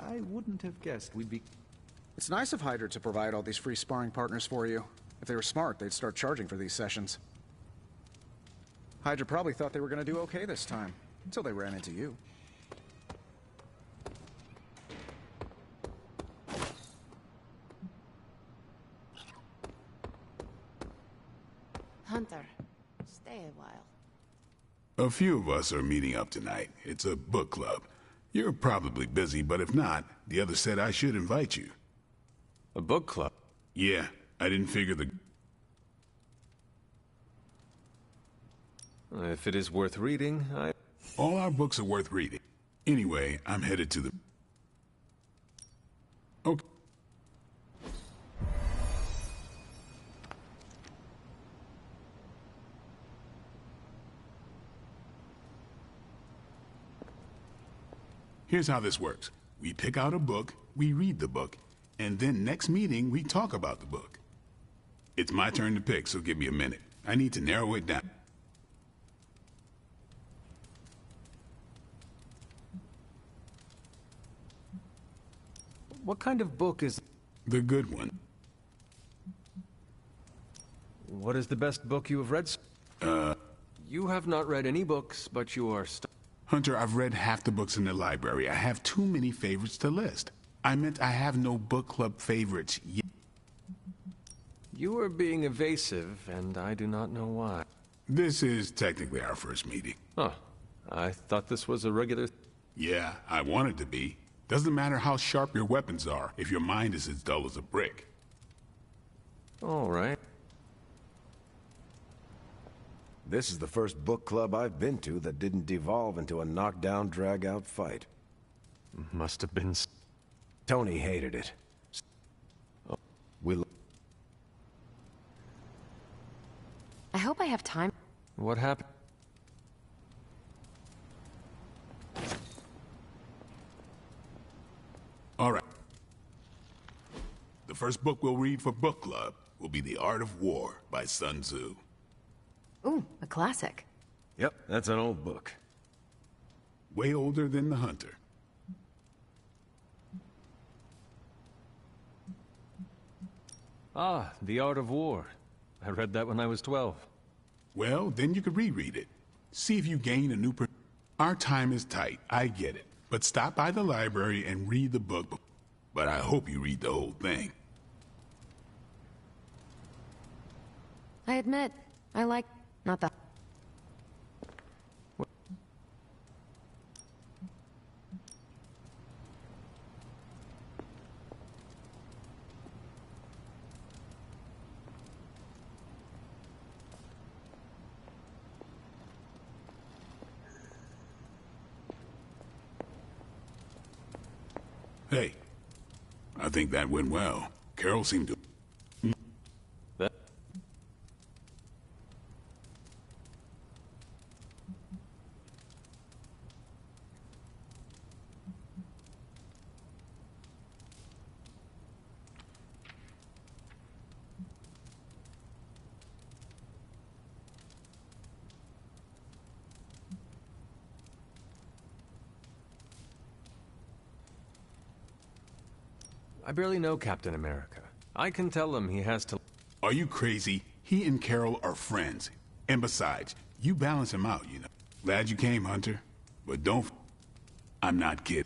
I wouldn't have guessed we'd be... It's nice of Hydra to provide all these free sparring partners for you. If they were smart, they'd start charging for these sessions. Hydra probably thought they were going to do okay this time, until they ran into you. Hunter, stay a while. A few of us are meeting up tonight. It's a book club. You're probably busy, but if not, the other said I should invite you. A book club? Yeah, I didn't figure the... If it is worth reading, All our books are worth reading. Anyway, I'm headed to the... Okay. Here's how this works. We pick out a book, we read the book, and then next meeting we talk about the book. It's my turn to pick, so give me a minute. I need to narrow it down. what kind of book is... The good one. What is the best book you have read? You have not read any books, but you are... Hunter, I've read half the books in the library. I have too many favorites to list. I meant I have no book club favorites yet. You are being evasive, and I do not know why. This is technically our first meeting. Huh. I thought this was a regular... Yeah, I want it to be. Doesn't matter how sharp your weapons are if your mind is as dull as a brick. All right. This is the first book club I've been to that didn't devolve into a knockdown, drag-out fight. Must have been... Tony hated it. I hope I have time. What happened? All right. The first book we'll read for book club will be The Art of War by Sun Tzu. Ooh, a classic. Yep, that's an old book. Way older than The Hunter. Ah, The Art of War. I read that when I was 12. Well, then you could reread it. See if you gain a new Our time is tight, I get it. But stop by the library and read the book. But I hope you read the whole thing. I admit, I like... not the... Hey, I think that went well. Carol seemed to... That... I barely know Captain America. I can tell him he has to... Are you crazy? He and Carol are friends. And besides, you balance him out, you know. Glad you came, Hunter. But don't... I'm not kidding.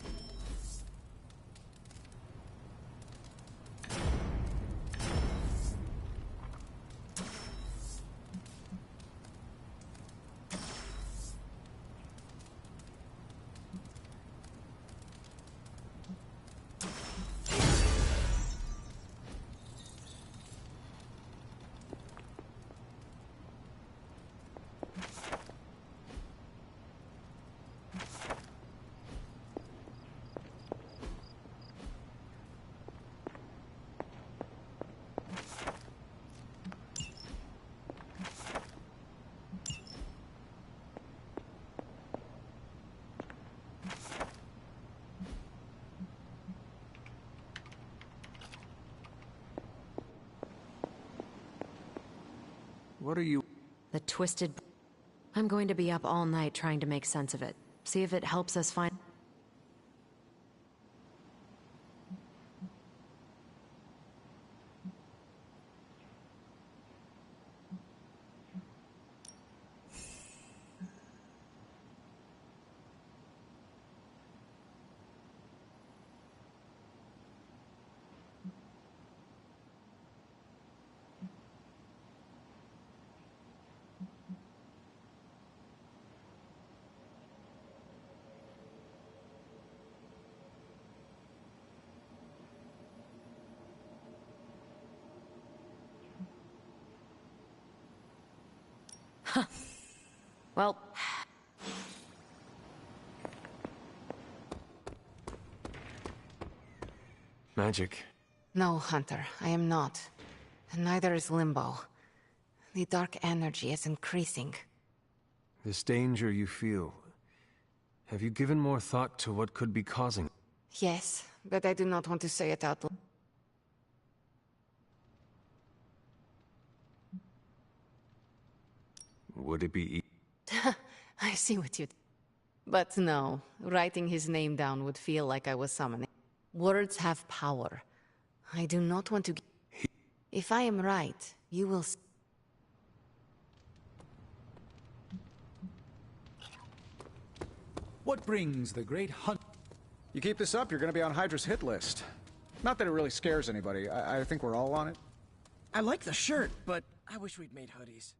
What are you... The twisted... I'm going to be up all night trying to make sense of it. See if it helps us find... Well, Magic. No, Hunter, I am not. And neither is Limbo. The dark energy is increasing. This danger you feel. Have you given more thought to what could be causing? Yes, but I do not want to say it out loud. Would it be I see what you... But no, writing his name down would feel like I was summoning. Words have power. I do not want to... If I am right, you will... What brings the great hunt? You keep this up, you're gonna be on Hydra's hit list. Not that it really scares anybody. I think we're all on it. I like the shirt, but I wish we'd made hoodies.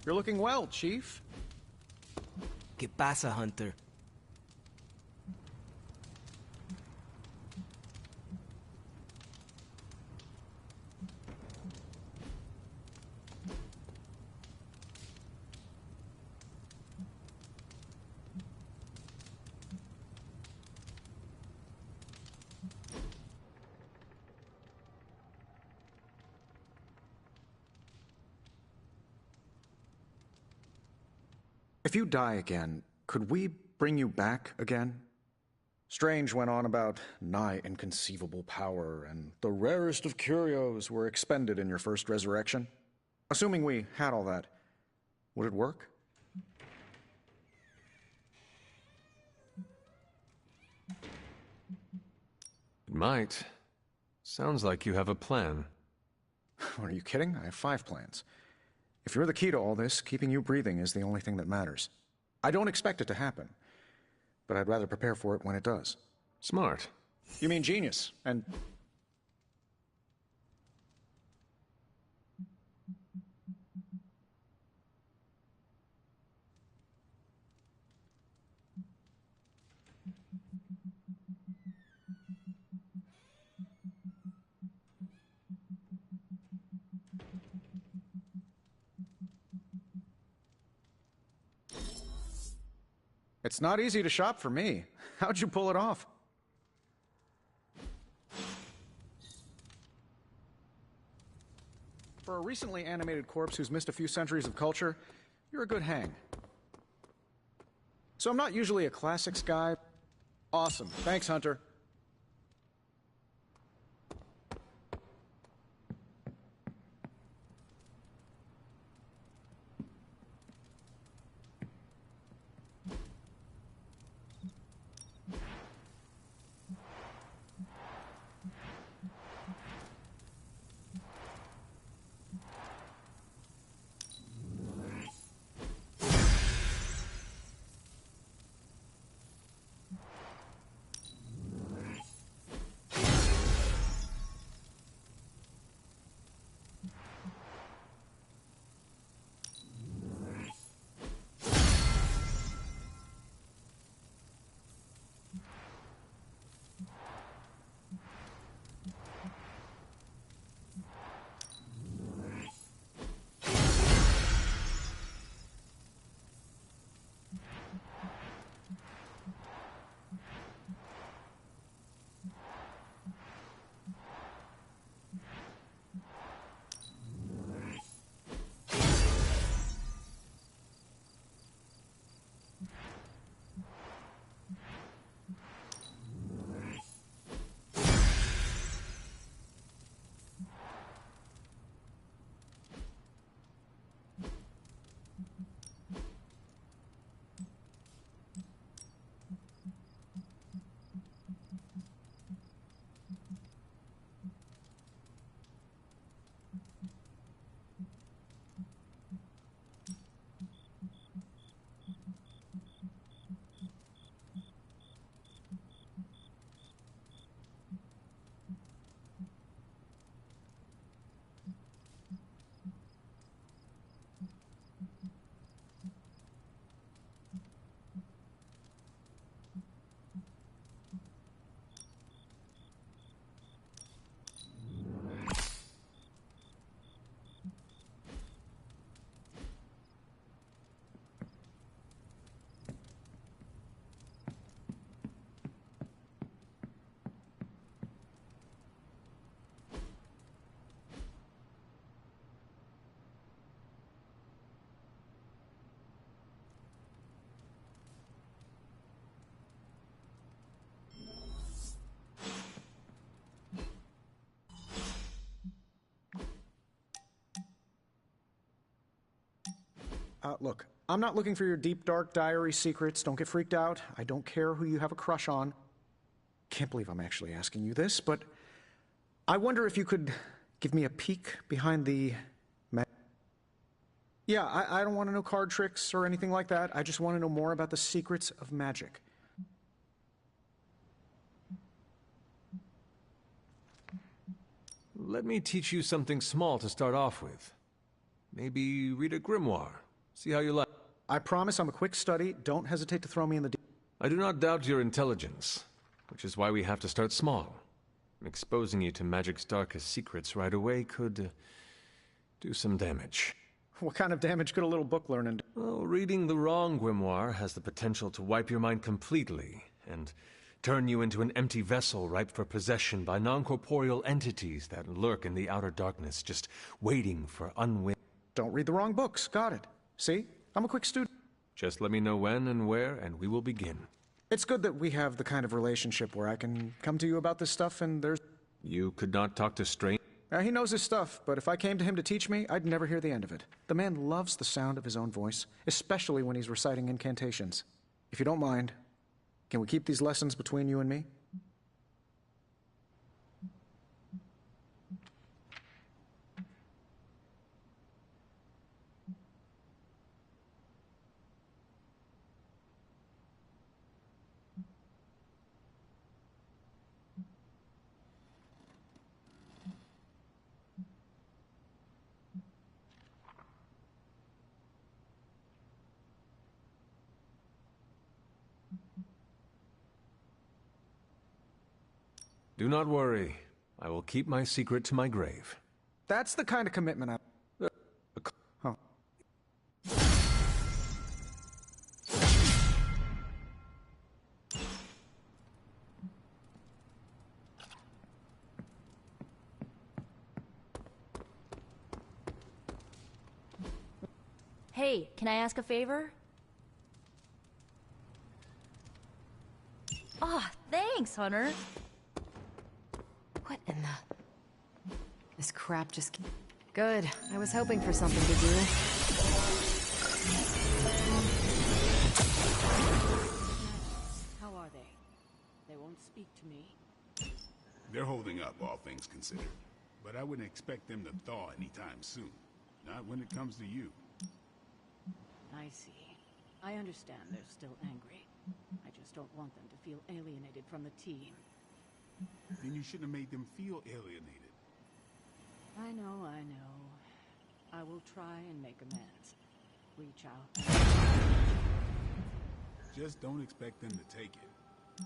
You're looking well, Chief. ¿Qué pasa, Hunter? If you die again, could we bring you back again? Strange went on about nigh inconceivable power, and the rarest of curios were expended in your first resurrection. Assuming we had all that, would it work? It might. Sounds like you have a plan. Are you kidding? I have 5 plans. If you're the key to all this, keeping you breathing is the only thing that matters. I don't expect it to happen, but I'd rather prepare for it when it does. Smart. You mean genius, and... It's not easy to shop for me. How'd you pull it off? For a recently animated corpse who's missed a few centuries of culture, you're a good hang. So I'm not usually a classics guy. Awesome. Thanks, Hunter. Look, I'm not looking for your deep, dark diary secrets. Don't get freaked out. I don't care who you have a crush on. Can't believe I'm actually asking you this, but I wonder if you could give me a peek behind the... Yeah, I don't want to know card tricks or anything like that. I just want to know more about the secrets of magic. Let me teach you something small to start off with. Maybe read a grimoire. See how you like. I promise I'm a quick study. Don't hesitate to throw me in the deep. I do not doubt your intelligence, which is why we have to start small. Exposing you to magic's darkest secrets right away could do some damage. What kind of damage could a little book learning do? Well, reading the wrong grimoire has the potential to wipe your mind completely and turn you into an empty vessel ripe for possession by non-corporeal entities that lurk in the outer darkness, just waiting for unwitting. Don't read the wrong books. Got it. See? I'm a quick student. Just let me know when and where, and we will begin. It's good that we have the kind of relationship where I can come to you about this stuff and there's... You could not talk to strangers? He knows his stuff, but if I came to him to teach me, I'd never hear the end of it. The man loves the sound of his own voice, especially when he's reciting incantations. If you don't mind, can we keep these lessons between you and me? Do not worry. I will keep my secret to my grave. That's the kind of commitment I... Oh. Hey, can I ask a favor? Ah, thanks, Hunter. What in the... This crap just... Good. I was hoping for something to do. How are they? They won't speak to me. They're holding up, all things considered. But I wouldn't expect them to thaw anytime soon. Not when it comes to you. I see. I understand they're still angry. I just don't want them to feel alienated from the team. Then you shouldn't have made them feel alienated. I know, I know. I will try and make amends. Reach out. Just don't expect them to take it.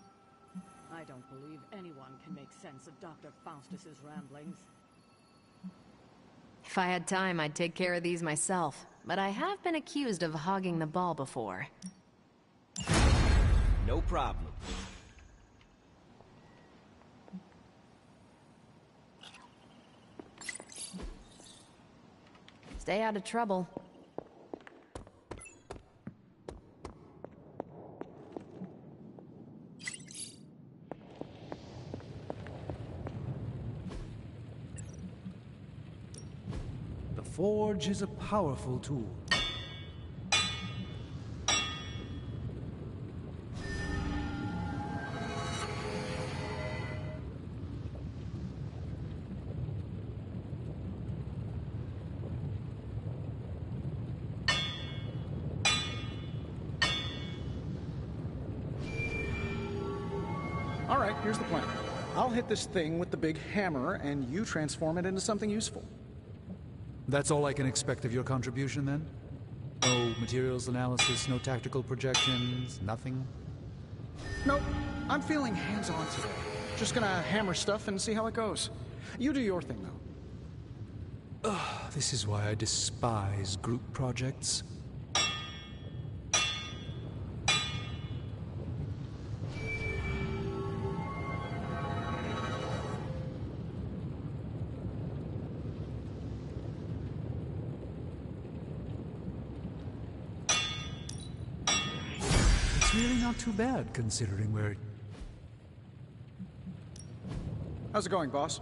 I don't believe anyone can make sense of Dr. Faustus's ramblings. If I had time, I'd take care of these myself. But I have been accused of hogging the ball before. No problem. Stay out of trouble. The forge is a powerful tool. All right, here's the plan. I'll hit this thing with the big hammer, and you transform it into something useful. That's all I can expect of your contribution, then? No materials analysis, no tactical projections, nothing? Nope, I'm feeling hands-on today. Just gonna hammer stuff and see how it goes. You do your thing, though. Ugh, this is why I despise group projects. Really not too bad, considering where... How's it going, boss?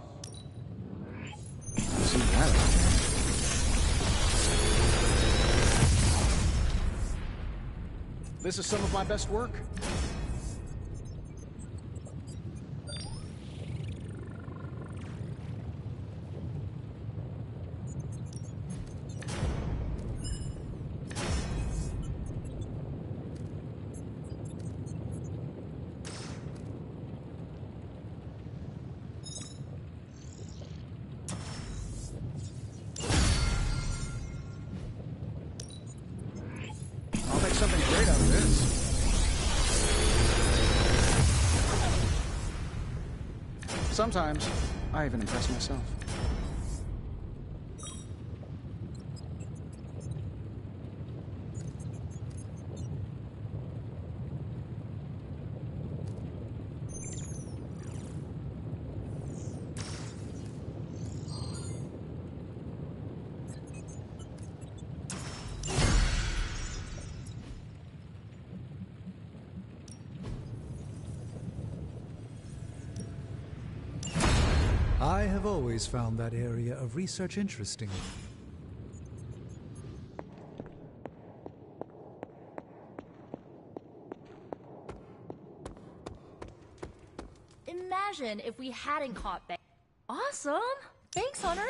This is some of my best work. I'll make something great out of this. Sometimes, I even impress myself. I have always found that area of research interesting. Imagine if we hadn't caught that. Awesome! Thanks, Hunter!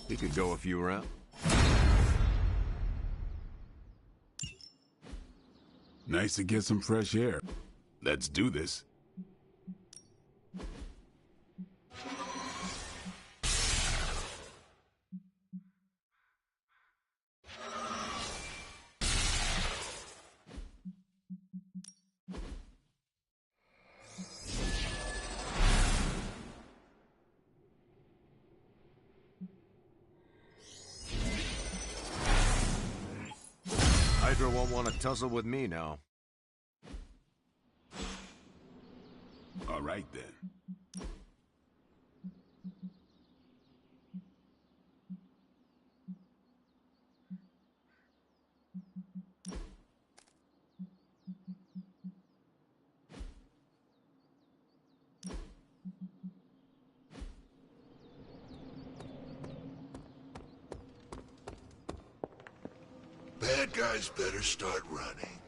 He could go a few rounds. Nice to get some fresh air. Let's do this. Hydra won't want to tussle with me now. All right, then. Bad guys better start running.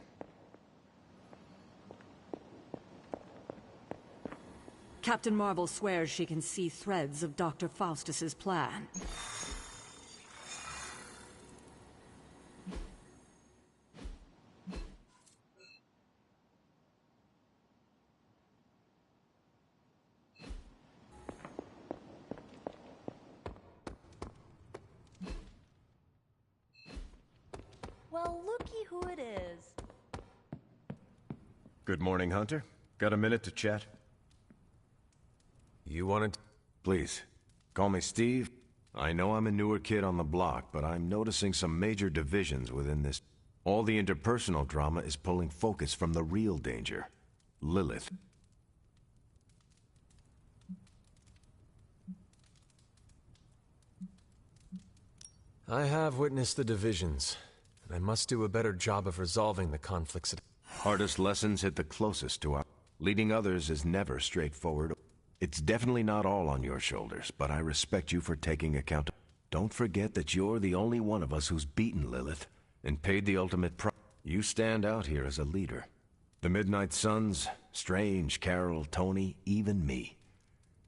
Captain Marvel swears she can see threads of Dr. Faustus's plan. Well, looky who it is. Good morning, Hunter. Got a minute to chat? You wanted... Please, call me Steve. I know I'm a newer kid on the block, but I'm noticing some major divisions within this. All the interpersonal drama is pulling focus from the real danger. Lilith. I have witnessed the divisions, and I must do a better job of resolving the conflicts. Hardest lessons hit the closest to our... Leading others is never straightforward. It's definitely not all on your shoulders, but I respect you for taking account. Don't forget that you're the only one of us who's beaten Lilith and paid the ultimate price. You stand out here as a leader. The Midnight Suns, Strange, Carol, Tony, even me.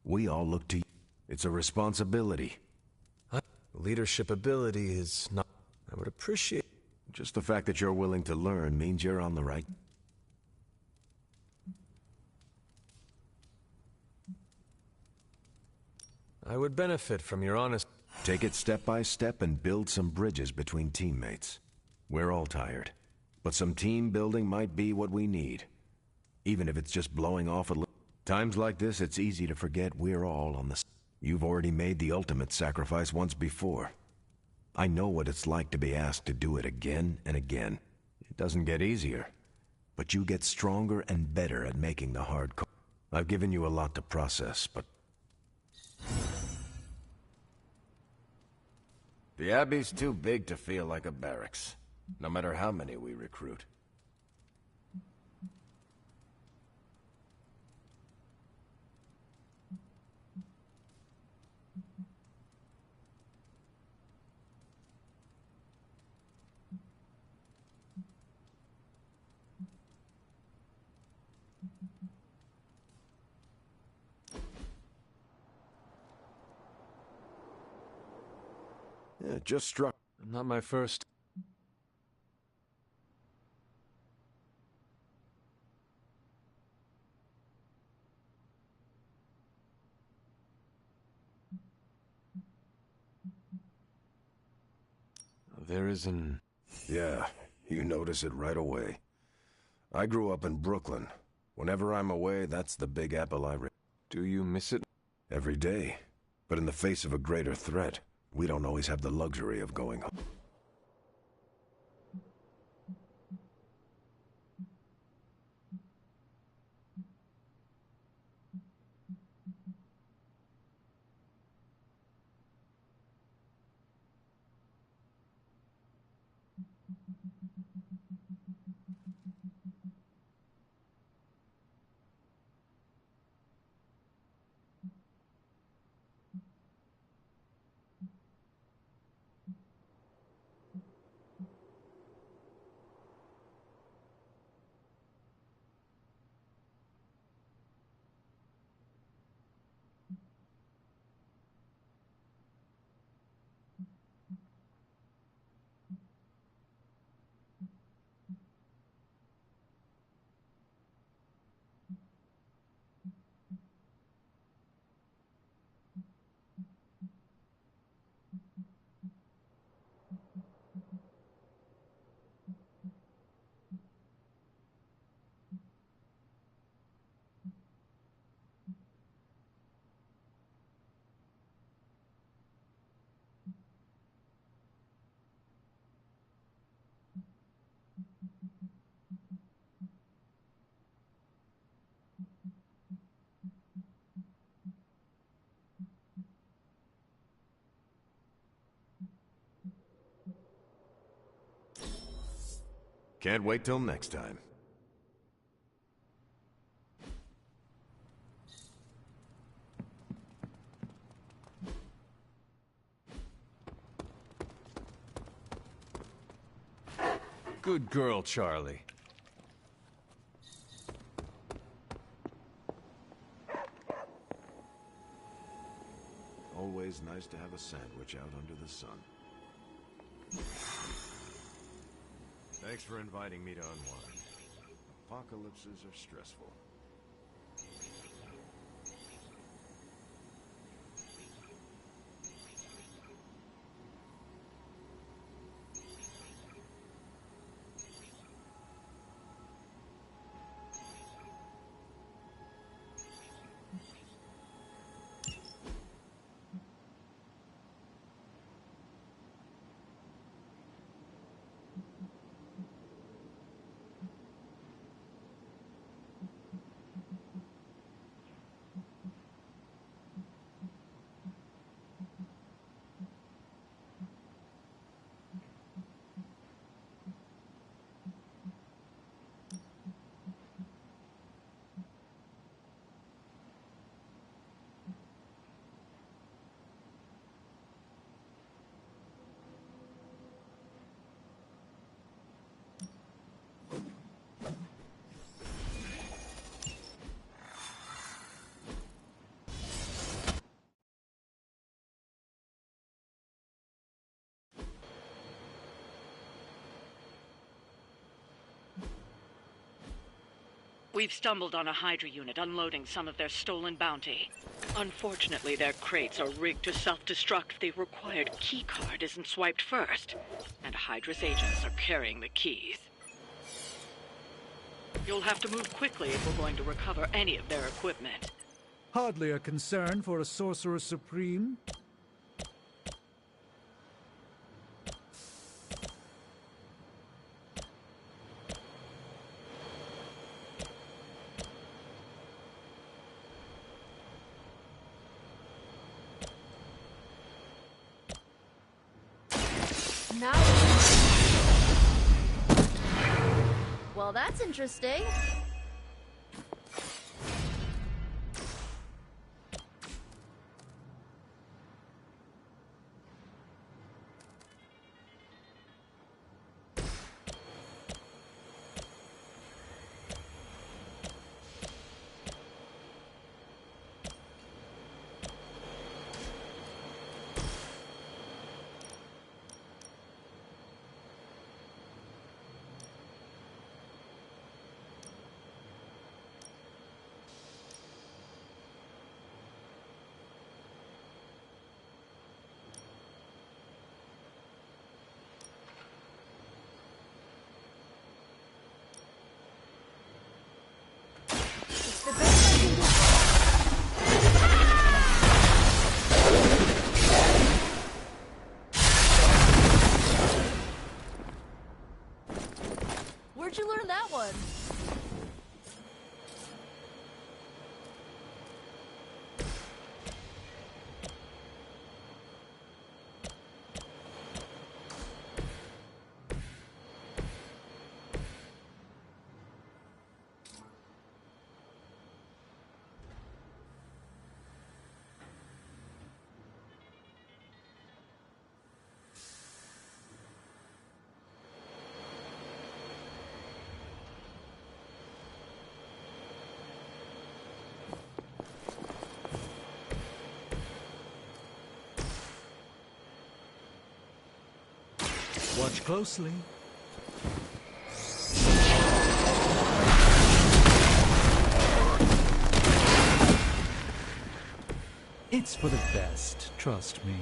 We all look to you. It's a responsibility. Leadership ability is not... I would appreciate... Just the fact that you're willing to learn means you're on the right... I would benefit from your honest... Take it step by step and build some bridges between teammates. We're all tired, but some team building might be what we need. Even if it's just blowing off a little... Times like this, it's easy to forget we're all on the... You've already made the ultimate sacrifice once before. I know what it's like to be asked to do it again and again. It doesn't get easier, but you get stronger and better at making the hard call. I've given you a lot to process, but... The Abbey's too big to feel like a barracks, no matter how many we recruit. Yeah, it just struck. Not my first... There is an... Yeah, you notice it right away. I grew up in Brooklyn. Whenever I'm away, that's the big apple I... Do you miss it? Every day. But in the face of a greater threat, we don't always have the luxury of going home. Can't wait till next time. Good girl, Charlie. Always nice to have a sandwich out under the sun. Thanks for inviting me to unwind. Apocalypses are stressful. We've stumbled on a Hydra unit unloading some of their stolen bounty. Unfortunately, their crates are rigged to self-destruct if the required keycard isn't swiped first. And Hydra's agents are carrying the keys. You'll have to move quickly if we're going to recover any of their equipment. Hardly a concern for a Sorcerer Supreme. Now. Well, that's interesting. Where'd you learn that one? Watch closely. It's for the best, trust me.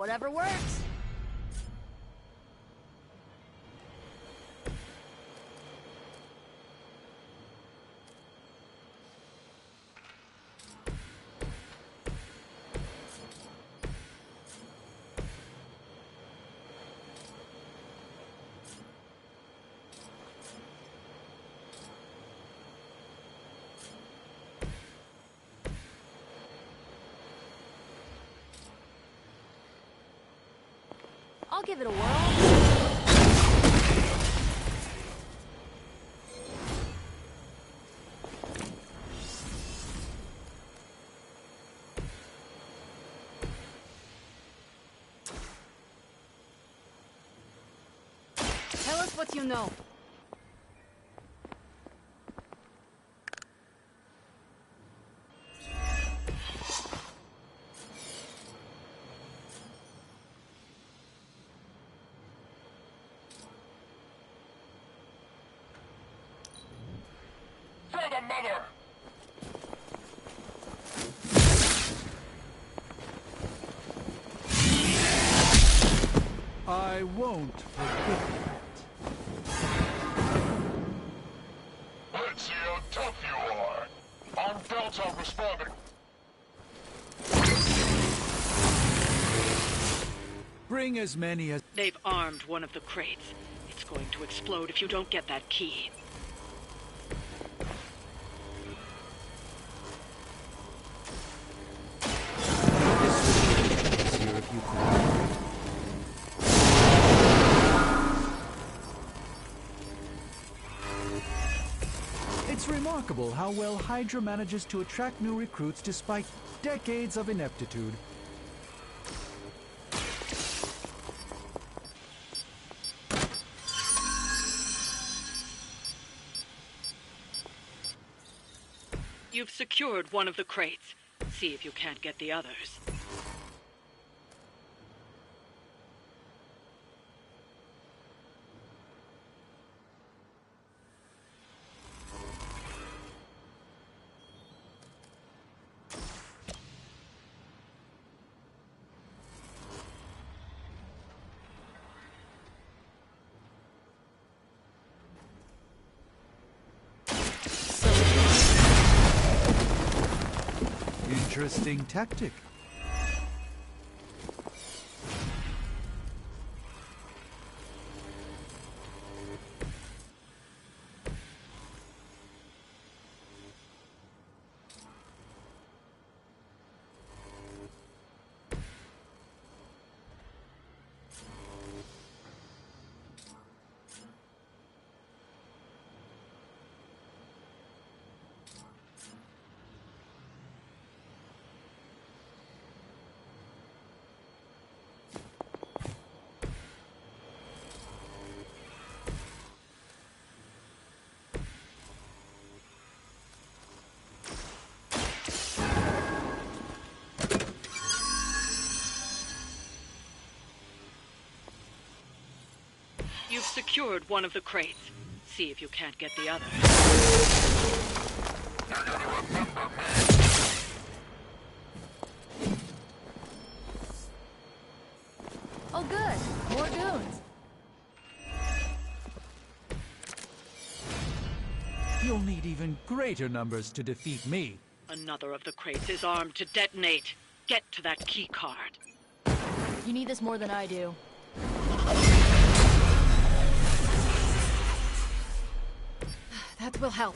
Whatever works. I'll give it a whirl. Tell us what you know. For the mother! I won't forget that. Let's see how tough you are. On Delta responding. Bring as many as... They've armed one of the crates. It's going to explode if you don't get that key. Easier if you cooperate. It's remarkable how well Hydra manages to attract new recruits despite decades of ineptitude. You've secured one of the crates. See if you can't get the others. Interesting tactic. You've secured one of the crates. See if you can't get the others. Oh good, more goons. You'll need even greater numbers to defeat me. Another of the crates is armed to detonate. Get to that key card. You need this more than I do. That will help.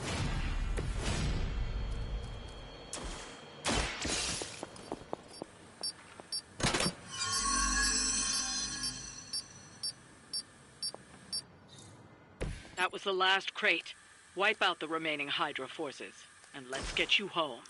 That was the last crate. Wipe out the remaining Hydra forces, and let's get you home.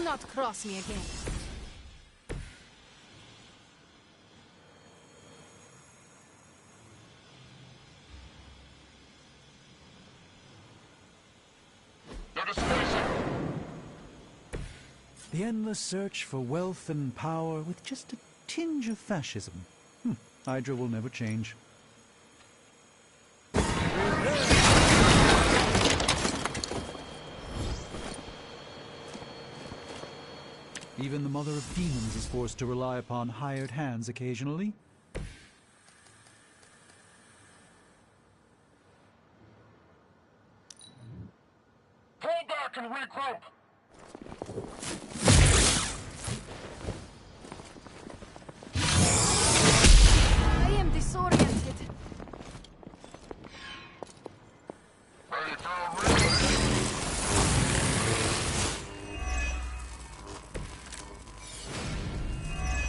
not cross me again. The endless search for wealth and power with just a tinge of fascism. Hydra will never change. Even the Mother of Demons is forced to rely upon hired hands occasionally. Pull back and regroup! I am disoriented. Ready for a relay?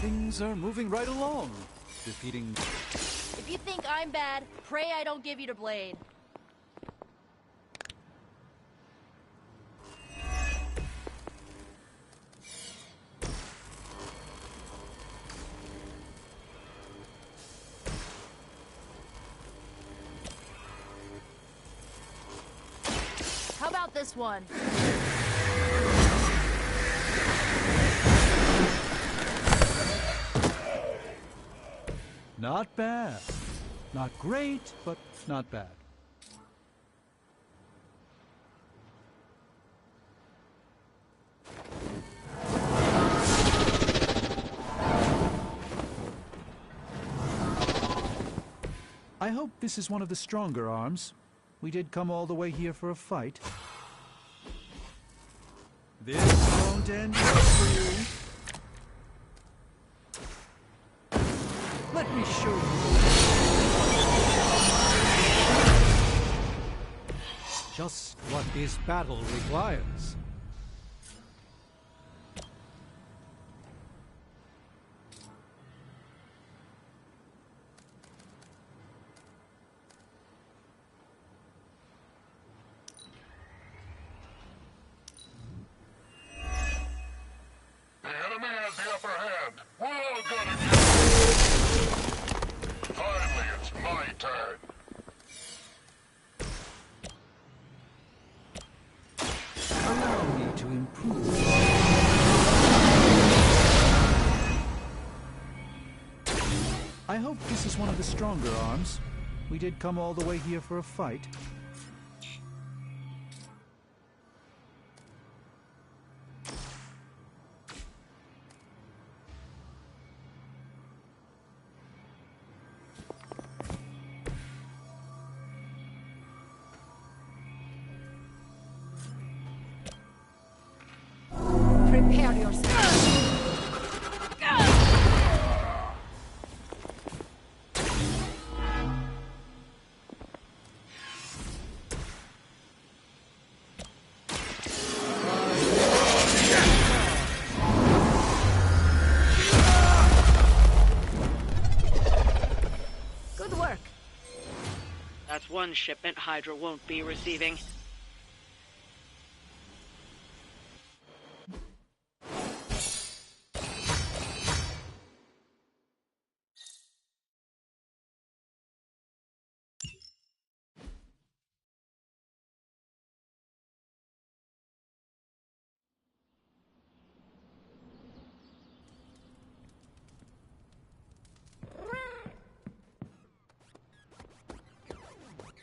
Things are moving right along. Defeating... If you think I'm bad, pray I don't give you the blade. How about this one? Not bad. Not great, but not bad. I hope this is one of the stronger arms. We did come all the way here for a fight. This won't end well for you. Let me show you. Just what this battle requires. The enemy has the upper hand. We're all gonna get... Finally, it's my turn. Allow me to improve. I hope this is one of the stronger arms. We did come all the way here for a fight. Prepare yourself. Good work. That's one shipment Hydra won't be receiving.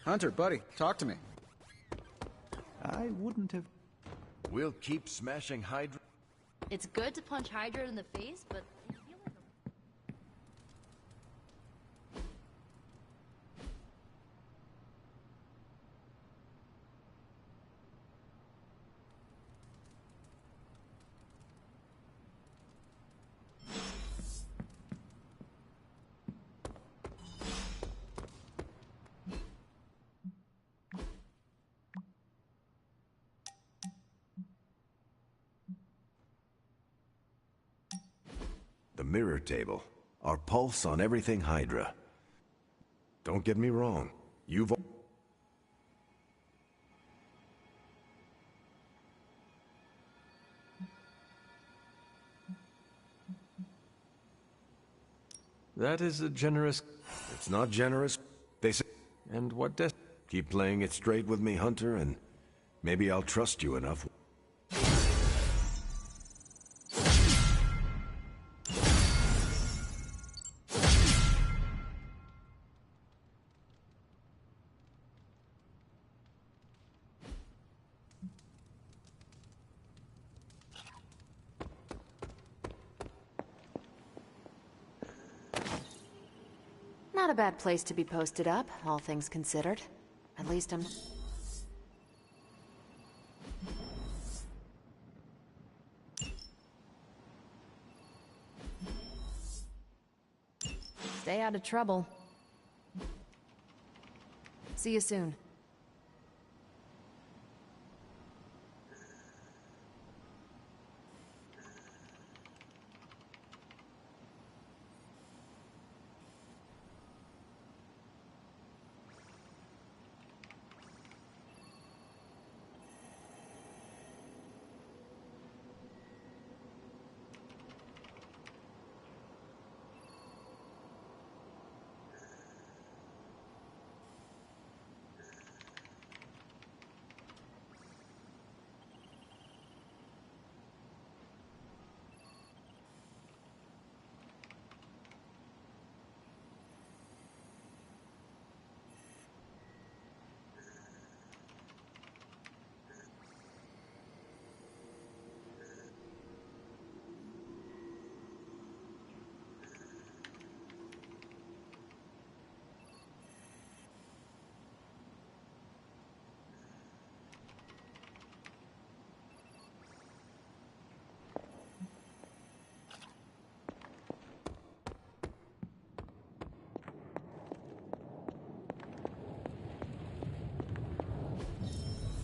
Hunter, buddy, talk to me. I wouldn't have... We'll keep smashing Hydra. It's good to punch Hydra in the face, but I feel like The mirror table. Our pulse on everything Hydra. Don't get me wrong. You've... That is a generous... It's not generous. They say... And what Keep playing it straight with me, Hunter, and maybe I'll trust you enough. Not a bad place to be posted up, all things considered. At least I'm... Stay out of trouble. See you soon.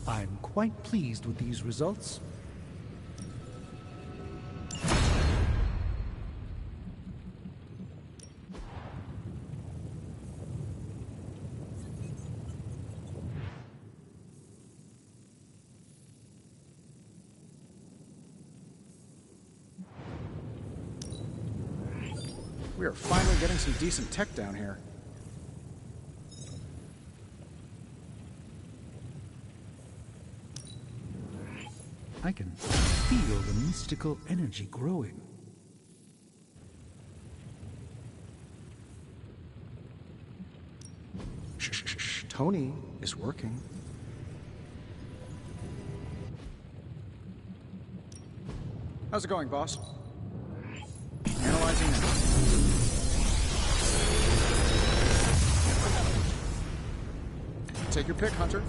I'm quite pleased with these results. We are finally getting some decent tech down here. I can feel the mystical energy growing. Shh. Tony is working. How's it going, boss? Analyzing now. Take your pick, Hunter.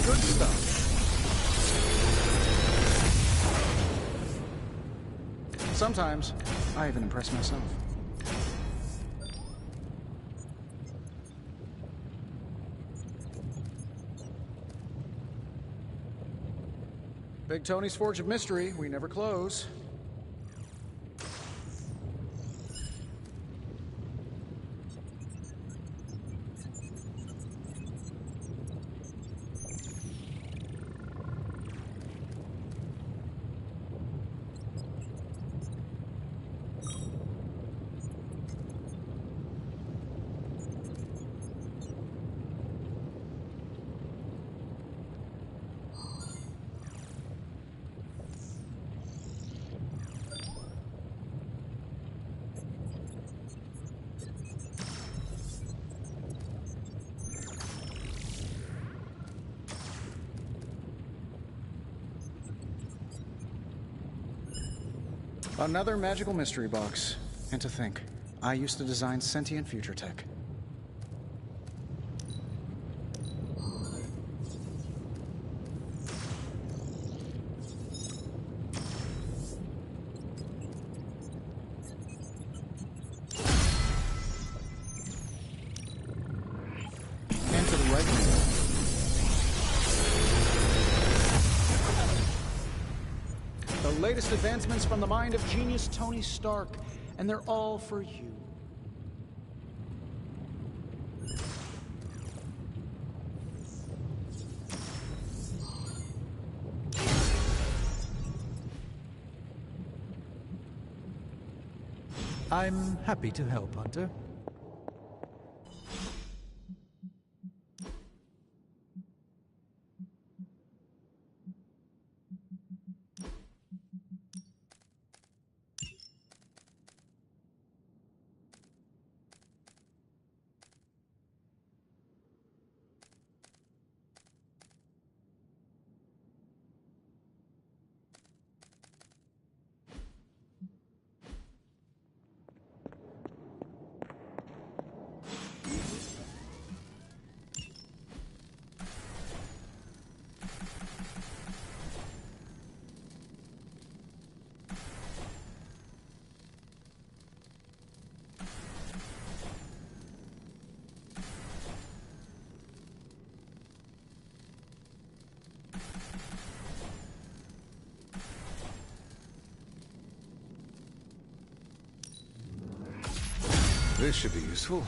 Good stuff. Sometimes, I even impress myself. Big Tony's Forge of Mystery, we never close. Another magical mystery box. And to think, I used to design sentient future tech. greatest advancements from the mind of genius Tony Stark, and they're all for you. I'm happy to help, Hunter. This should be useful.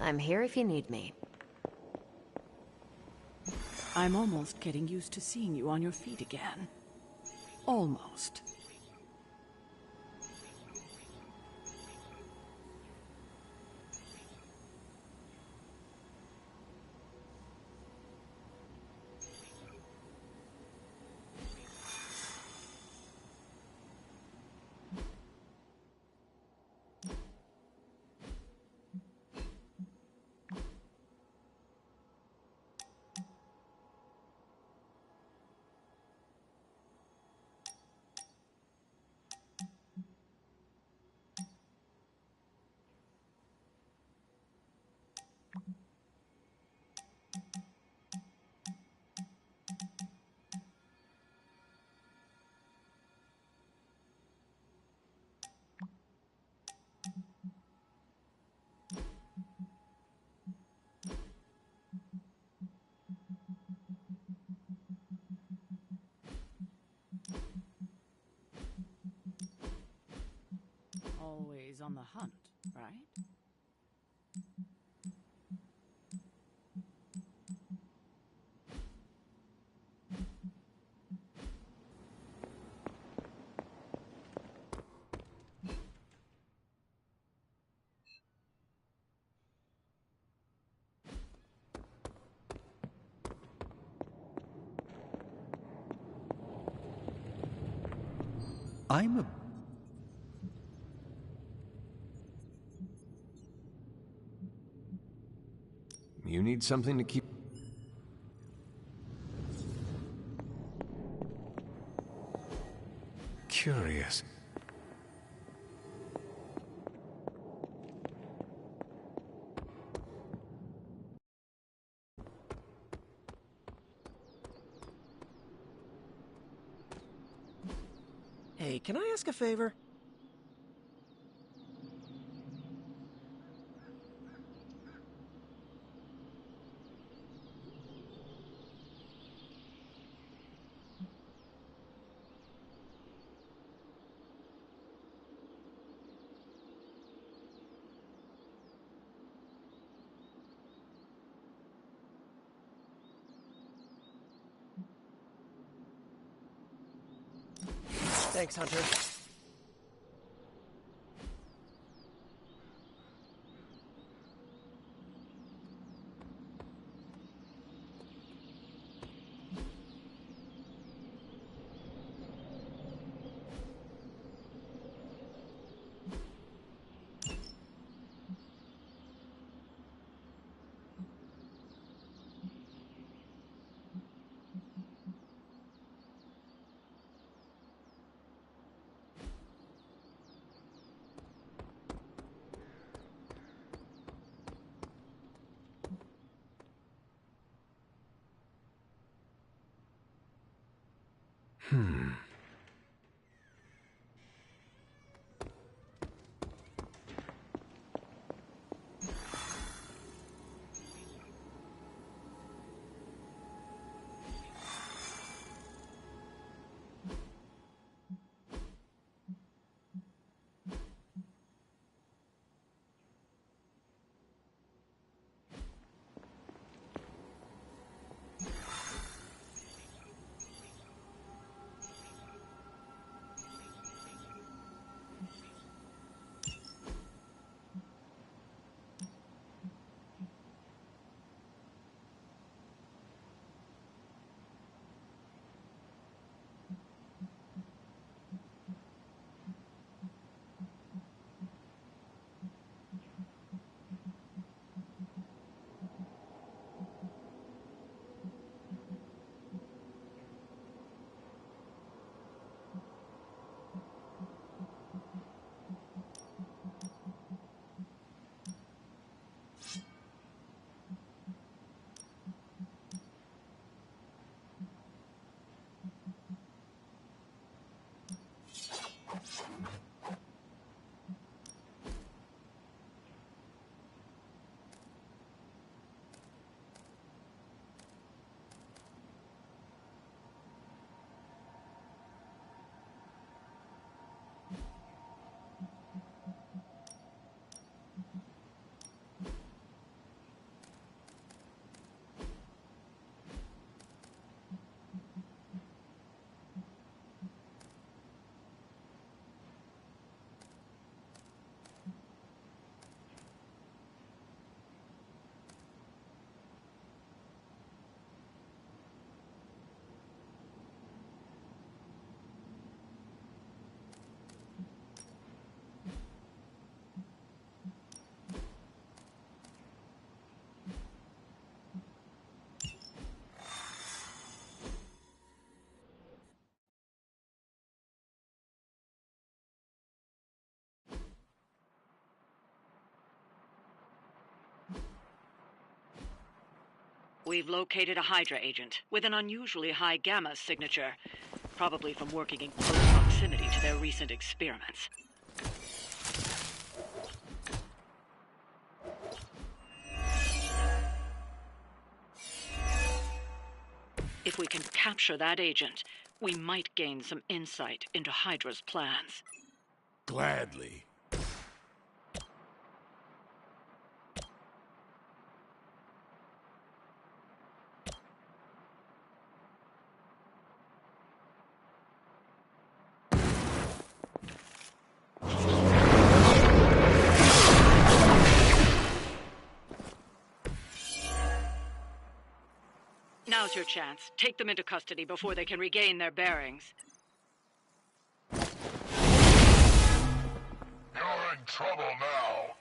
I'm here if you need me. I'm almost getting used to seeing you on your feet again. Almost. Always on the hunt, right? I'm a... You need something to keep... Curious. Hey, can I ask a favor? Thanks, Hunter. We've located a Hydra agent with an unusually high gamma signature, probably from working in close proximity to their recent experiments. If we can capture that agent, we might gain some insight into Hydra's plans. Gladly. Now's your chance. Take them into custody before they can regain their bearings. You're in trouble now.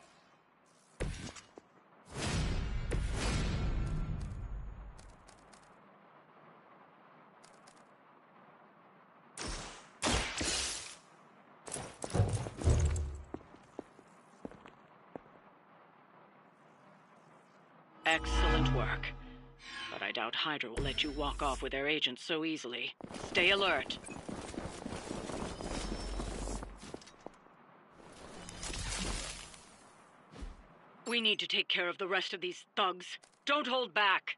work. But I doubt Hydra will let you walk off with their agents so easily. Stay alert. We need to take care of the rest of these thugs. Don't hold back!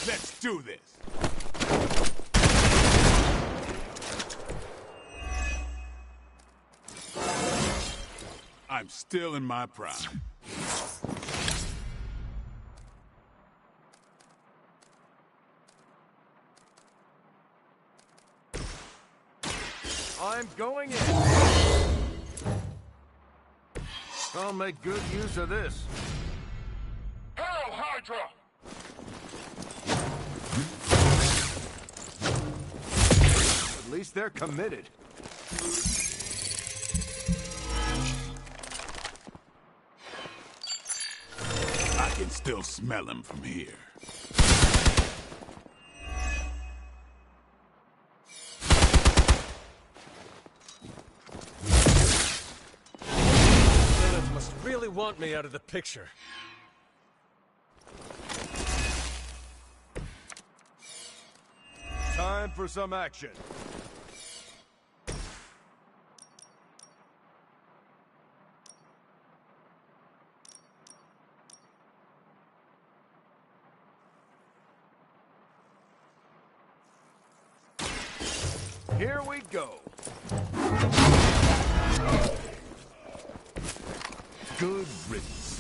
Let's do this! I'm still in my prime. I'm going in. I'll make good use of this. Hail Hydra! At least they're committed. I can still smell him from here. Lilith must really want me out of the picture. Time for some action. Here we go. Good riddance.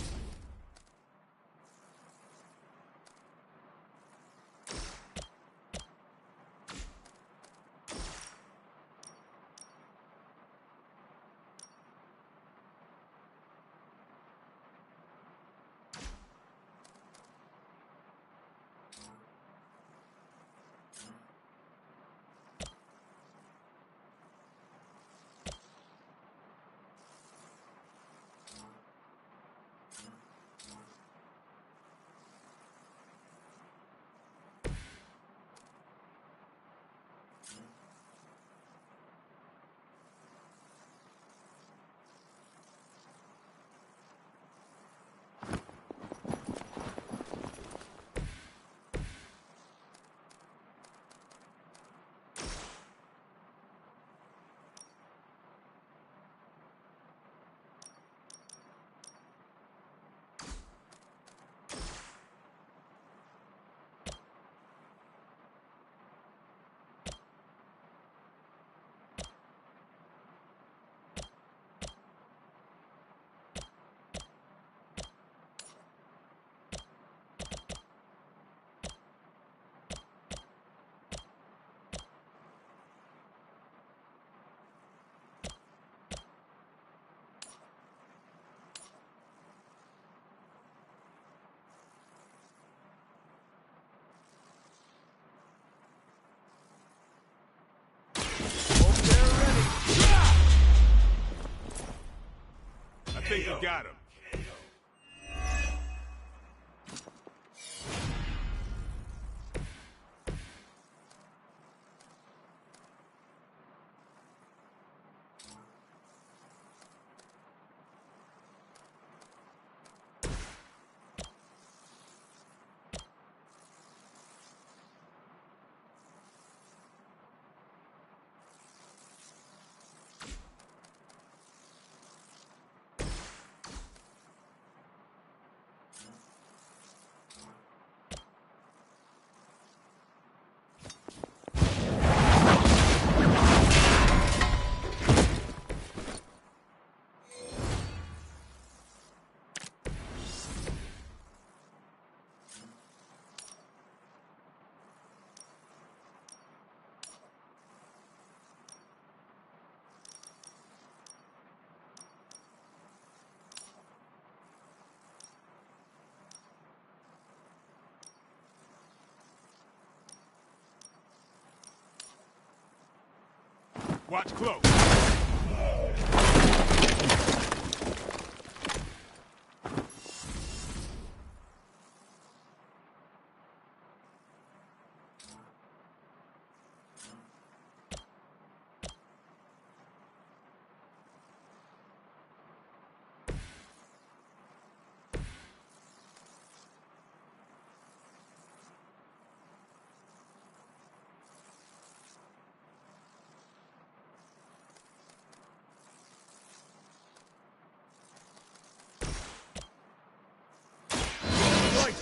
Watch close.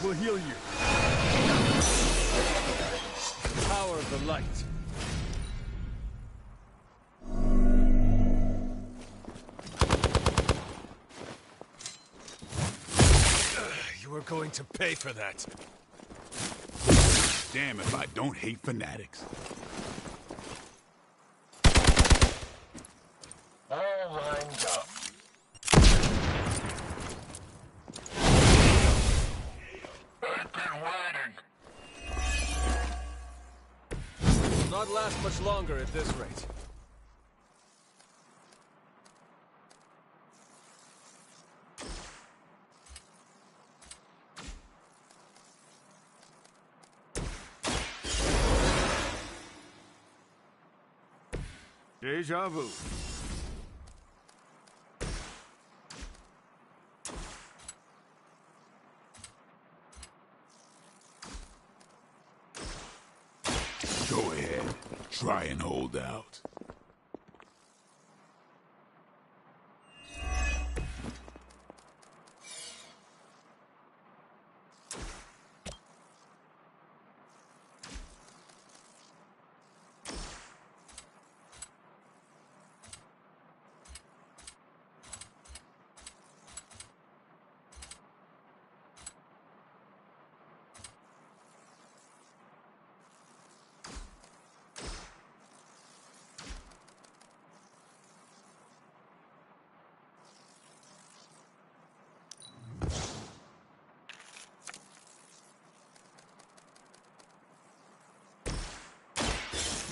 Will heal you. The power of the light. You are going to pay for that. Damn if I don't hate fanatics. All lined up. Not last much longer at this rate. Deja vu. Go ahead. Try and hold out.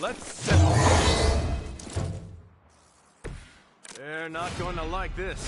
Let's settle. They're not going to like this.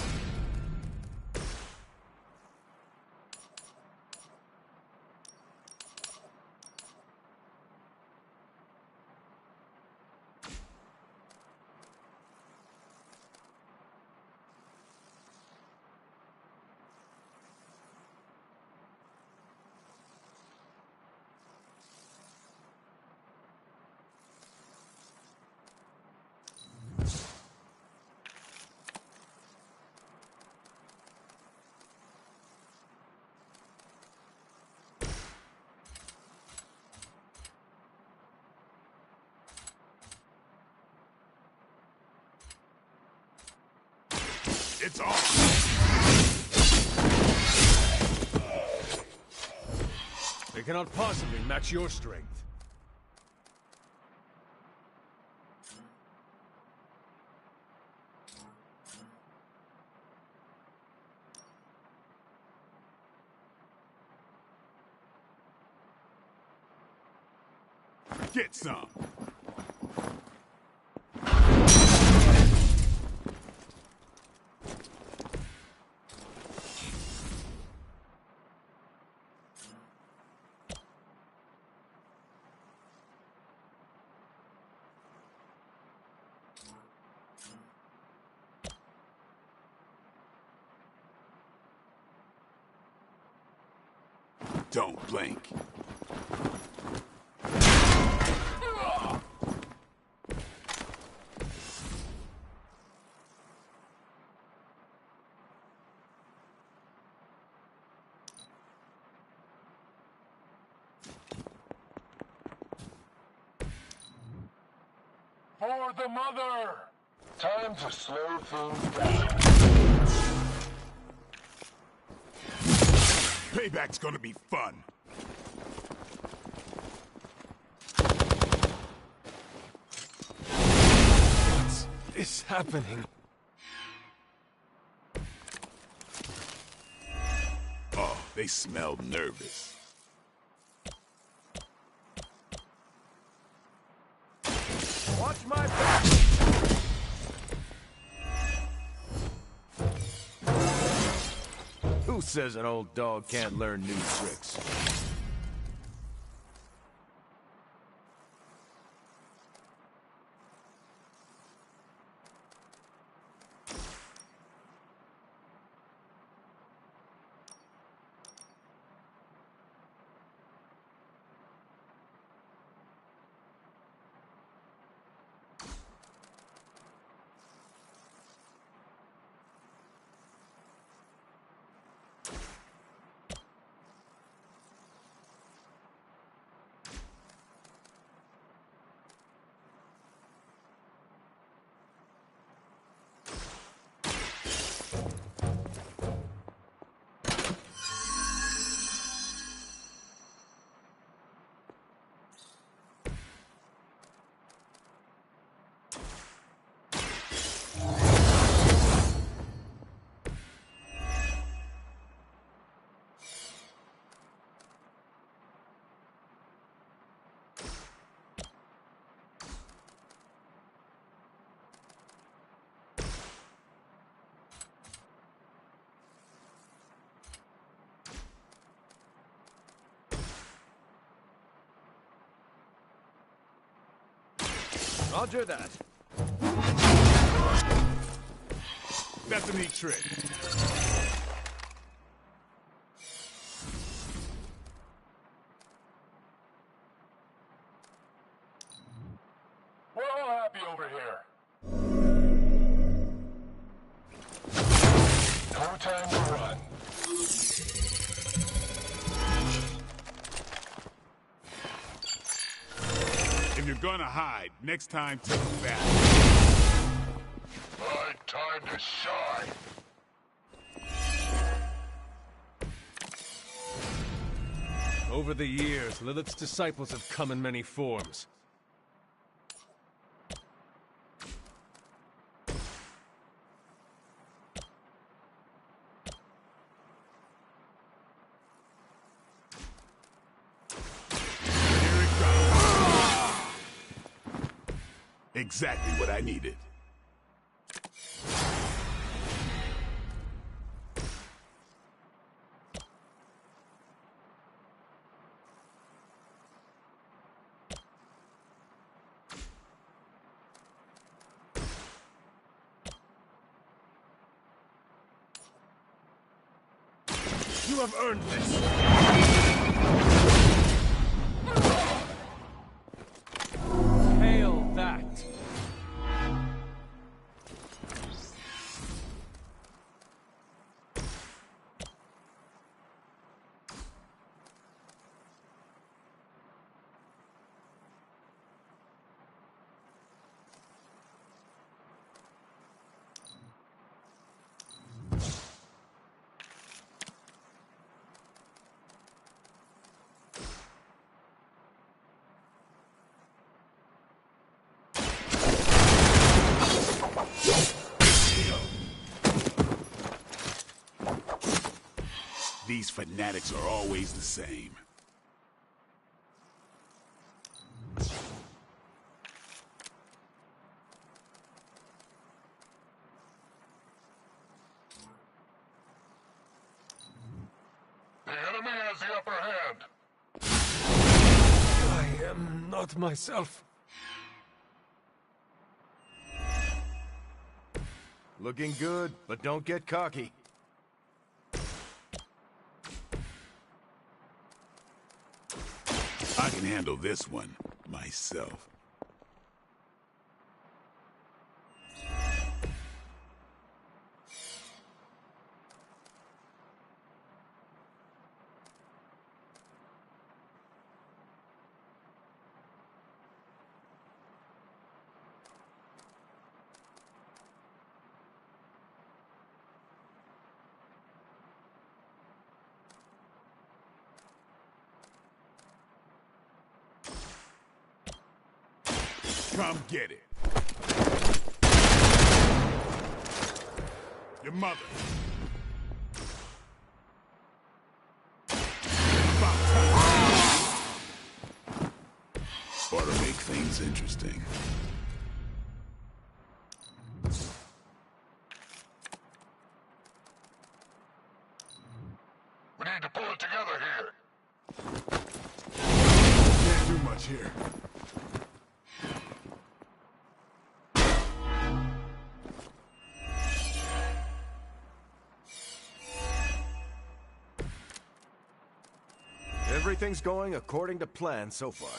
It's on! They cannot possibly match your strength. Get some! Don't blink. For the mother! Time to slow things down. Payback's gonna be fun. What is happening? Oh, they smell nervous. Watch my back! Who says an old dog can't learn new tricks? Roger that. That's a neat trick. We're all happy over here. No time to run. If you're gonna hide, next time take it back. My time to shine. Over the years, Lilith's disciples have come in many forms. Exactly what I needed. You have earned this! Hail that! These fanatics are always the same. The enemy has the upper hand. I am not myself. Looking good, but don't get cocky. I can handle this one myself. Come get it. Your mother. About time. Ought to make things interesting. Everything's going according to plan so far.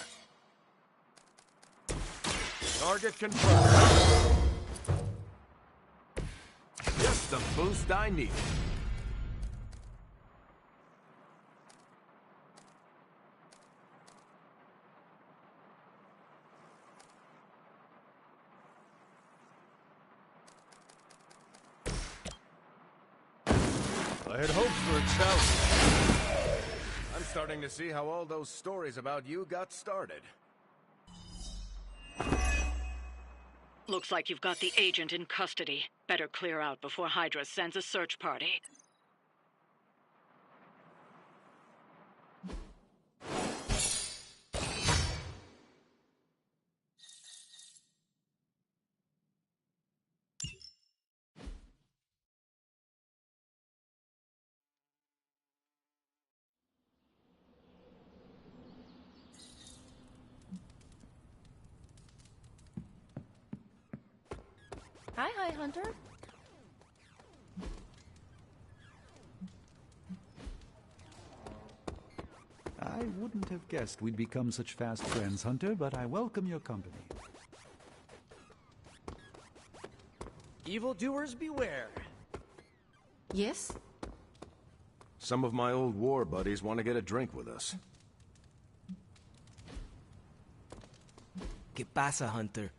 Target confirmed. Just the boost I needed. I had hoped for a challenge. I'm starting to see how all those stories about you got started. Looks like you've got the agent in custody. Better clear out before Hydra sends a search party. Hi, Hunter. I wouldn't have guessed we'd become such fast friends, Hunter, but I welcome your company. Evildoers beware. Yes? Some of my old war buddies want to get a drink with us. ¿Qué pasa, Hunter?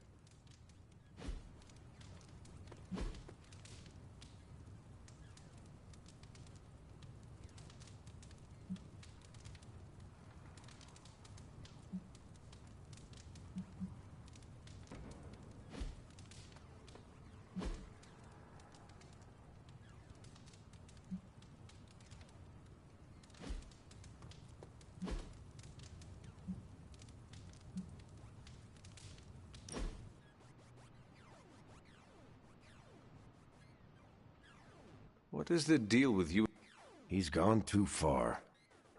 What is the deal with you? He's gone too far.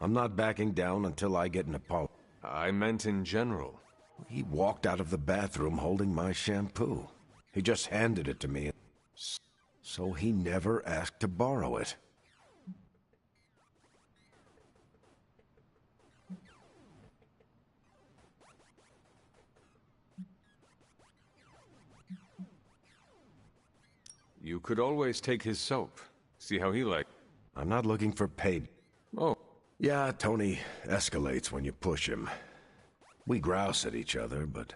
I'm not backing down until I get an apology. I meant in general. He walked out of the bathroom holding my shampoo. He just handed it to me. So he never asked to borrow it. You could always take his soap. See how he likes. I'm not looking for paid. Oh. Yeah, Tony escalates when you push him. We grouse at each other, but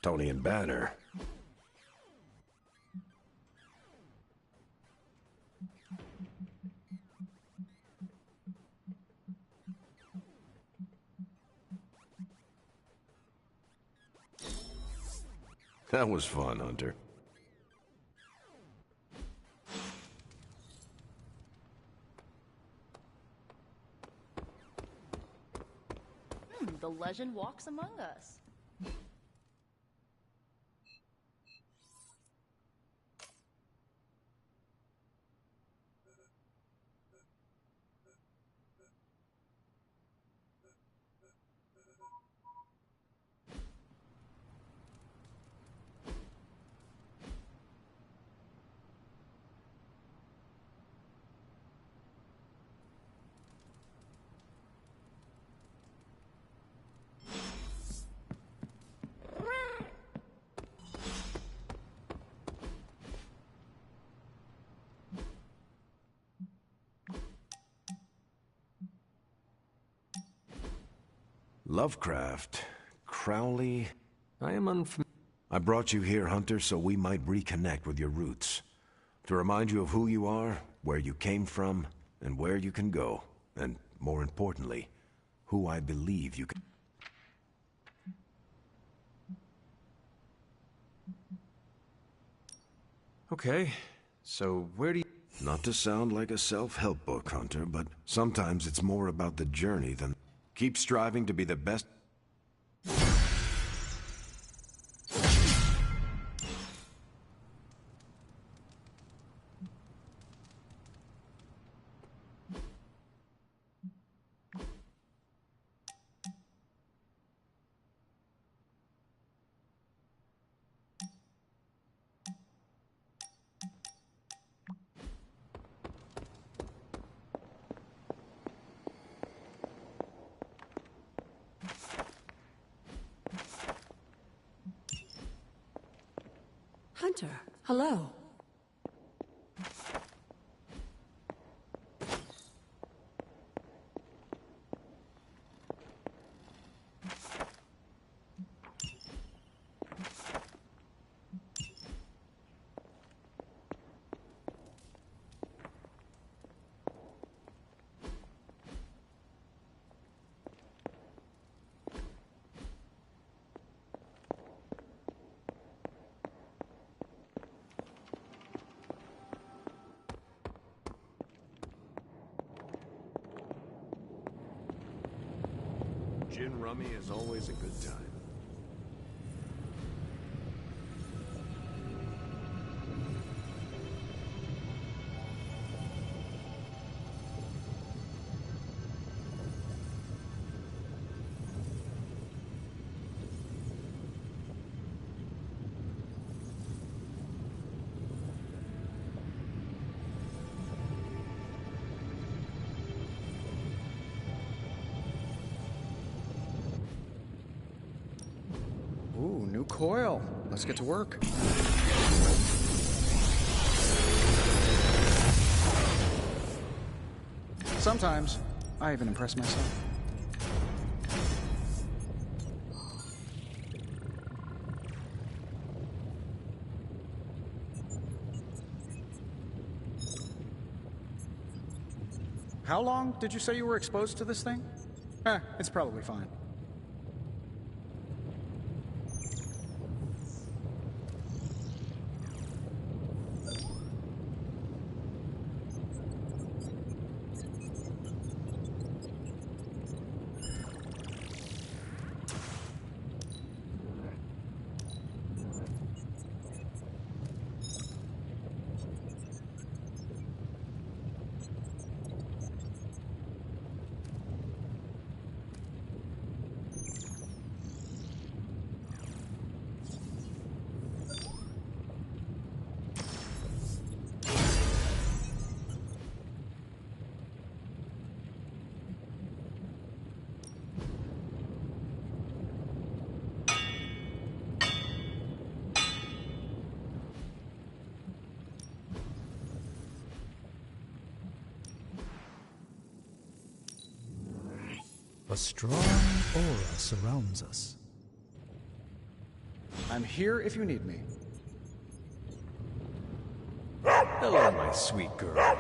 Tony and Banner... That was fun, Hunter. The legend walks among us. Lovecraft, Crowley... I am unfamiliar. I brought you here, Hunter, so we might reconnect with your roots. To remind you of who you are, where you came from, and where you can go. And, more importantly, who I believe you can... Okay, so where do you... Not to sound like a self-help book, Hunter, but sometimes it's more about the journey than... Keep striving to be the best... Hunter, hello. Gin rummy is always a good time. Ooh, new coil. Let's get to work. Sometimes, I even impress myself. How long did you say you were exposed to this thing? It's probably fine. A strong aura surrounds us. I'm here if you need me. Hello, my sweet girl.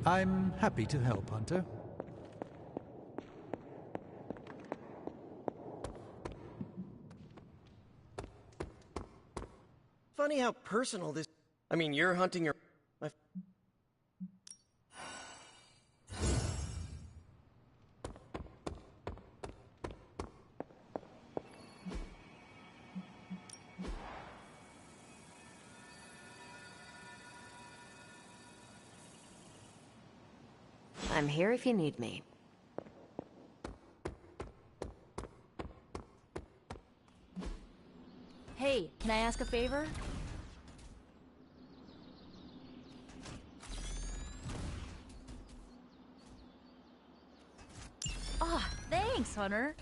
I'm happy to help, Hunter. Funny how personal this... I mean, you're hunting your... I'm here if you need me. Hey, can I ask a favor? Ah, thanks, Hunter.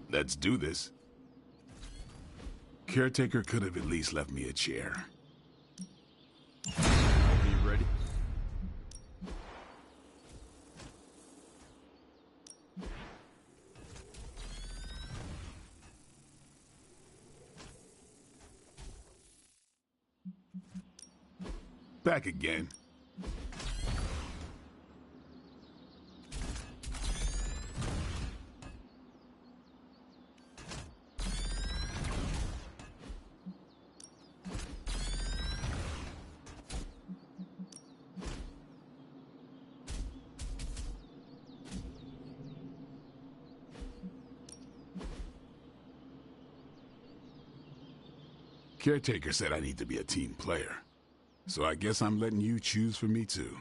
Let's do this. Caretaker could have at least left me a chair. Are you ready? Back again. Caretaker said I need to be a team player. So I guess I'm letting you choose for me too.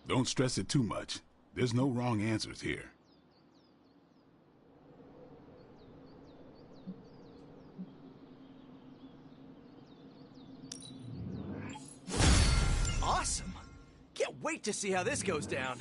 Don't stress it too much. There's no wrong answers here. Awesome! Can't wait to see how this goes down.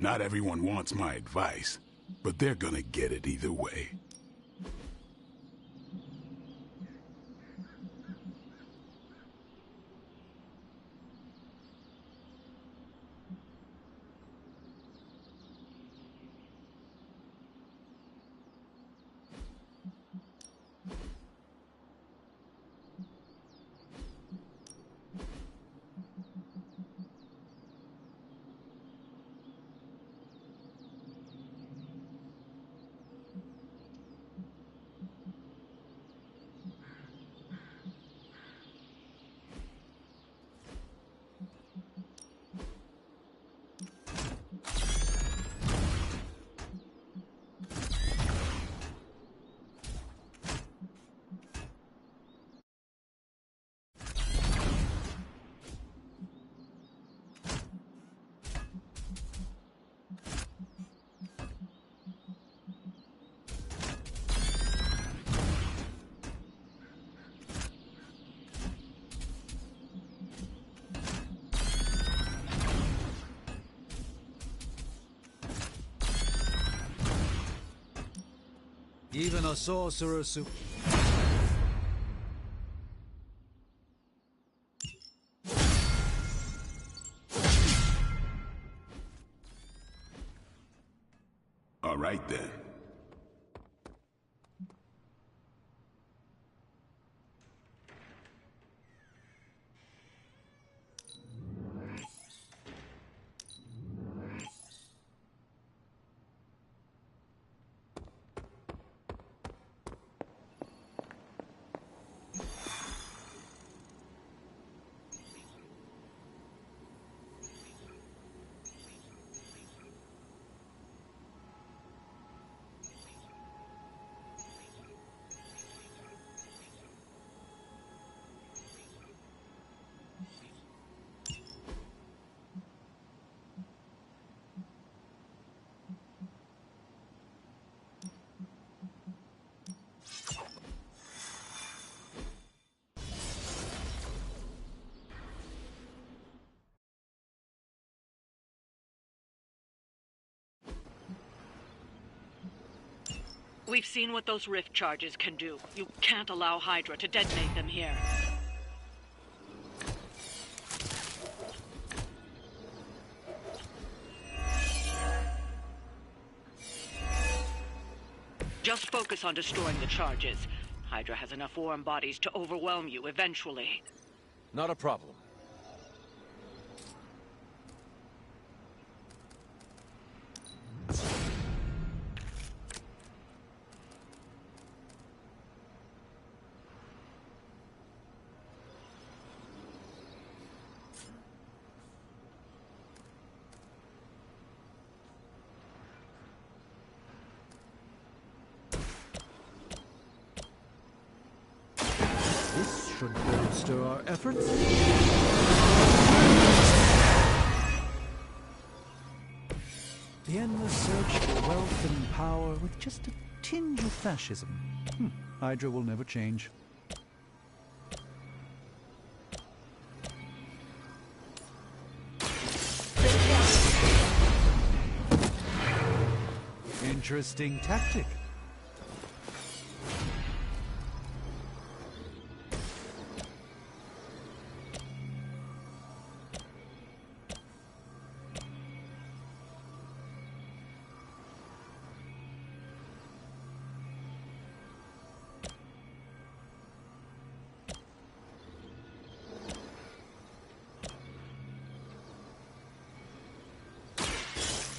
Not everyone wants my advice, but they're gonna get it either way. Even a sorcerer All right then. We've seen what those rift charges can do. You can't allow Hydra to detonate them here. Just focus on destroying the charges. Hydra has enough warm bodies to overwhelm you eventually. Not a problem. This should bolster our efforts. The endless search for wealth and power with just a tinge of fascism. Hydra will never change. Interesting tactic.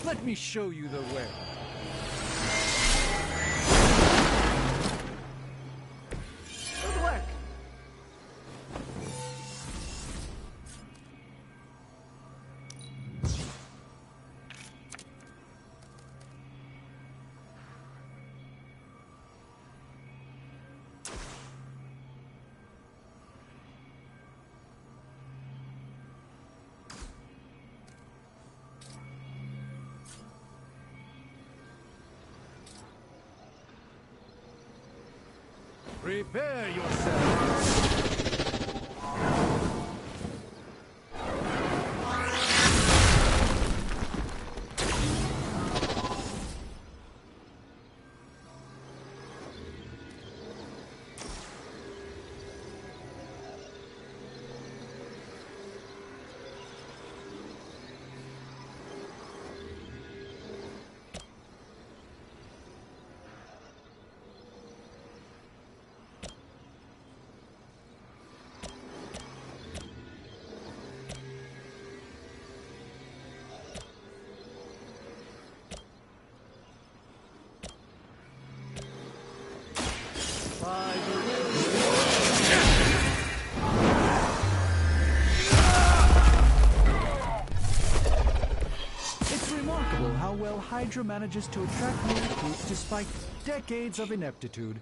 Let me show you the way. Good work. Prepare yourselves. It's remarkable how well Hydra manages to attract new recruits despite decades of ineptitude.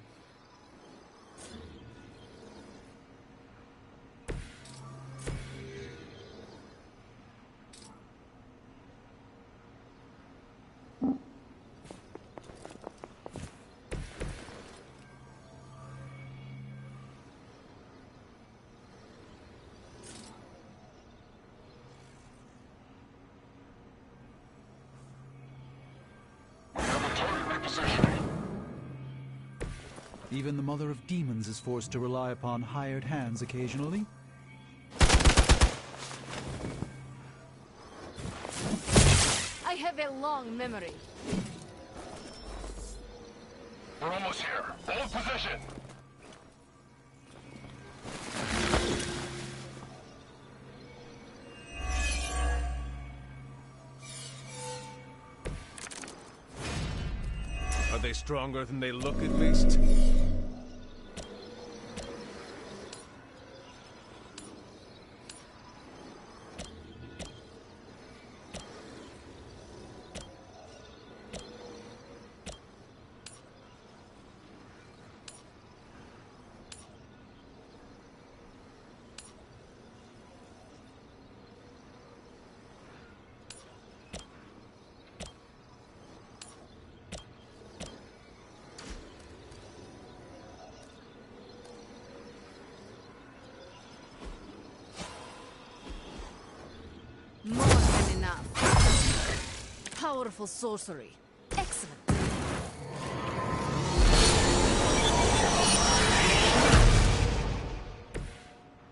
Even the Mother of Demons is forced to rely upon hired hands occasionally. I have a long memory. We're almost here. Hold position. Are they stronger than they look, at least? More than enough. Powerful sorcery. Excellent.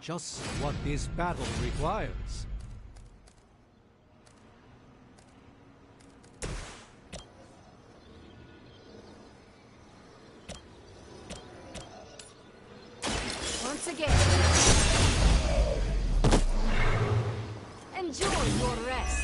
Just what this battle requires. Once again. Enjoy your rest.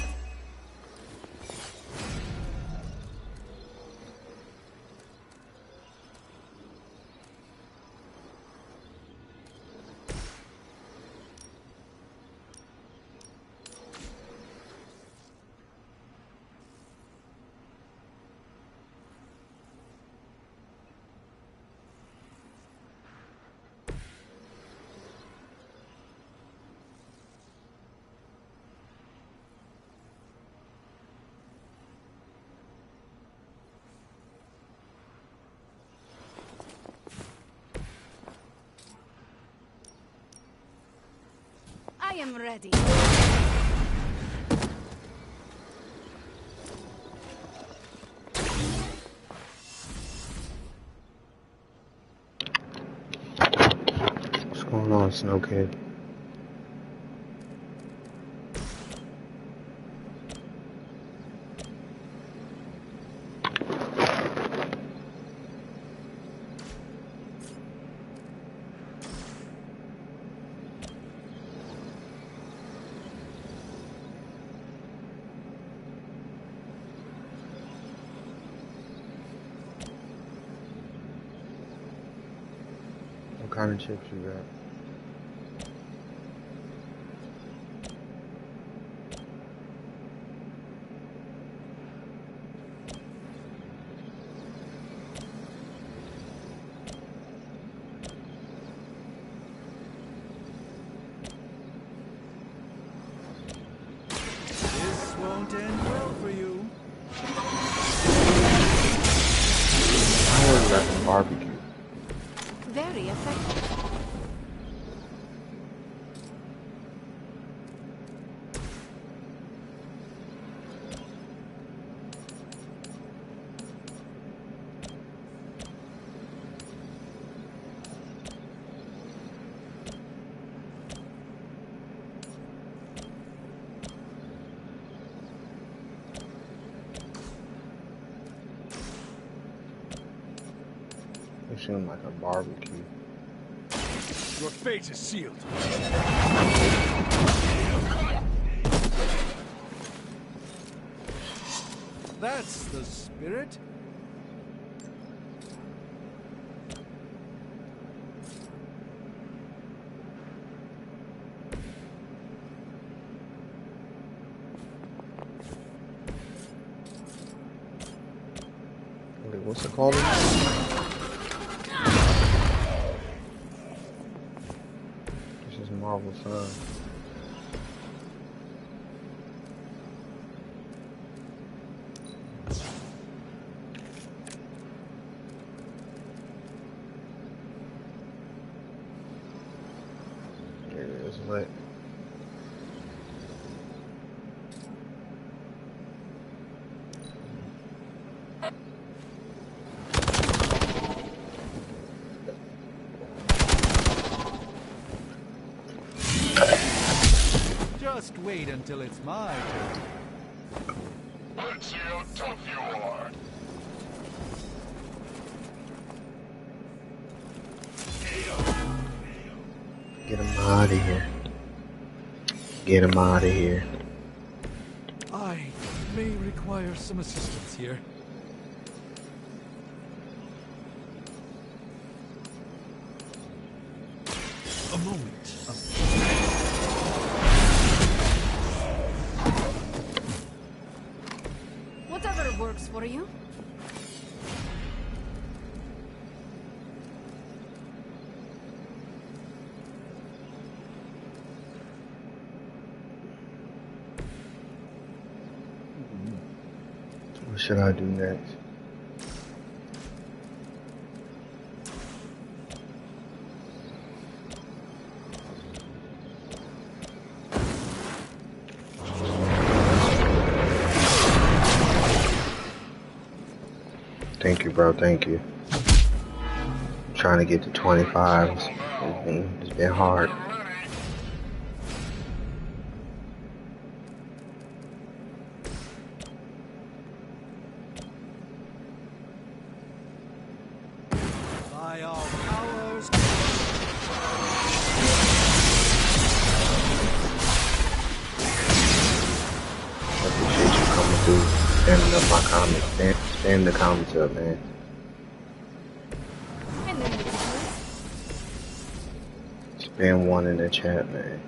I am ready. What's going on, Snow Kid? kind of chips you got? This won't end well for you. How is that barbecue? Very effective. It seems like a barbecue. Your fate is sealed. That's the spirit. Wait, what's it called? This is Marvel SUNS. There it is, lit. Just wait until it's my turn. Let's see how tough you are. Get him out of here. Get him out of here. I may require some assistance here. A moment. Whatever works for you. What should I do next? Thank you, bro. Thank you. I'm trying to get to 25. It's been hard. By all powers. I appreciate you coming through, spamming up my comments. Spam the comments up, man. Spam one in the chat, man.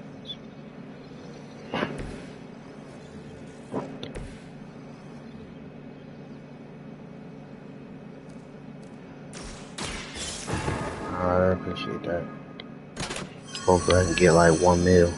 I appreciate that. Hopefully I can get like 1 mil.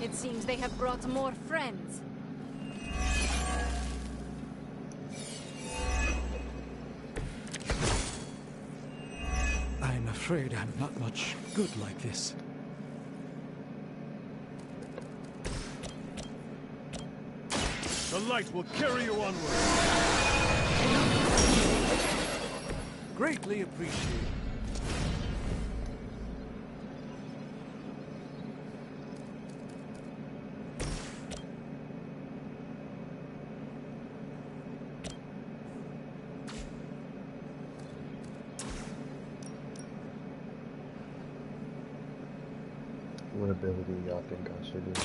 It seems they have brought more friends. I'm afraid I'm not much good like this. The light will carry you onward. Greatly appreciated. What ability y'all think I should do?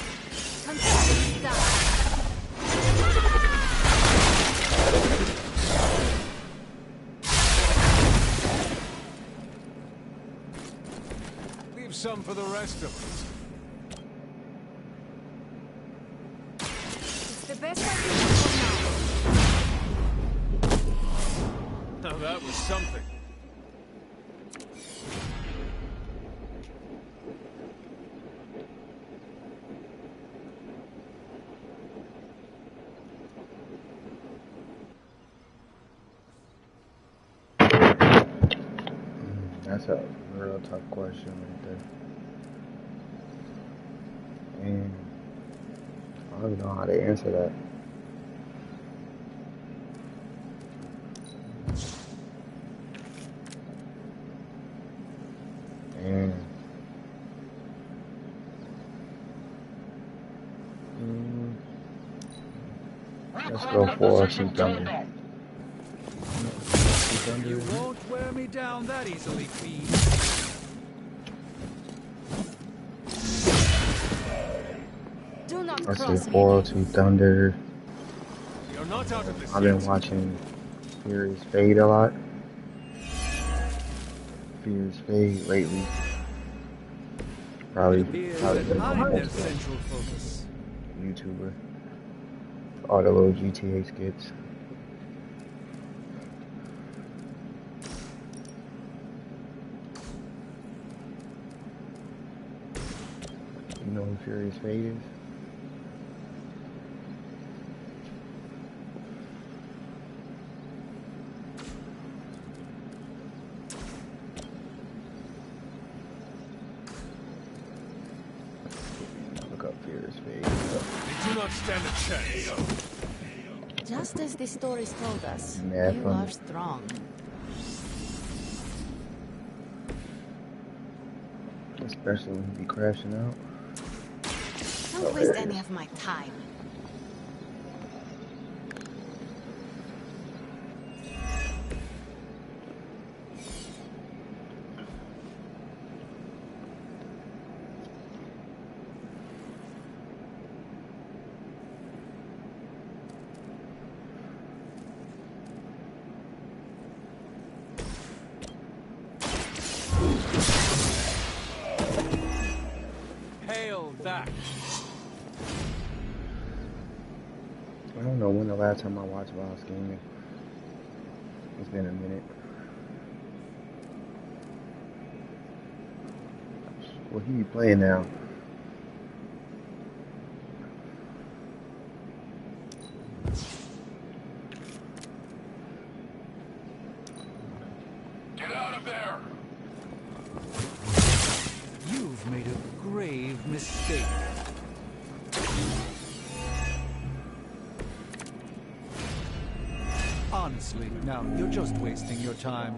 Leave some for the rest of us. It's the best I can do for now. Now that was something. That's a real tough question right there. And I don't even know how to answer that. And let's go for some thunder. You won't wear me down that easily, Queen. Do not Let's do cross me. 402 Thunder. You're not out of this I've been yet. watching Fear's Fade a lot. Fear's Fade lately. Probably been I'm the their most central focus. YouTuber. All the little GTA skits. You know who Furious Fade is? Look up Furious Fade. They do not stand a chance. Just as the stories told us, Yeah, you funny. are strong. Especially when you be crashing out. Don't waste any of my time. Hail that. I don't know when the last time I watched Voss Gaming. It's been a minute. What he be playing now? Get out of there! You've made a grave mistake. Honestly, now you're just wasting your time.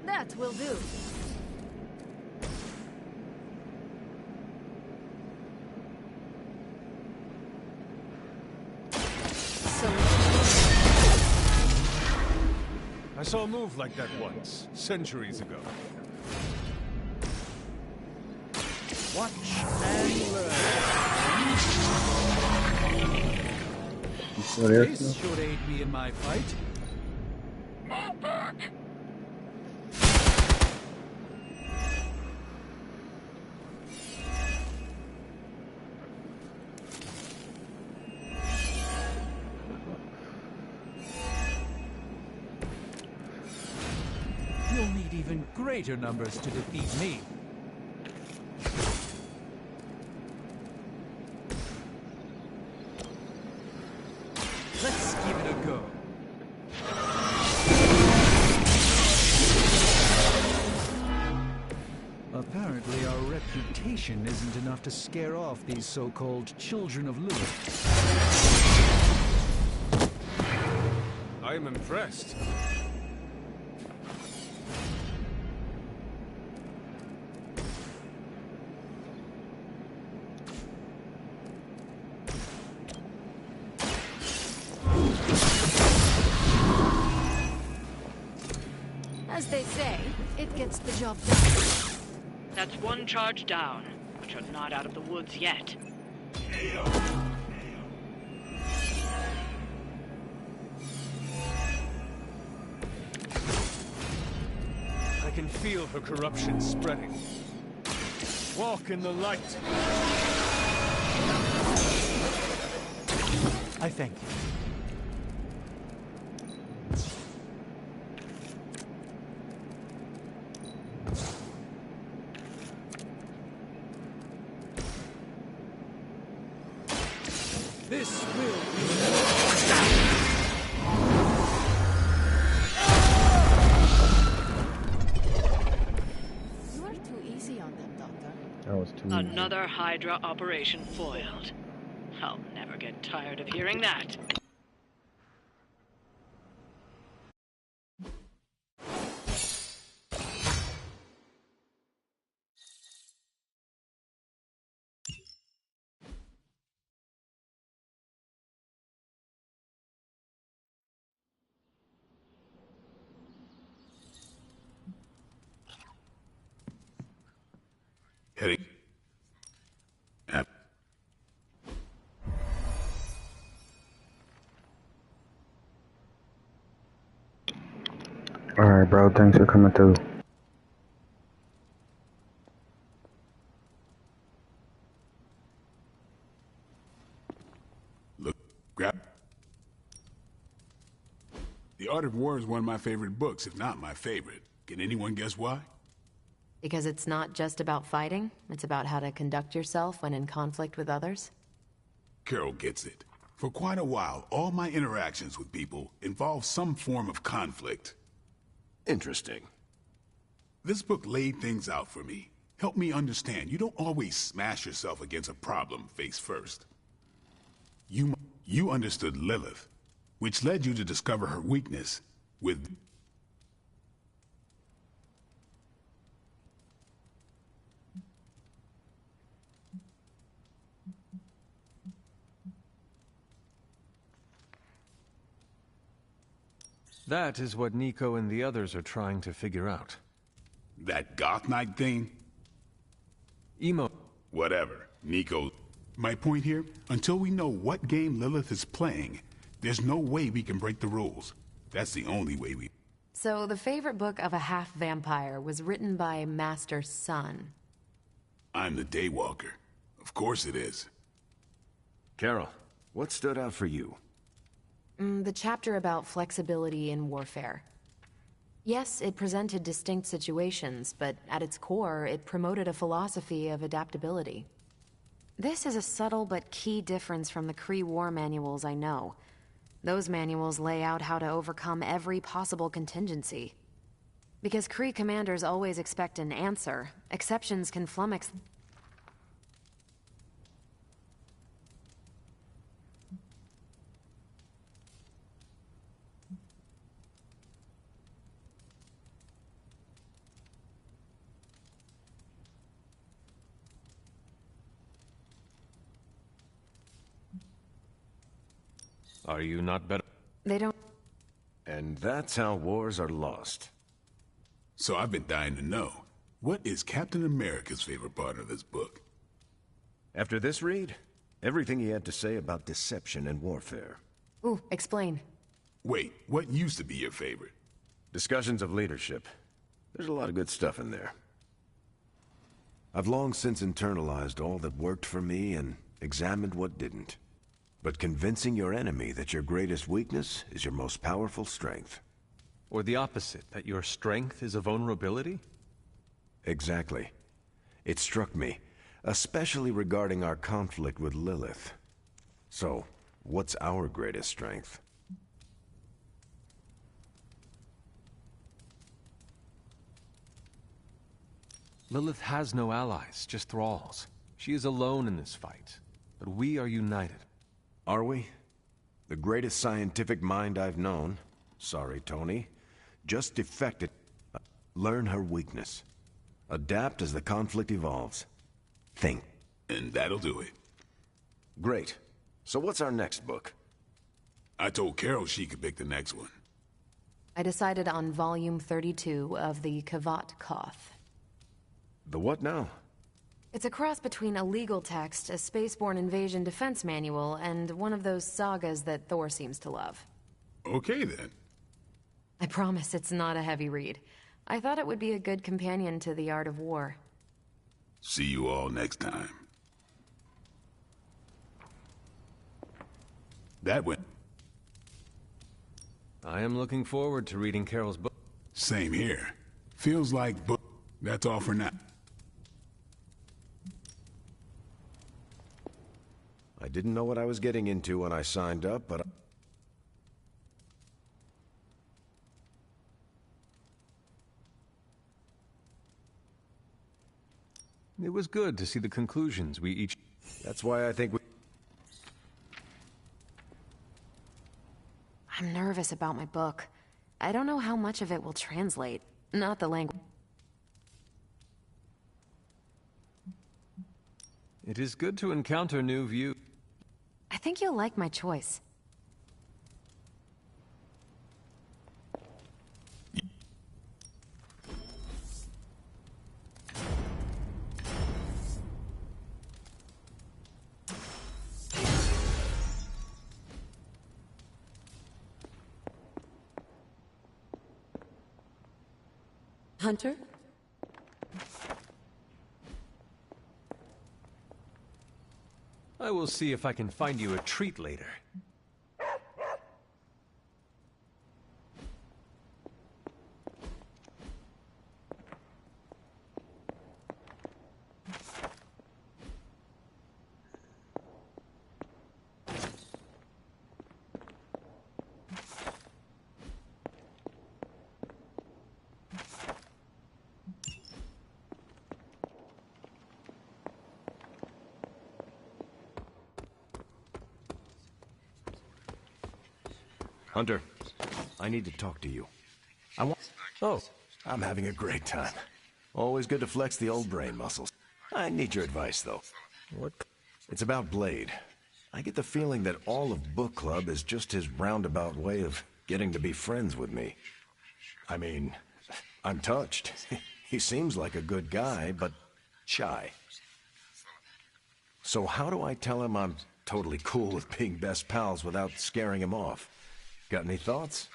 That will do. I saw a move like that once, centuries ago. Watch and learn. You still there, This Snow? should aid me in my fight. greater numbers to defeat me. Let's give it a go. Apparently, our reputation isn't enough to scare off these so-called children of Lilith. I am impressed. As they say, it gets the job done. That's one charge down, but you're not out of the woods yet. I can feel her corruption spreading. Walk in the light. I thank you. This will You are too easy on them, Doctor. That was too easy. Another Hydra operation foiled. I'll never get tired of hearing that. Heading. Alright, bro. Thanks for coming through. Look, grab. The Art of War is one of my favorite books, if not my favorite. Can anyone guess why? Because it's not just about fighting, it's about how to conduct yourself when in conflict with others? Carol gets it. For quite a while, all my interactions with people involve some form of conflict. Interesting. This book laid things out for me. Helped me understand you don't always smash yourself against a problem face first. You understood Lilith, which led you to discover her weakness with... That is what Nico and the others are trying to figure out. That Goth Knight thing? Emo. Whatever. Nico. My point here, until we know what game Lilith is playing, there's no way we can break the rules. That's the only way we... So the favorite book of a half-vampire was written by Master Sun. I'm the Daywalker. Of course it is. Carol, what stood out for you? The chapter about flexibility in warfare. Yes, it presented distinct situations, but at its core, it promoted a philosophy of adaptability. This is a subtle but key difference from the Kree war manuals I know. Those manuals lay out how to overcome every possible contingency. Because Kree commanders always expect an answer, exceptions can flummox... Are you not better? They don't... And that's how wars are lost. So I've been dying to know, what is Captain America's favorite part of this book? After this read, everything he had to say about deception and warfare. Ooh, explain. Wait, what used to be your favorite? Discussions of leadership. There's a lot of good stuff in there. I've long since internalized all that worked for me and examined what didn't. But convincing your enemy that your greatest weakness is your most powerful strength. Or the opposite, that your strength is a vulnerability? Exactly. It struck me, especially regarding our conflict with Lilith. So, what's our greatest strength? Lilith has no allies, just thralls. She is alone in this fight, but we are united. Are we? The greatest scientific mind I've known, sorry Tony, just defected. Learn her weakness. Adapt as the conflict evolves. Think. And that'll do it. Great. So what's our next book? I told Carol she could pick the next one. I decided on volume 32 of the Kavat Koth. The what now? It's a cross between a legal text, a spaceborne invasion defense manual, and one of those sagas that Thor seems to love. Okay, then. I promise it's not a heavy read. I thought it would be a good companion to The Art of War. See you all next time. That went. I am looking forward to reading Carol's book. Same here. Feels like book. That's all for now. I didn't know what I was getting into when I signed up, but... It was good to see the conclusions we each... That's why I think we... I'm nervous about my book. I don't know how much of it will translate. Not the language. It is good to encounter new views. I think you'll like my choice. Hunter? I will see if I can find you a treat later. Hunter, I need to talk to you. Oh, I'm having a great time. Always good to flex the old brain muscles. I need your advice, though. What? It's about Blade. I get the feeling that all of Book Club is just his roundabout way of getting to be friends with me. I mean, I'm touched. He seems like a good guy, but shy. So how do I tell him I'm totally cool with being best pals without scaring him off? Got any thoughts?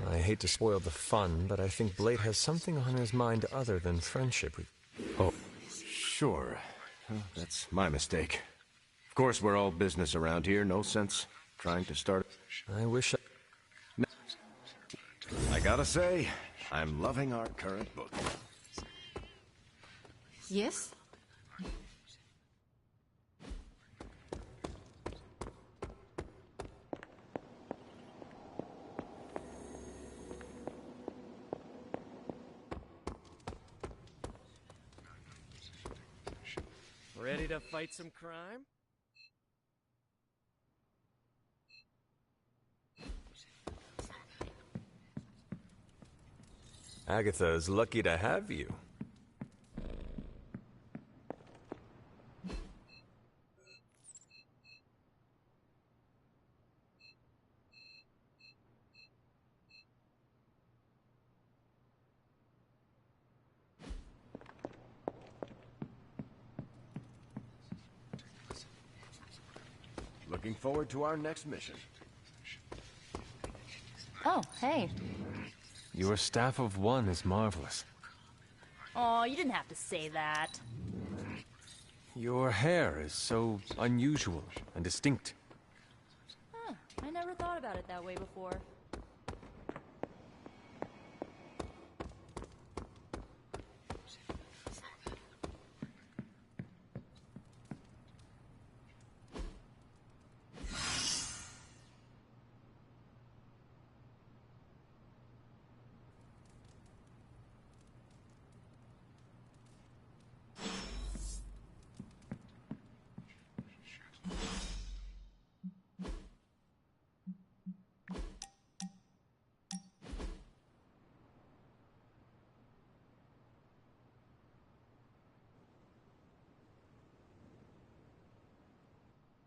I hate to spoil the fun, but I think Blade has something on his mind other than friendship. Oh, sure. That's my mistake. Of course, we're all business around here. No sense trying to start... I wish I gotta say, I'm loving our current book. Yes? Ready to fight some crime? Agatha is lucky to have you. Looking forward to our next mission. Oh, hey. Your staff of one is marvelous. Aw, you didn't have to say that. Your hair is so unusual and distinct. Huh, I never thought about it that way before.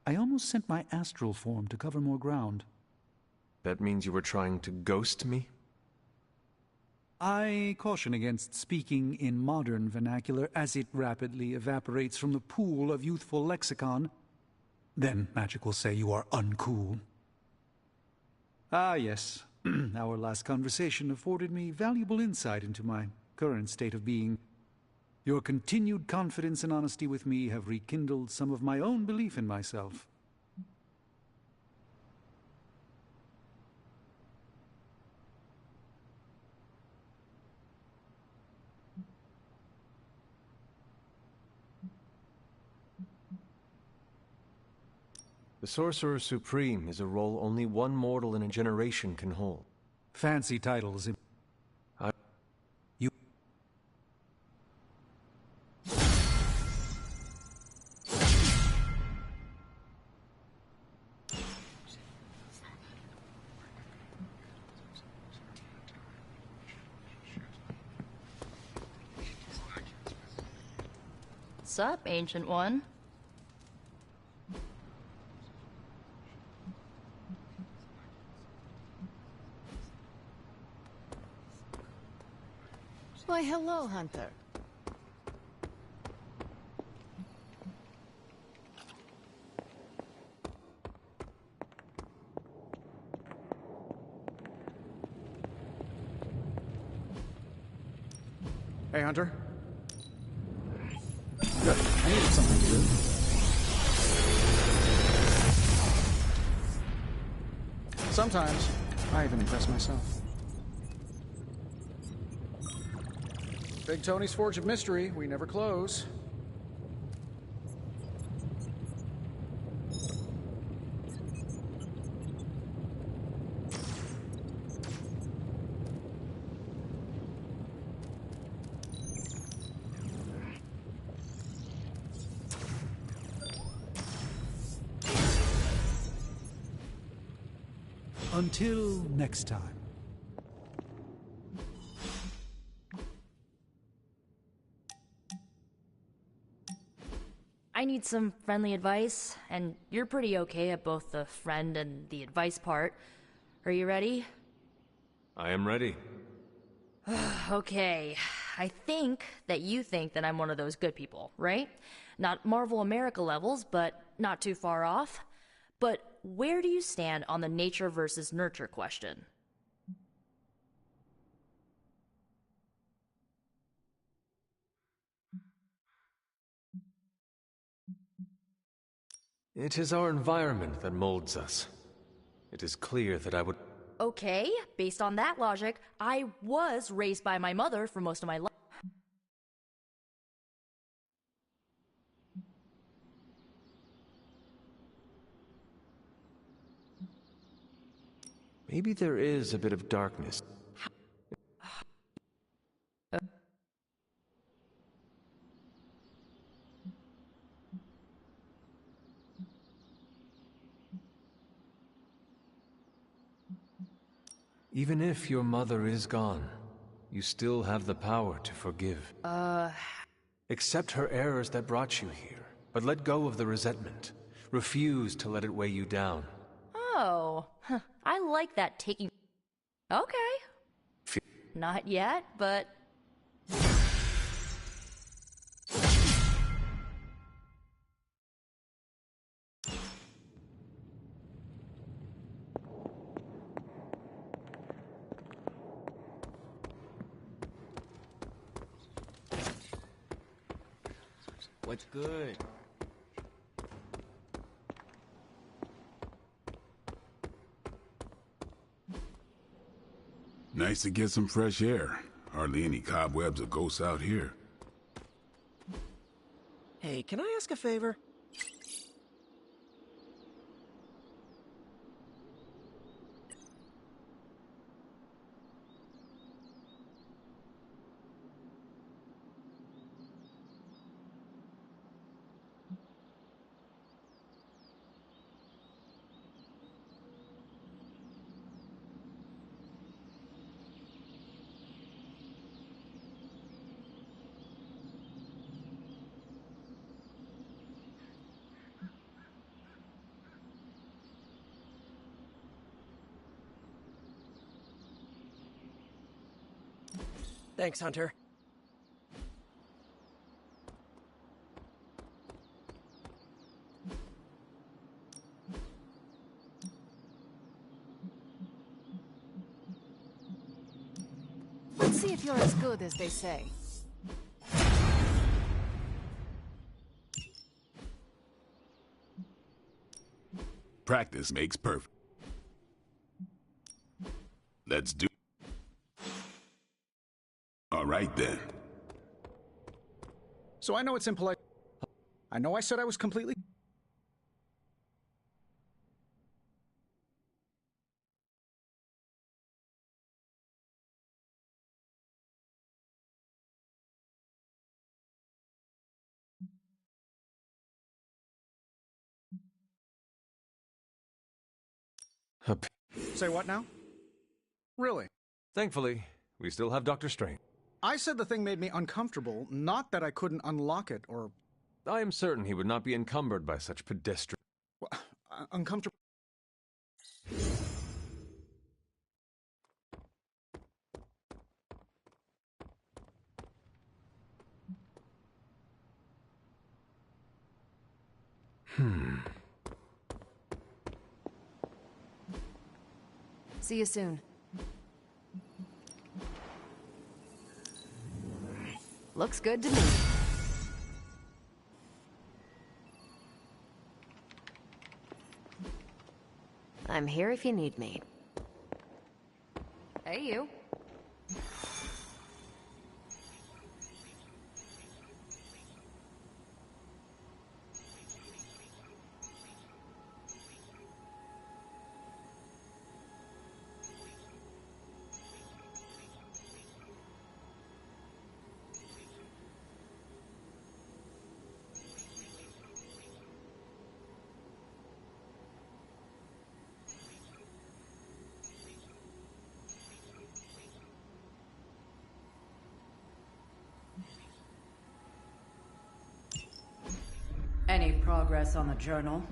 I almost sent my astral form to cover more ground. That means you were trying to ghost me? I caution against speaking in modern vernacular as it rapidly evaporates from the pool of youthful lexicon. Then magic will say you are uncool. Ah, yes. Our last conversation afforded me valuable insight into my current state of being. Your continued confidence and honesty with me have rekindled some of my own belief in myself. The Sorcerer Supreme is a role only one mortal in a generation can hold. Fancy titles. Sup, Ancient One? Why, hello, Hunter. Hey, Hunter. Good. I needed something to do. Sometimes, I even impress myself. Big Tony's Forge of Mystery. We never close. Until next time. I need some friendly advice, and you're pretty okay at both the friend and the advice part. Are you ready? I am ready. Okay, I think that you think that I'm one of those good people, right? Not Marvel America levels, but not too far off. But where do you stand on the nature versus nurture question? It is our environment that molds us. It is clear that I would... Okay, based on that logic, I was raised by my mother for most of my life. Maybe there is a bit of darkness. Even if your mother is gone, you still have the power to forgive. Accept her errors that brought you here, but let go of the resentment. Refuse to let it weigh you down. Oh, I like that taking... Okay. Not yet, but... What's good? Nice to get some fresh air. Hardly any cobwebs or ghosts out here. Hey, can I ask a favor? Thanks, Hunter. Let's see if you're as good as they say. Practice makes perfect. Let's do. All right then. So I know it's impolite. I know I said I was completely... Say what now? Really? Thankfully, we still have Dr. Strange. I said the thing made me uncomfortable, not that I couldn't unlock it, or... I am certain he would not be encumbered by such pedestrian... Well, uncomfortable... See you soon. Looks good to me. I'm here if you need me. Hey, you. Any progress on the journal?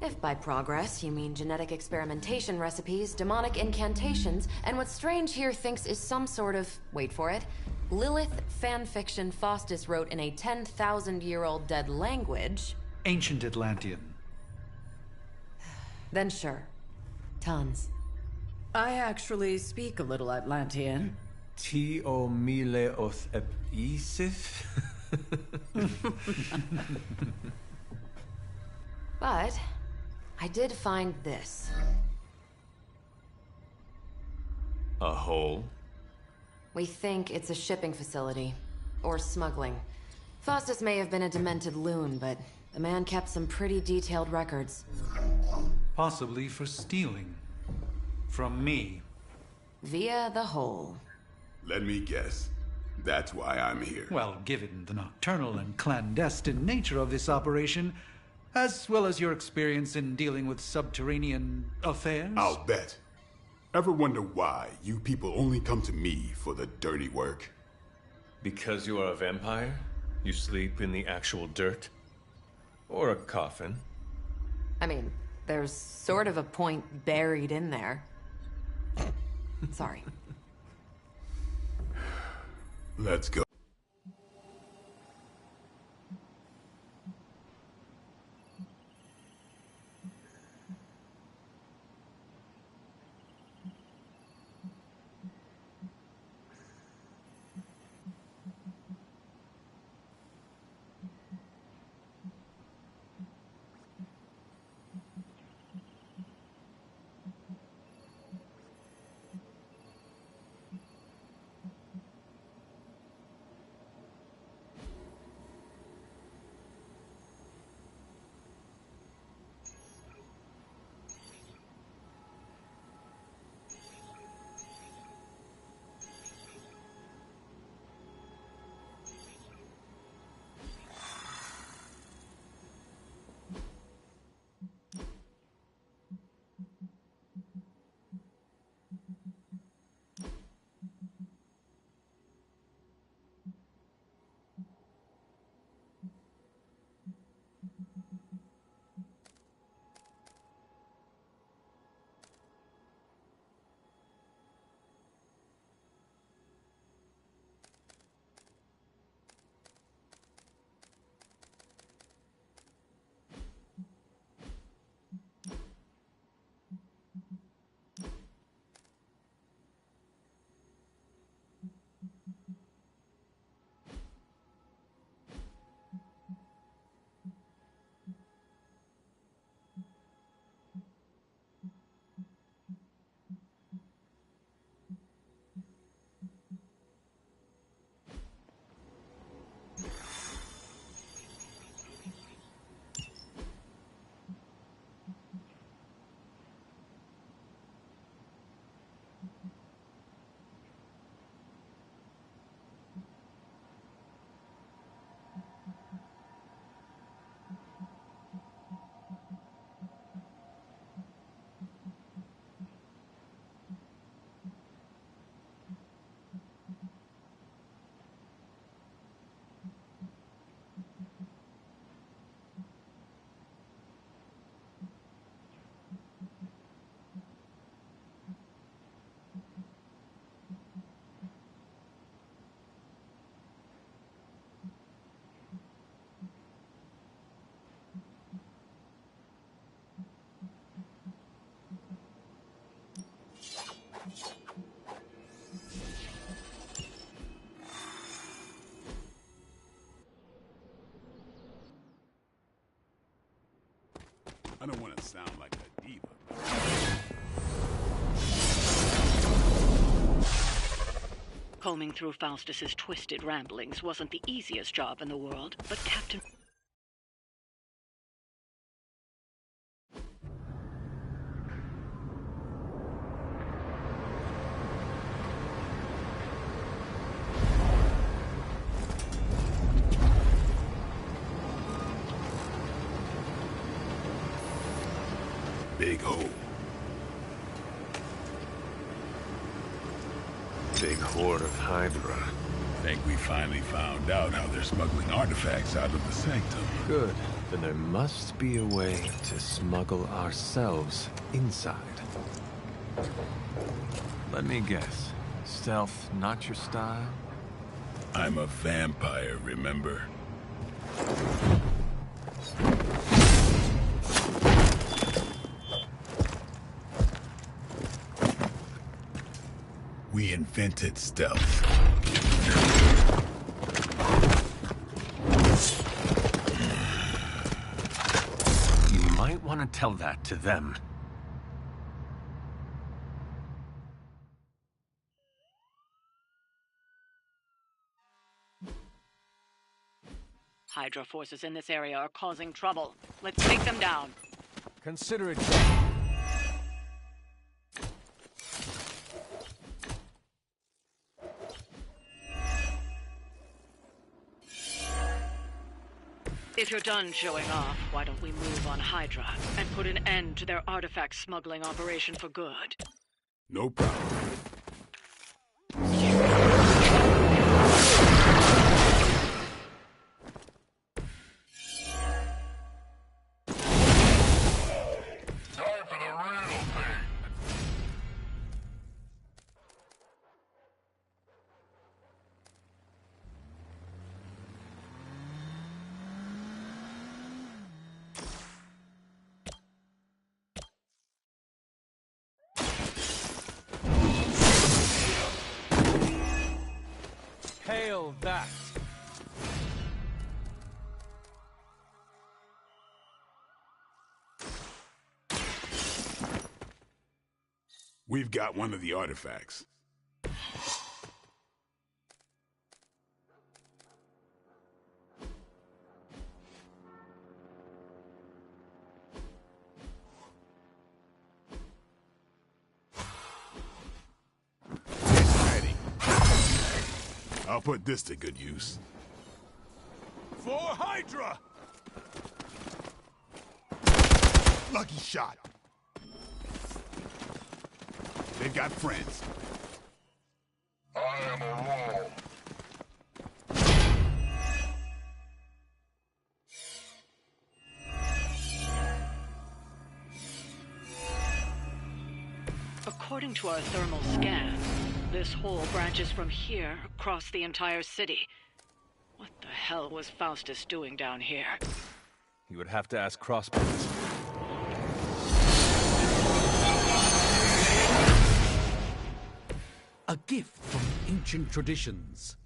If by progress you mean genetic experimentation recipes, demonic incantations, and what Strange here thinks is some sort of, wait for it, Lilith fanfiction Faustus wrote in a 10,000-year-old dead language... Ancient Atlantean. Then sure. Tons. I actually speak a little Atlantean. Tio mile oth Hbzfeedme? But I did find this. A hole? We think it's a shipping facility. Or smuggling. Faustus may have been a demented loon, but the man kept some pretty detailed records. Possibly for stealing. From me. Via the hole. Let me guess. That's why I'm here. Well, given the nocturnal and clandestine nature of this operation, as well as your experience in dealing with subterranean affairs... I'll bet. Ever wonder why you people only come to me for the dirty work? Because you are a vampire? You sleep in the actual dirt? Or a coffin? I mean, there's sort of a point buried in there. Sorry. Let's go. sound like a diva. Combing through Faustus's twisted ramblings wasn't the easiest job in the world, but Captain... Big hole. Big horde of Hydra. Think we finally found out how they're smuggling artifacts out of the sanctum. Good. Then there must be a way to smuggle ourselves inside. Let me guess. Stealth not your style? I'm a vampire, remember? We invented stealth. You might want to tell that to them. Hydra forces in this area are causing trouble. Let's take them down. Consider it done. If you're done showing off, why don't we move on Hydra and put an end to their artifact smuggling operation for good? No problem. Time for the real thing. Hail that! We've got one of the artifacts. It's ready. I'll put this to good use. For Hydra! Lucky shot. They've got friends. I am a wall. According to our thermal scan, this hole branches from here across the entire city. What the hell was Faustus doing down here? You would have to ask Crossbones. A gift from ancient traditions.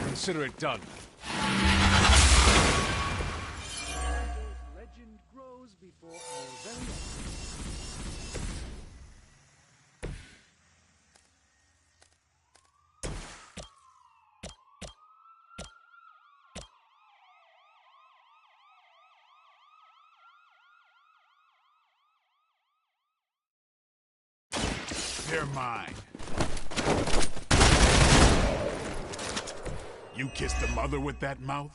Consider it done. Legend grows before our very eyes. They're mine. You kissed the mother with that mouth?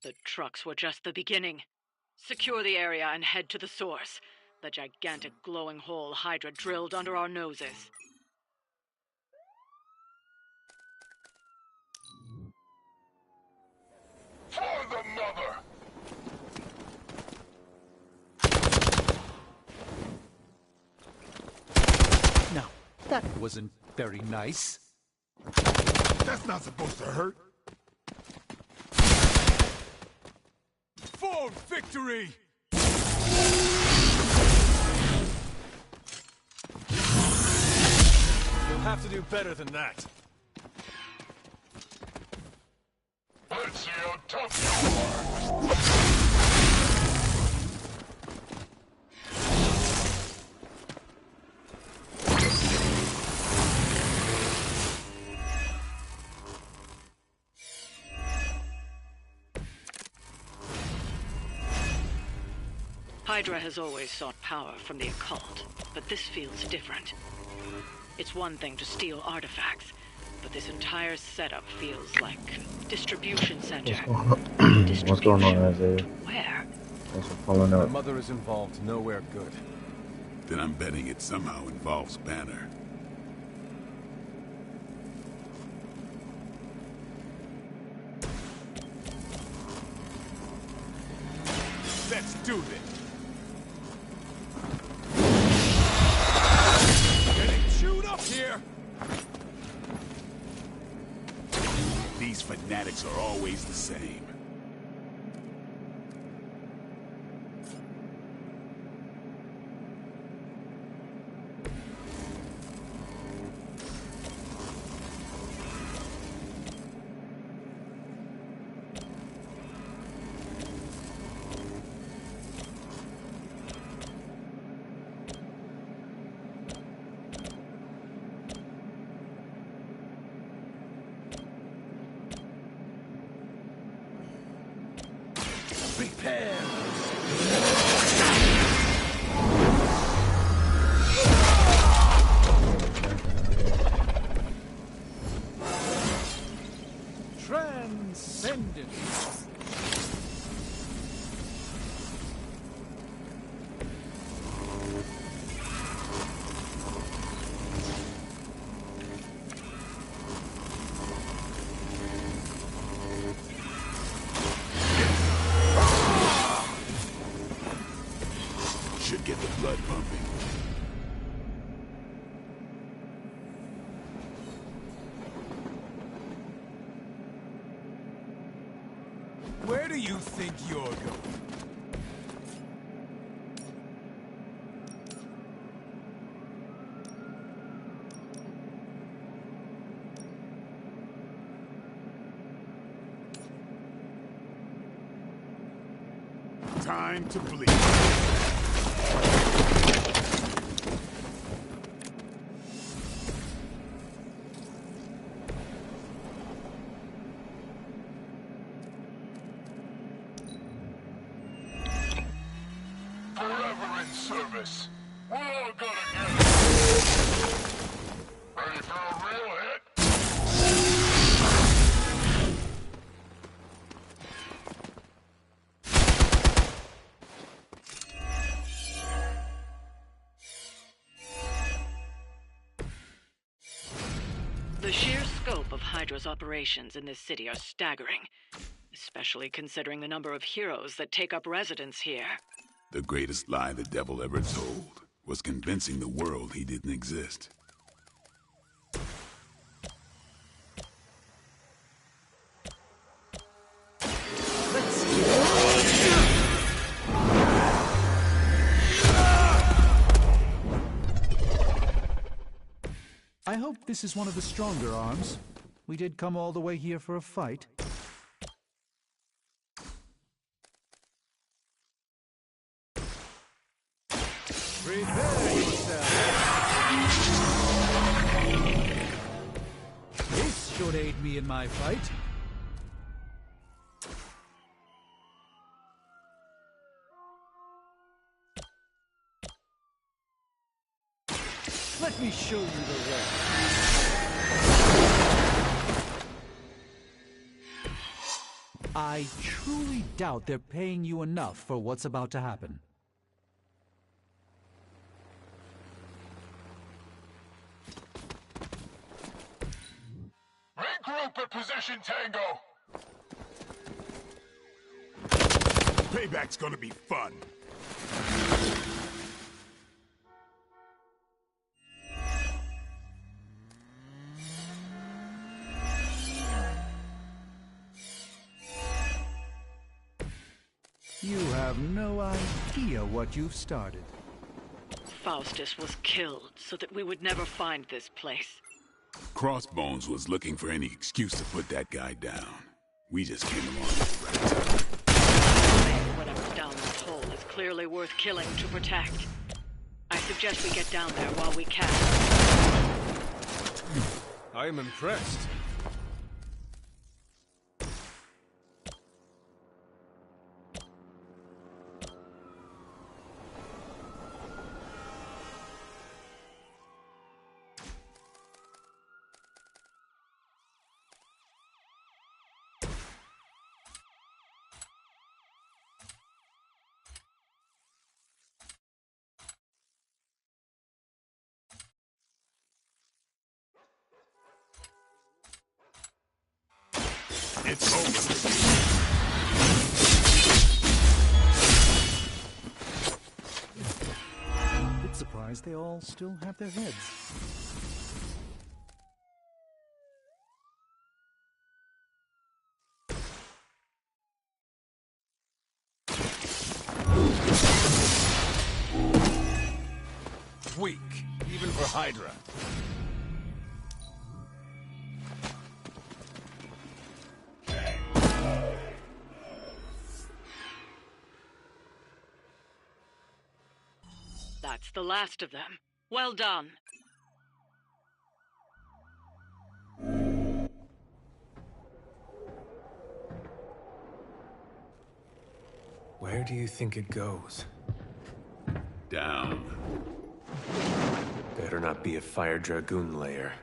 The trucks were just the beginning. Secure the area and head to the source. The gigantic glowing hole Hydra drilled under our noses. For the mother! Now, that wasn't very nice. That's not supposed to hurt. For victory! You'll have to do better than that. Let's see how tough you are! Hydra has always sought power from the occult, but this feels different. It's one thing to steal artifacts, but this entire setup feels like distribution center. What's going on, Isaiah? Where? Thanks for pulling My up. mother is involved nowhere good. Then I'm betting it somehow involves Banner. Let's do this. Getting chewed up here. These fanatics are always the same. Prepare. Transcendence. Should get the blood pumping. Where do you think you're going? Time to bleed. Forever in service. We're all gonna get it. Ready for a real hit? The sheer scope of Hydra's operations in this city are staggering, especially considering the number of heroes that take up residence here. The greatest lie the devil ever told was convincing the world he didn't exist. I hope this is one of the stronger arms. We did come all the way here for a fight. Prepare yourself. This should aid me in my fight. Let me show you the way. I truly doubt they're paying you enough for what's about to happen. Regroup at position, Tango! Payback's gonna be fun. You have no idea what you've started. Faustus was killed so that we would never find this place. Crossbones was looking for any excuse to put that guy down. We just came along at the right time. Whatever's down that hole is clearly worth killing to protect. I suggest we get down there while we can. I am impressed. It's over. Bit surprised they all still have their heads. Weak, even for Hydra. That's the last of them. Well done. Where do you think it goes? Down. Better not be a Fire Dragoon lair.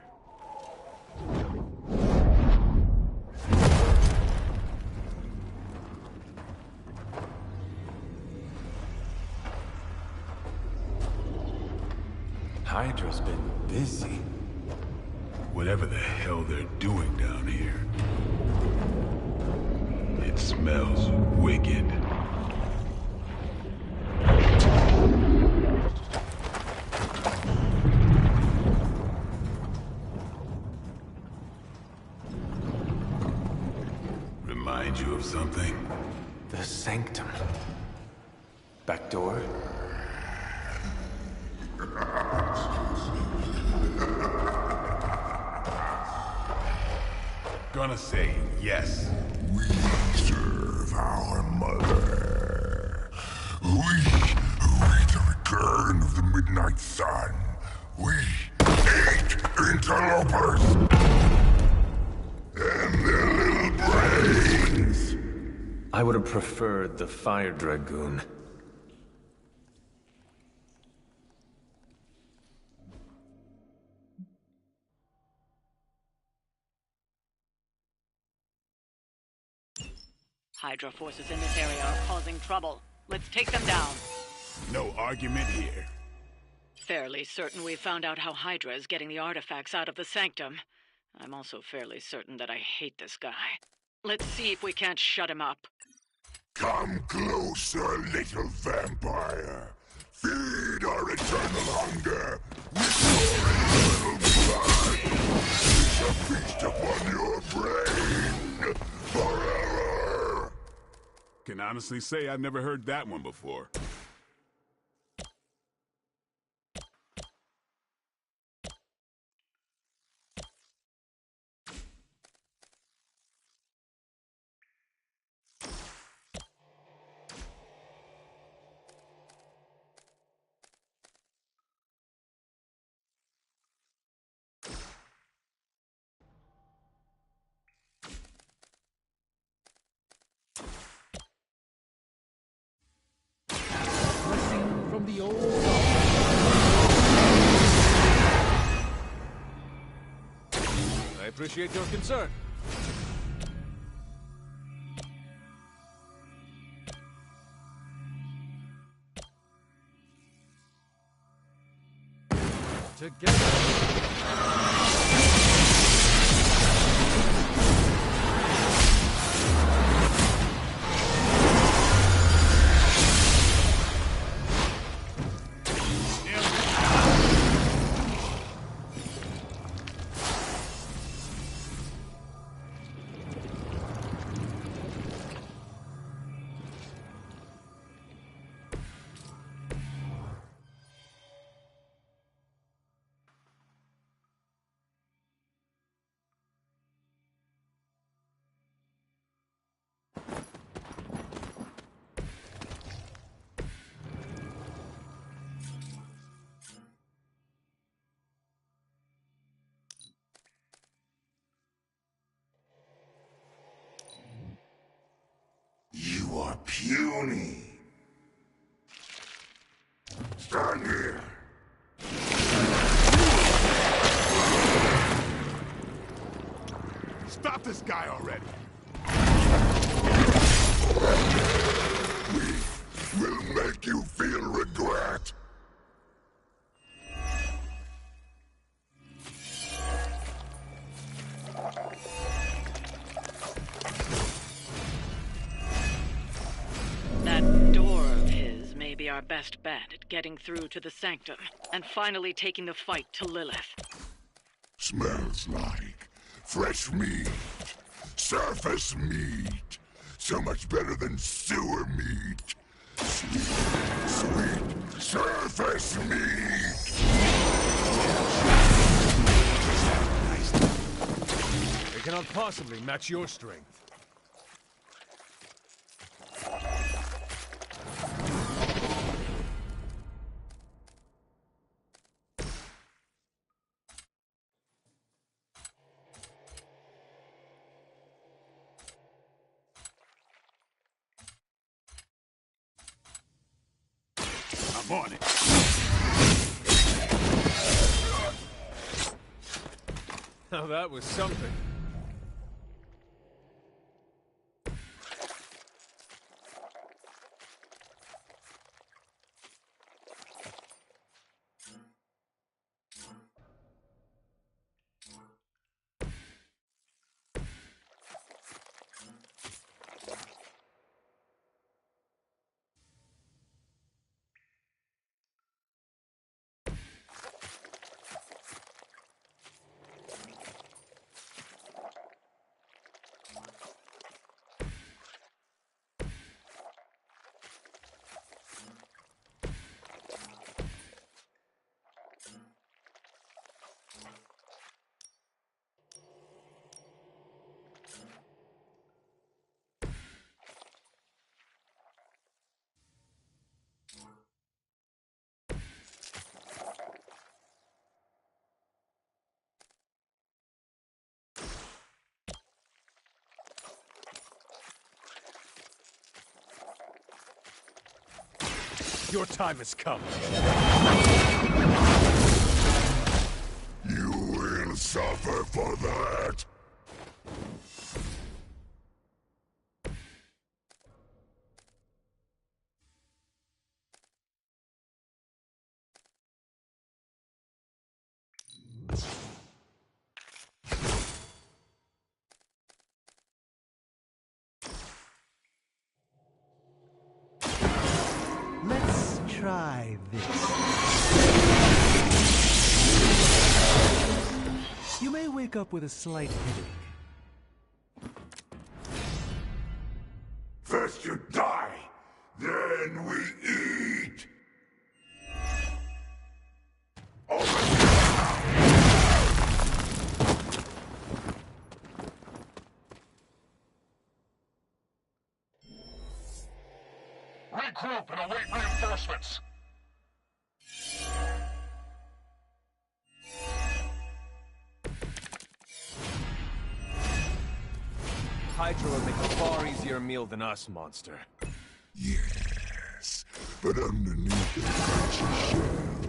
Hydra's been busy. Whatever the hell they're doing down here. It smells wicked. Remind you of something? The Sanctum. Back door? Gonna say yes. We serve our mother. We await the return of the Midnight Sun. We hate interlopers and their little brains. I would have preferred the Fire Dragoon. Hydra forces in this area are causing trouble. Let's take them down. No argument here. Fairly certain we found out how Hydra is getting the artifacts out of the Sanctum. I'm also fairly certain that I hate this guy. Let's see if we can't shut him up. Come closer, little vampire. Feed our eternal hunger with your little blood. We shall feast upon your brain forever. Can honestly say I've never heard that one before. From the old I appreciate your concern. Together. You are puny. Stand here. Stop this guy already. We will make you feel regret. That door of his may be our best bet at getting through to the Sanctum and finally taking the fight to Lilith. Smells like fresh meat. Surface meat. So much better than sewer meat. Sweet, sweet surface meat. They cannot possibly match your strength. I'm on it. Now that was something. Your time has come. You will suffer for that. Let's try this. You may wake up with a slight headache. First you die, then we eat. Regroup and await reinforcements. Hydra will make a far easier meal than us, monster. Yes, but underneath the crunchy shell,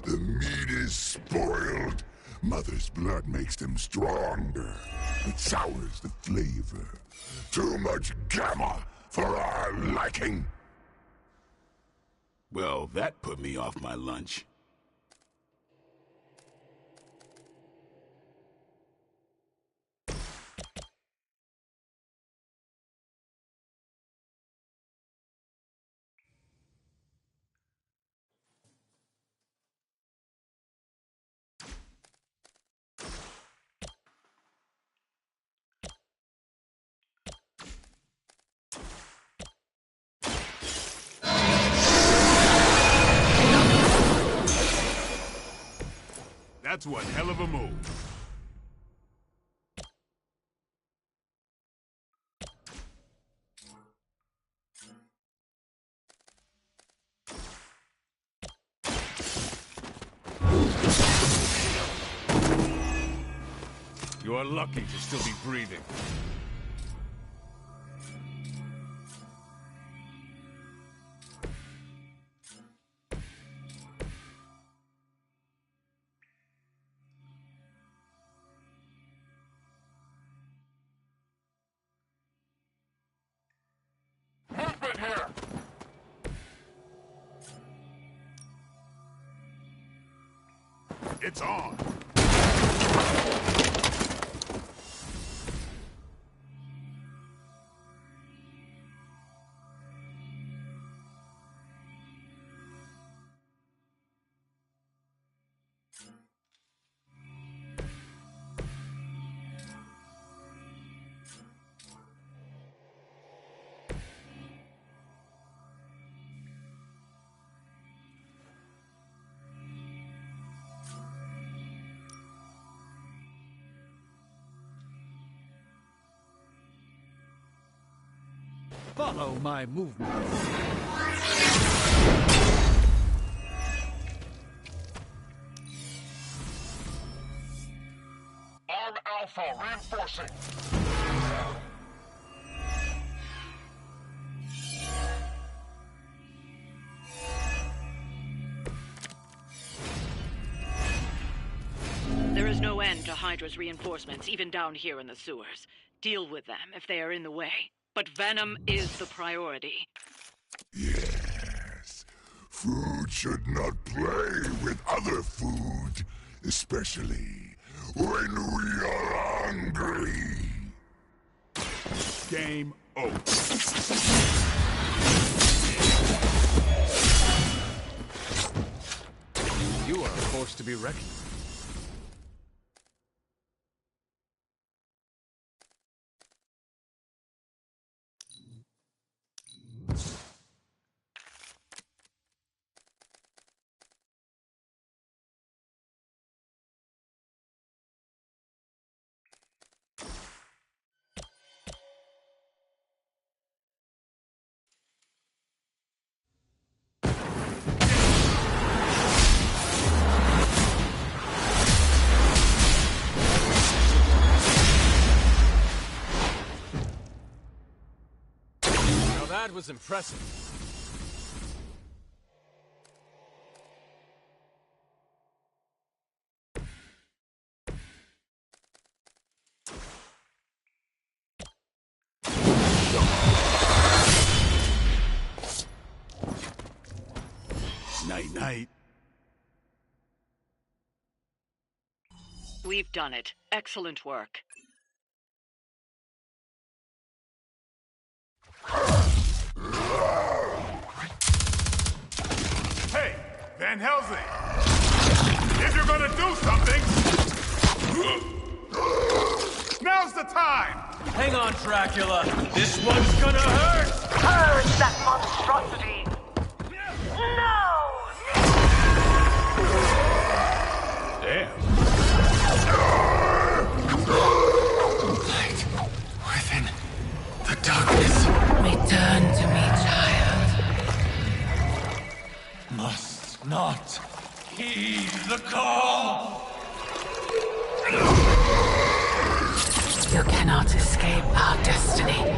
the meat is spoiled. Mother's blood makes them stronger. It sours the flavor. Too much gamma for our liking. Well, that put me off my lunch. That's one hell of a move. You are lucky to still be breathing. Movement here! It's on. Follow my movement. Arm Alpha reinforcing. There is no end to Hydra's reinforcements, even down here in the sewers. Deal with them if they are in the way. But Venom is the priority. Yes. Food should not play with other food, especially when we are hungry. Game over. You are a force to be reckoned with. That was impressive. Night-night. We've done it. Excellent work. Hey, Van Helsing! If you're gonna do something, now's the time! Hang on, Dracula. This one's gonna hurt! Purge that monstrosity! No! Damn. Light within the darkness. Return to me, child. Must not heed the call. You cannot escape our destiny.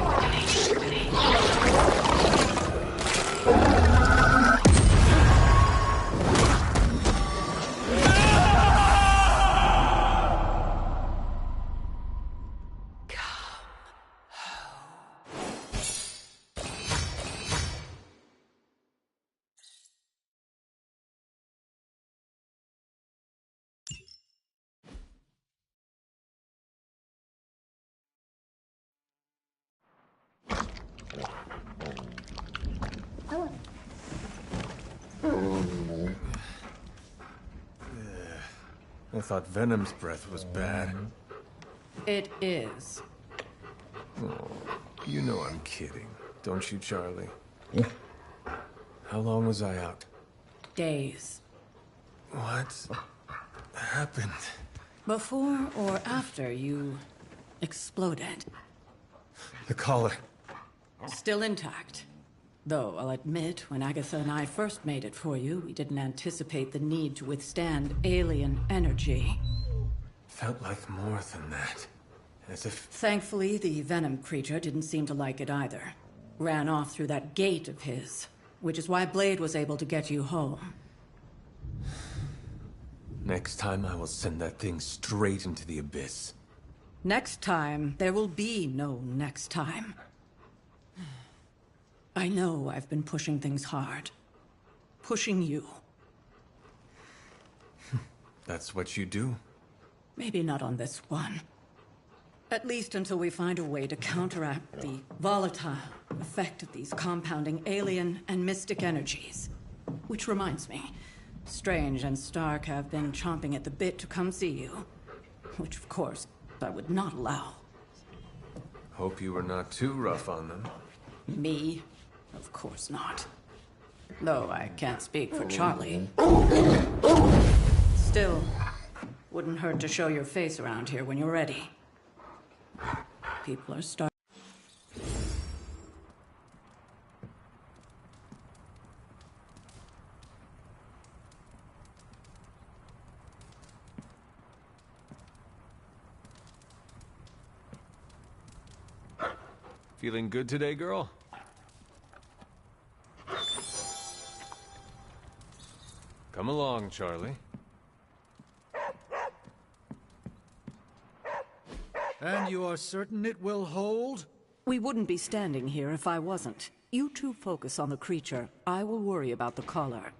I thought Venom's breath was bad. It is. Oh, you know I'm kidding, don't you, Charlie? How long was I out? Days. What? happened? Before or after you exploded? The collar. Still intact. Though, I'll admit, when Agatha and I first made it for you, we didn't anticipate the need to withstand alien energy. Felt like more than that. As if... Thankfully, the venom creature didn't seem to like it either. Ran off through that gate of his, which is why Blade was able to get you home. Next time I will send that thing straight into the abyss. Next time, there will be no next time. I know I've been pushing things hard. Pushing you. That's what you do. Maybe not on this one. At least until we find a way to counteract the volatile effect of these compounding alien and mystic energies. Which reminds me, Strange and Stark have been chomping at the bit to come see you. Which, of course, I would not allow. Hope you were not too rough on them. Me? Of course not. Though I can't speak for Charlie. Still, wouldn't hurt to show your face around here when you're ready. People are starting. Feeling good today, girl? Come along, Charlie. And you are certain it will hold? We wouldn't be standing here if I wasn't. You two focus on the creature. I will worry about the collar.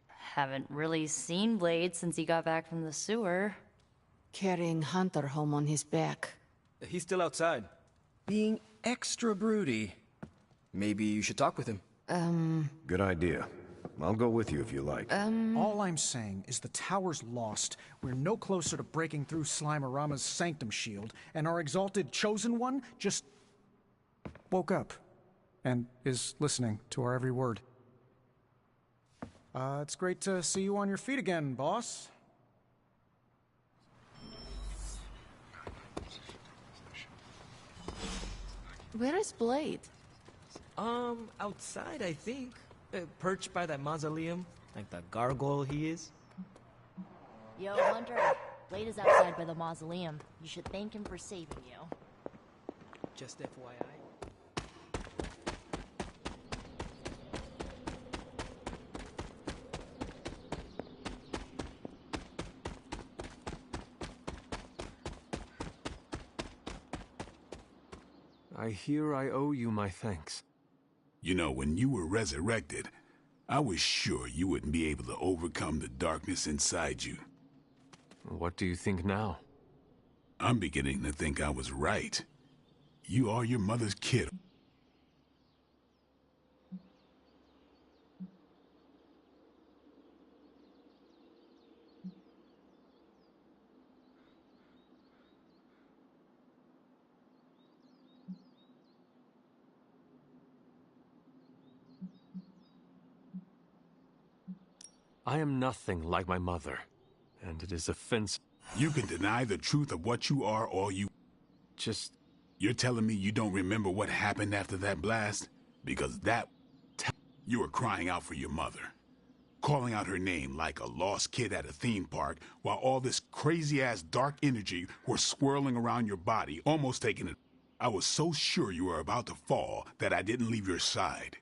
Haven't really seen Blade since he got back from the sewer. Carrying Hunter home on his back. He's still outside. Being extra broody. Maybe you should talk with him. Good idea. I'll go with you if you like. All I'm saying is the tower's lost. We're no closer to breaking through Slimerama's sanctum shield, and our exalted chosen one just woke up and is listening to our every word. It's great to see you on your feet again, boss. Where is Blade? Outside, I think. Perched by that mausoleum, like the gargoyle he is. Yo, Hunter, Blade is outside by the mausoleum. You should thank him for saving you. Just FYI. I hear I owe you my thanks. You know, when you were resurrected, I was sure you wouldn't be able to overcome the darkness inside you. What do you think now? I'm beginning to think I was right. You are your mother's kid. I am nothing like my mother, and it is offensive. You can deny the truth of what you are all you... Just... You're telling me you don't remember what happened after that blast? Because that... You were crying out for your mother. Calling out her name like a lost kid at a theme park, while all this crazy-ass dark energy was swirling around your body, almost taking it... I was so sure you were about to fall that I didn't leave your side.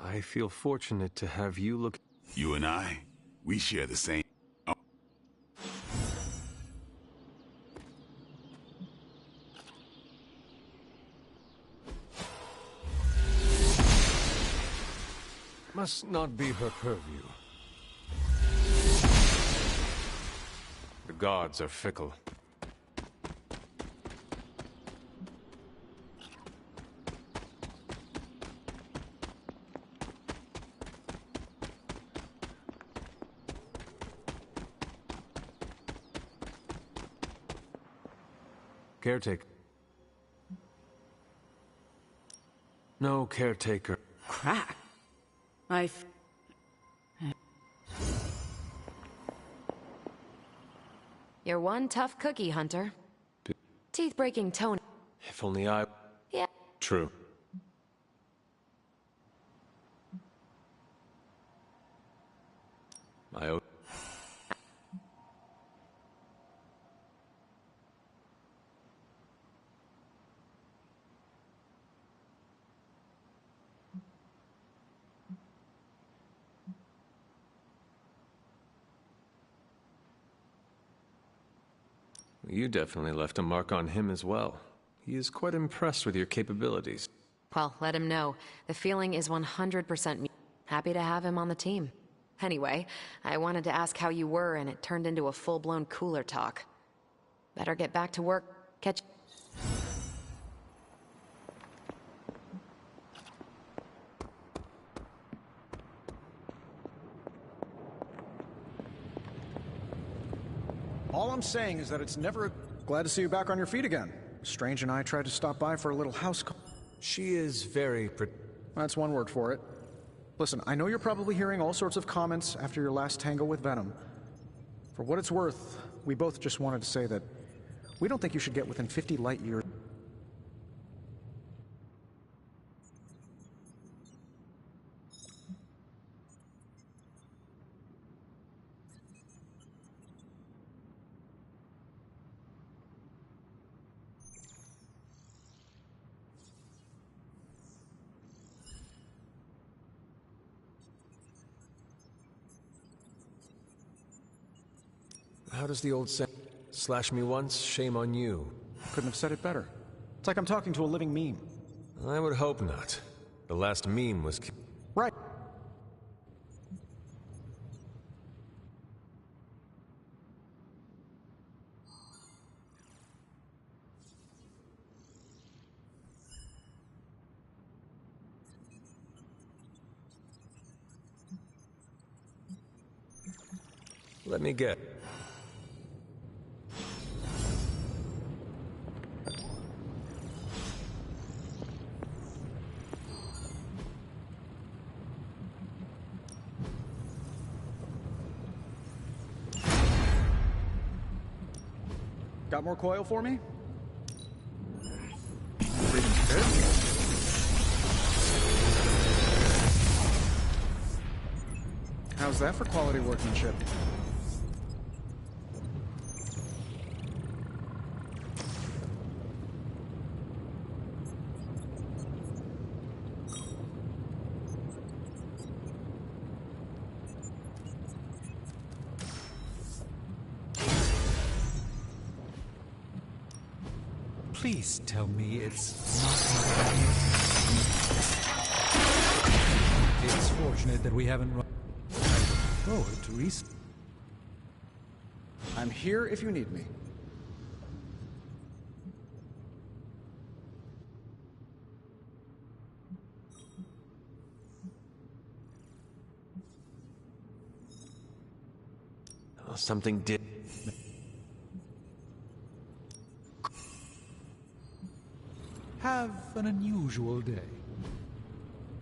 I feel fortunate to have you look... You and I, we share the same... Oh. Must not be her purview. The gods are fickle. Caretaker. No caretaker. Crack? You're one tough cookie, Hunter. Teeth-breaking tone. If only I... Yeah. True. You definitely left a mark on him as well. He is quite impressed with your capabilities. Well, let him know. The feeling is 100% me. Happy to have him on the team. Anyway, I wanted to ask how you were, and it turned into a full-blown cooler talk. Better get back to work. Catch... All I'm saying is that it's never... Glad to see you back on your feet again. Strange and I tried to stop by for a little house call. She is very... That's one word for it. Listen, I know you're probably hearing all sorts of comments after your last tango with Venom. For what it's worth, we both just wanted to say that we don't think you should get within 50 light years. How does the old saying, slash me once, shame on you? Couldn't have said it better. It's like I'm talking to a living meme. I would hope not. The last meme was... Right. Let me get... Got more coil for me? How's that for quality workmanship? Please tell me it's not... It's fortunate that we haven't run... Oh, Teresa. I'm here if you need me. Oh, something did... Have an unusual day.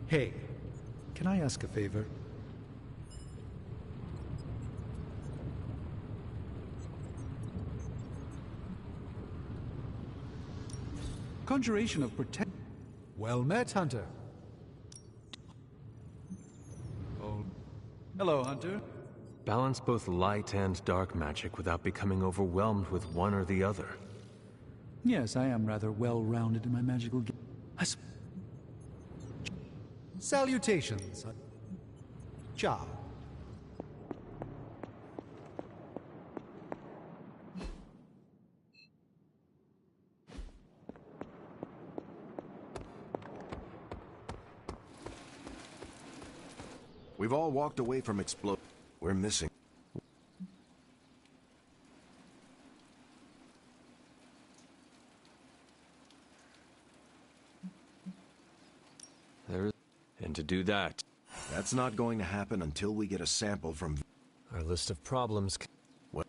Hey, can I ask a favor? Conjuration of protect... Well met, Hunter. Oh. Hello, Hunter. Balance both light and dark magic without becoming overwhelmed with one or the other. Yes, I am rather well-rounded in my magical game. Salutations. Ciao. We've all walked away from explode. We're missing. And to do that... That's not going to happen until we get a sample from... Our list of problems... What?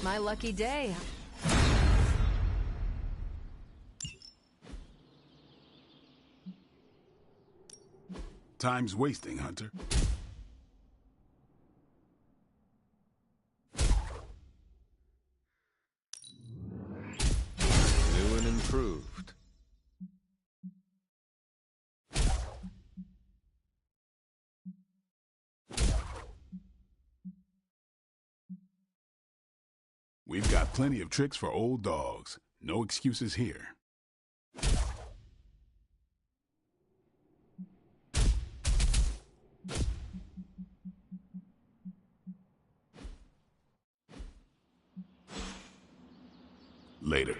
My lucky day. Time's wasting, Hunter. New and improved. We've got plenty of tricks for old dogs. No excuses here. Later.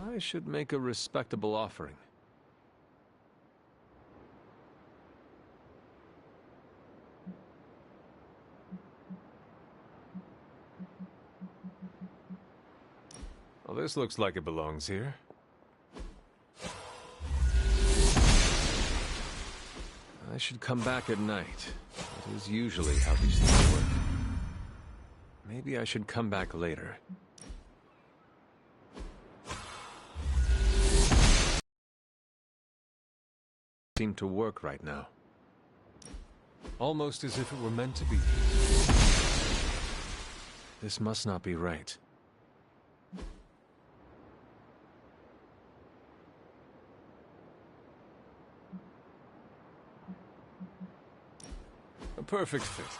I should make a respectable offering. Well, this looks like it belongs here. I should come back at night. That is usually how these things work. Maybe I should come back later. Seem to work right now. Almost as if it were meant to be. This must not be right. A perfect fit.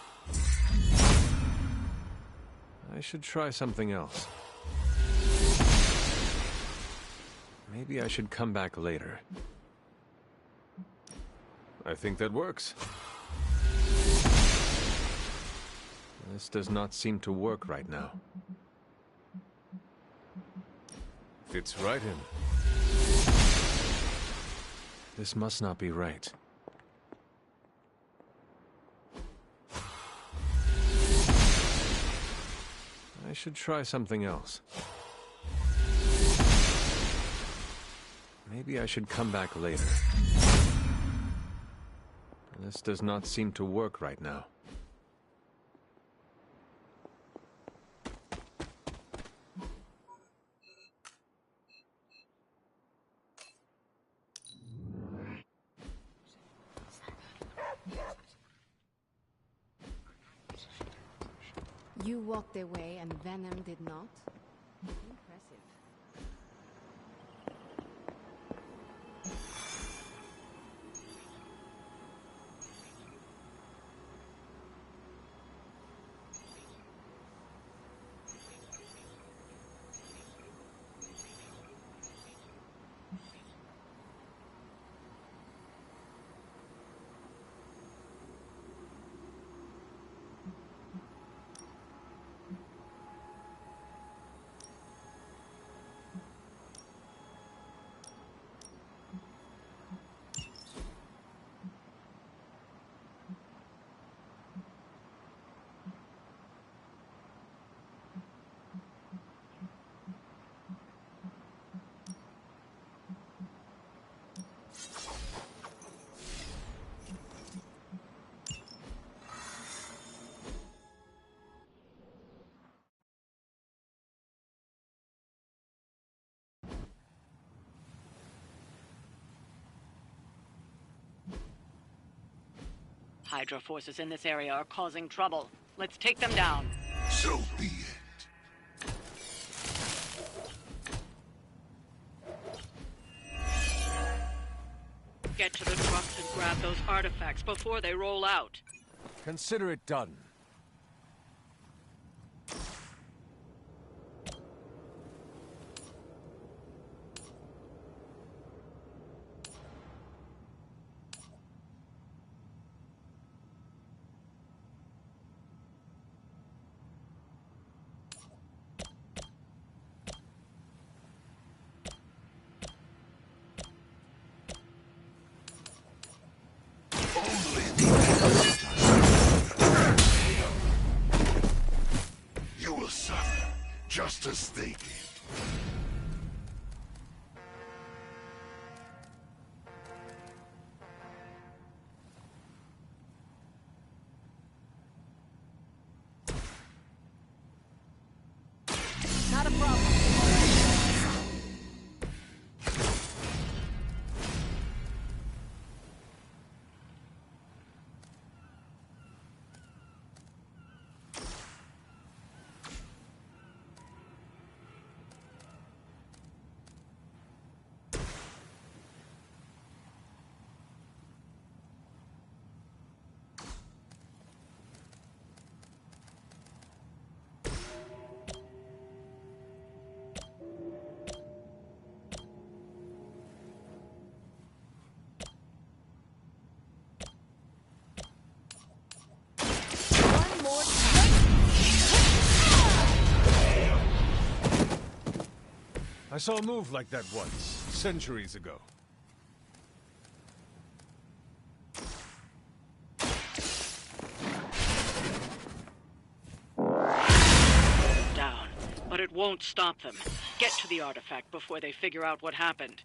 I should try something else. Maybe I should come back later. I think that works. This does not seem to work right now. Fits right in. This must not be right. I should try something else. Maybe I should come back later. This does not seem to work right now. You walked away and Venom did not? Impressive. Hydra forces in this area are causing trouble. Let's take them down. So be it. artifacts before they roll out. Consider it done. You will suffer, just as they did. Not a problem. I saw a move like that once, centuries ago. Down, but it won't stop them. Get to the artifact before they figure out what happened.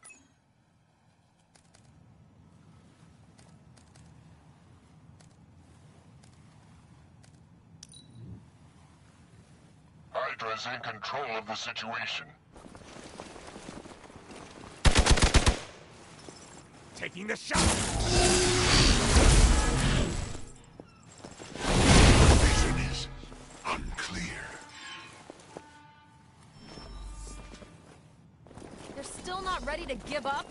Hydra's in control of the situation. Taking the shot! Vision is unclear. They're still not ready to give up?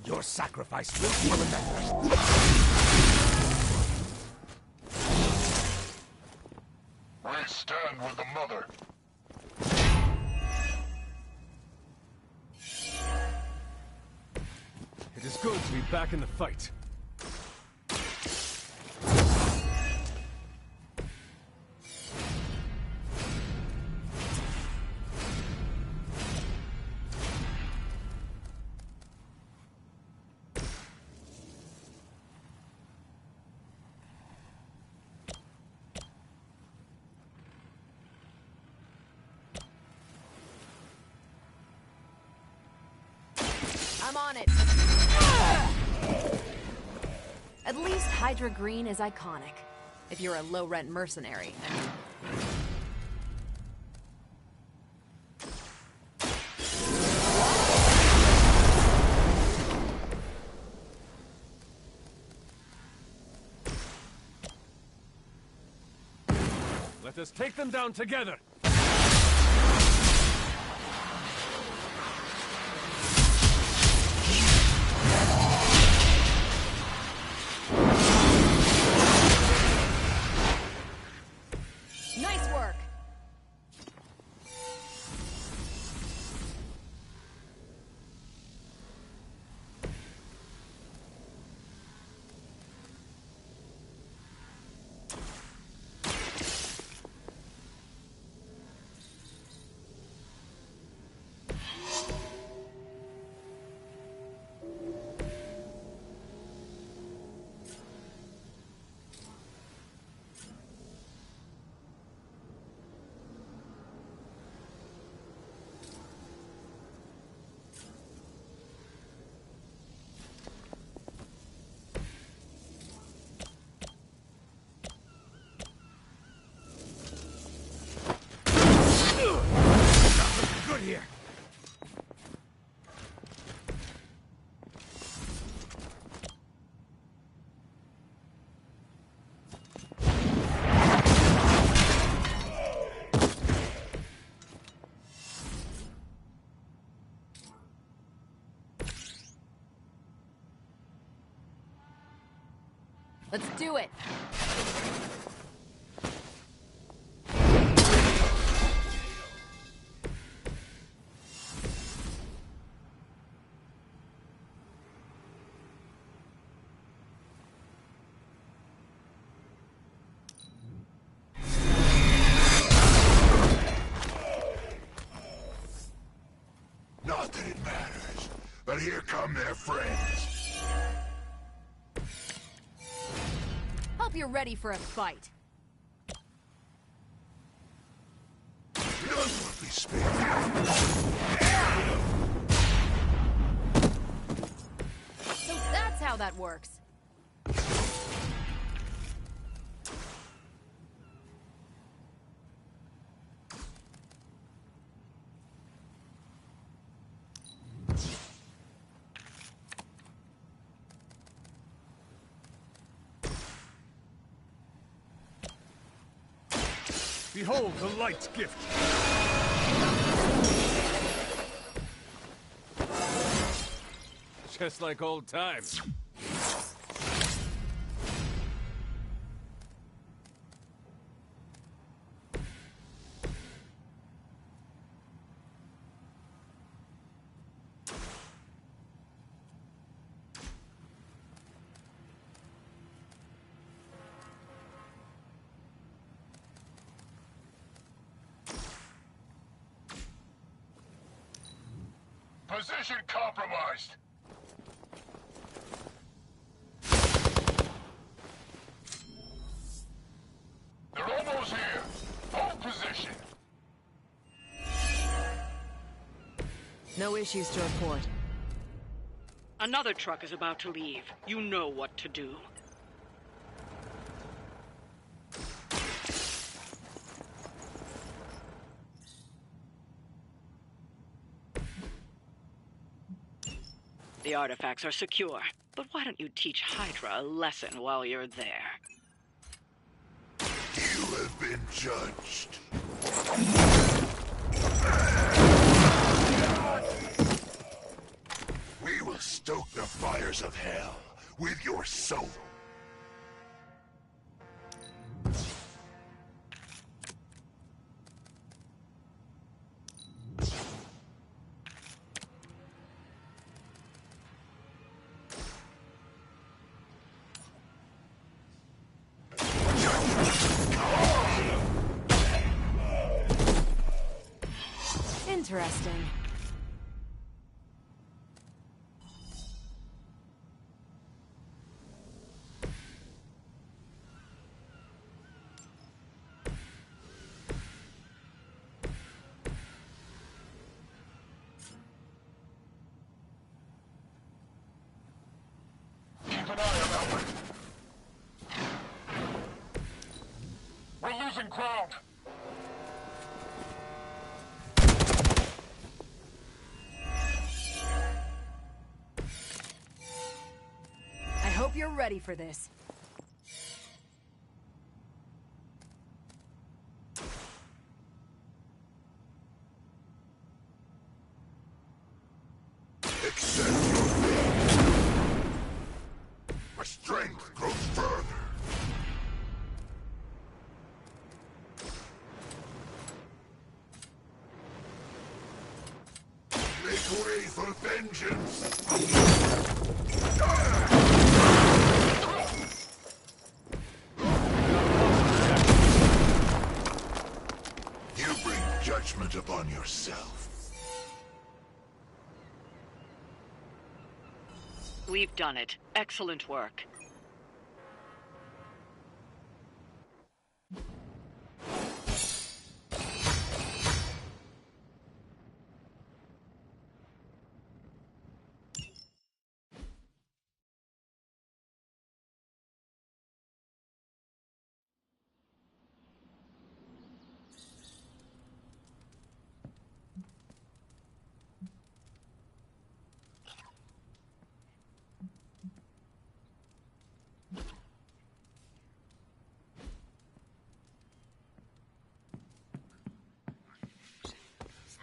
Your sacrifice will be remembered. We stand with the Mother. It is good to be back in the fight. I'm on it. At least Hydra Green is iconic. If you're a low-rent mercenary, I mean. Let us take them down together! Nice work! Let's do it! Not that it matters, but here come their friends. Hope you're ready for a fight. None will be spared. So that's how that works. Behold the light's gift. Just like old times. Position compromised. They're almost here. Hold position. No issues to report. Another truck is about to leave. You know what to do. The artifacts are secure, but why don't you teach Hydra a lesson while you're there? You have been judged. We will stoke the fires of hell with your soul. Interesting. Keep an eye on that one. We're losing ground. I hope you're ready for this. Accept your fate. My strength grows further. Make way for vengeance. You bring judgment upon yourself. We've done it. Excellent work.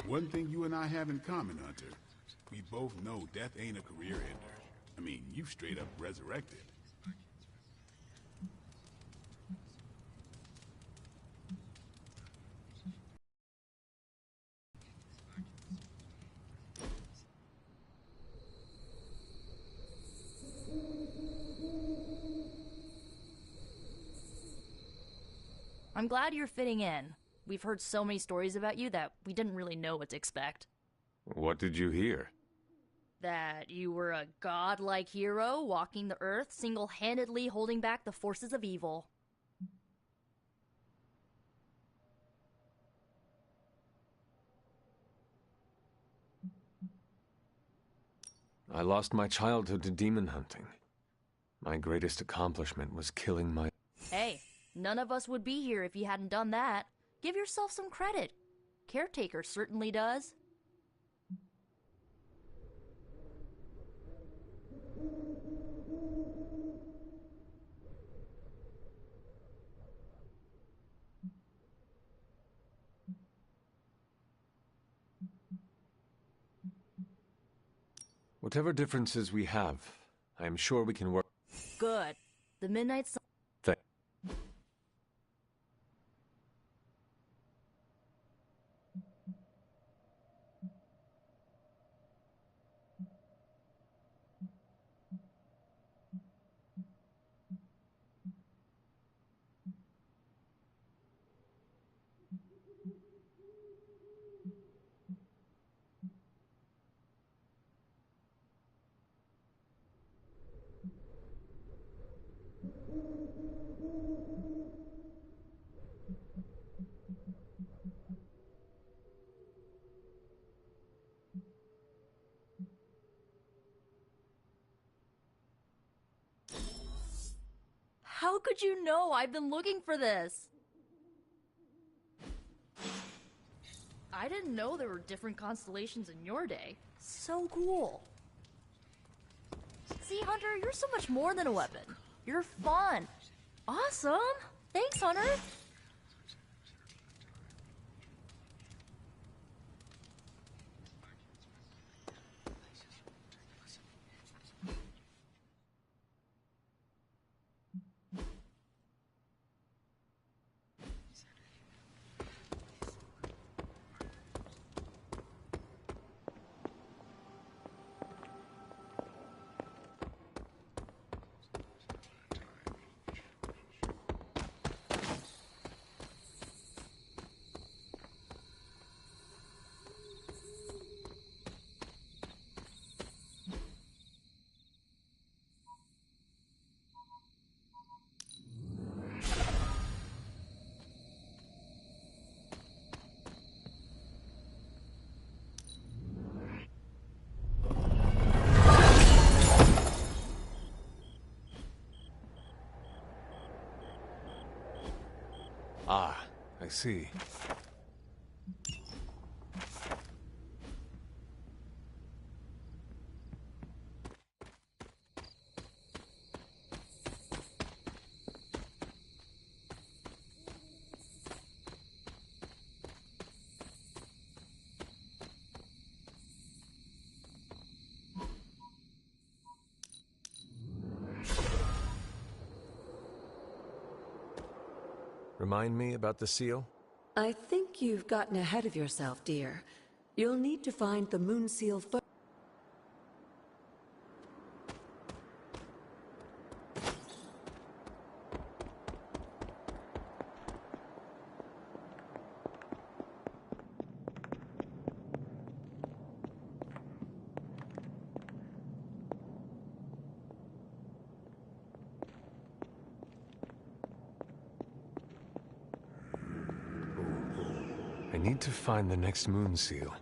One thing you and I have in common, Hunter. We both know death ain't a career ender. I mean, you straight up resurrected. I'm glad you're fitting in. We've heard so many stories about you that we didn't really know what to expect. What did you hear? That you were a godlike hero walking the earth, single-handedly holding back the forces of evil. I lost my childhood to demon hunting. My greatest accomplishment was killing my... Hey, none of us would be here if you hadn't done that. Give yourself some credit. Caretaker certainly does. Whatever differences we have, I am sure we can work... Good. The Midnight Sun... How could you know? I've been looking for this. I didn't know there were different constellations in your day. So cool. See, Hunter, you're so much more than a weapon. You're fun. Awesome. Thanks, Hunter. Ah, I see. Remind me about the seal? I think you've gotten ahead of yourself, dear. You'll need to find the moon seal first. I need to find the next moon seal.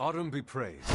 Autumn be praised.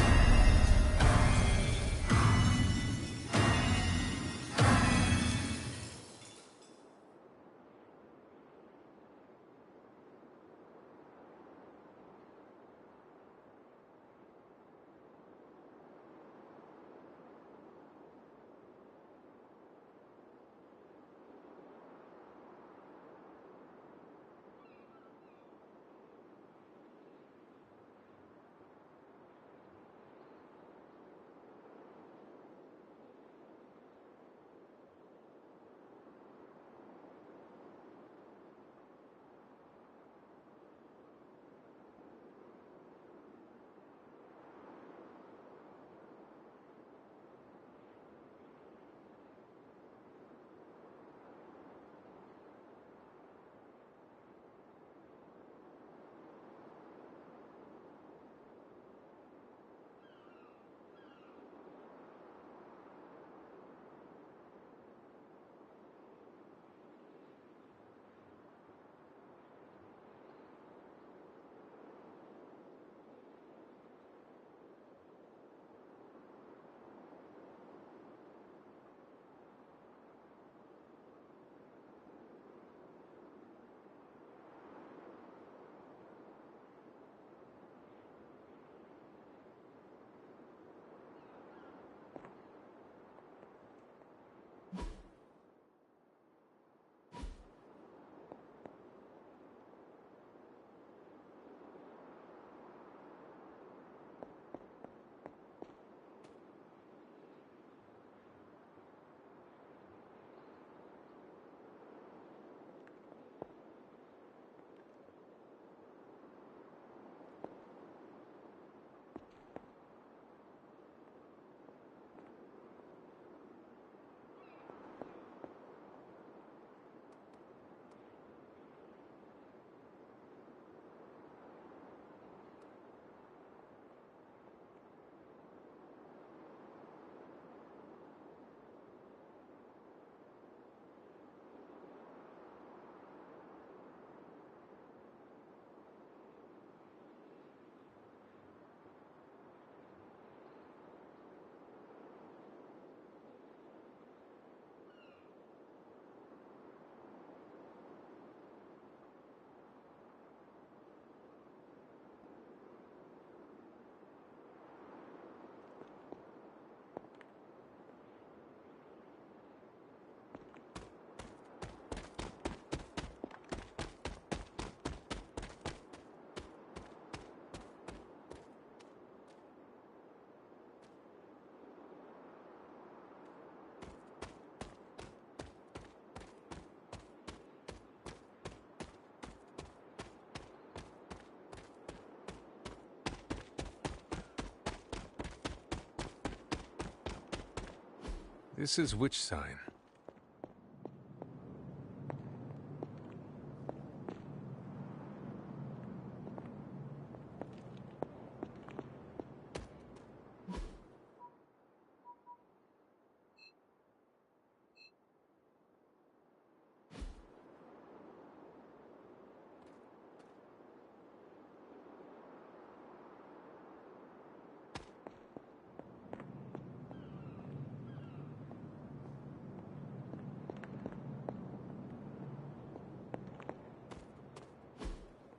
This is which sign?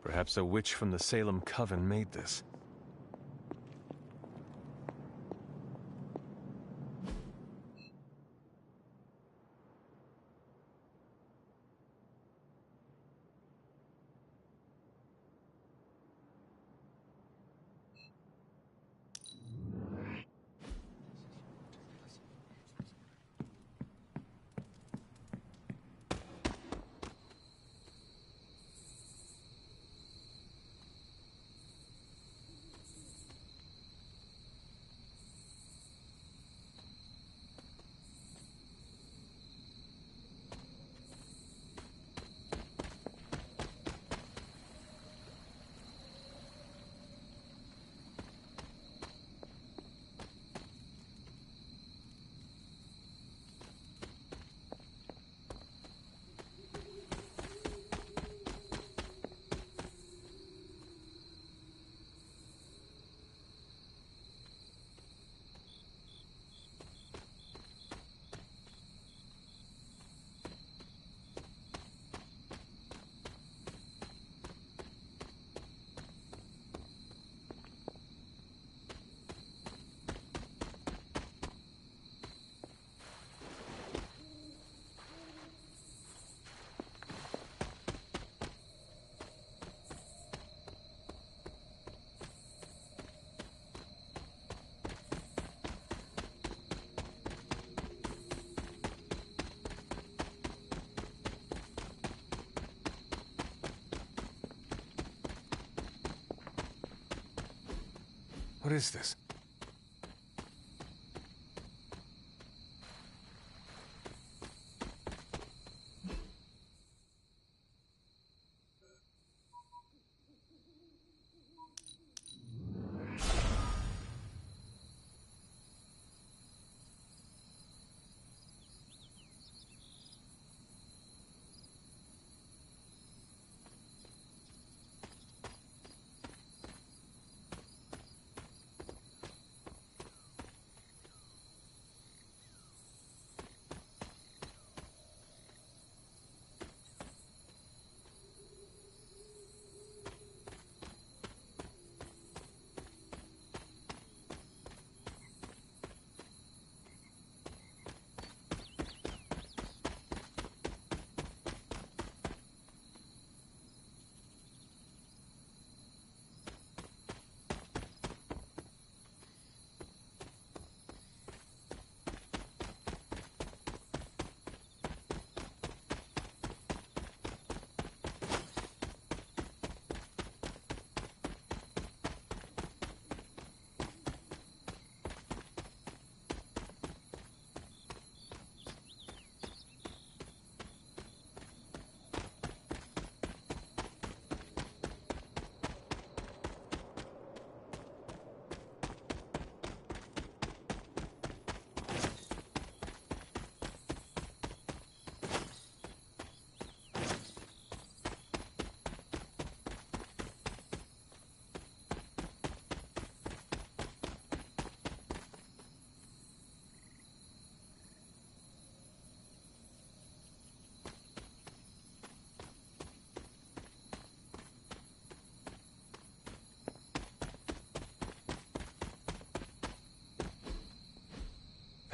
Perhaps a witch from the Salem Coven made this. What is this?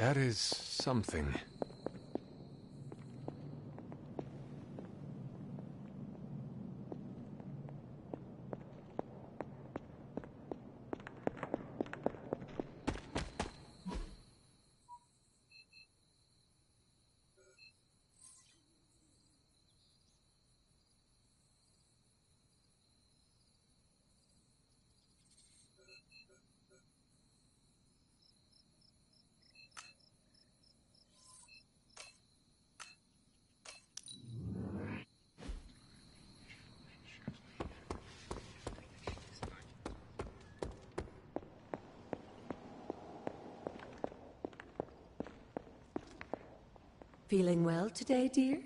That is something. Feeling well today, dear?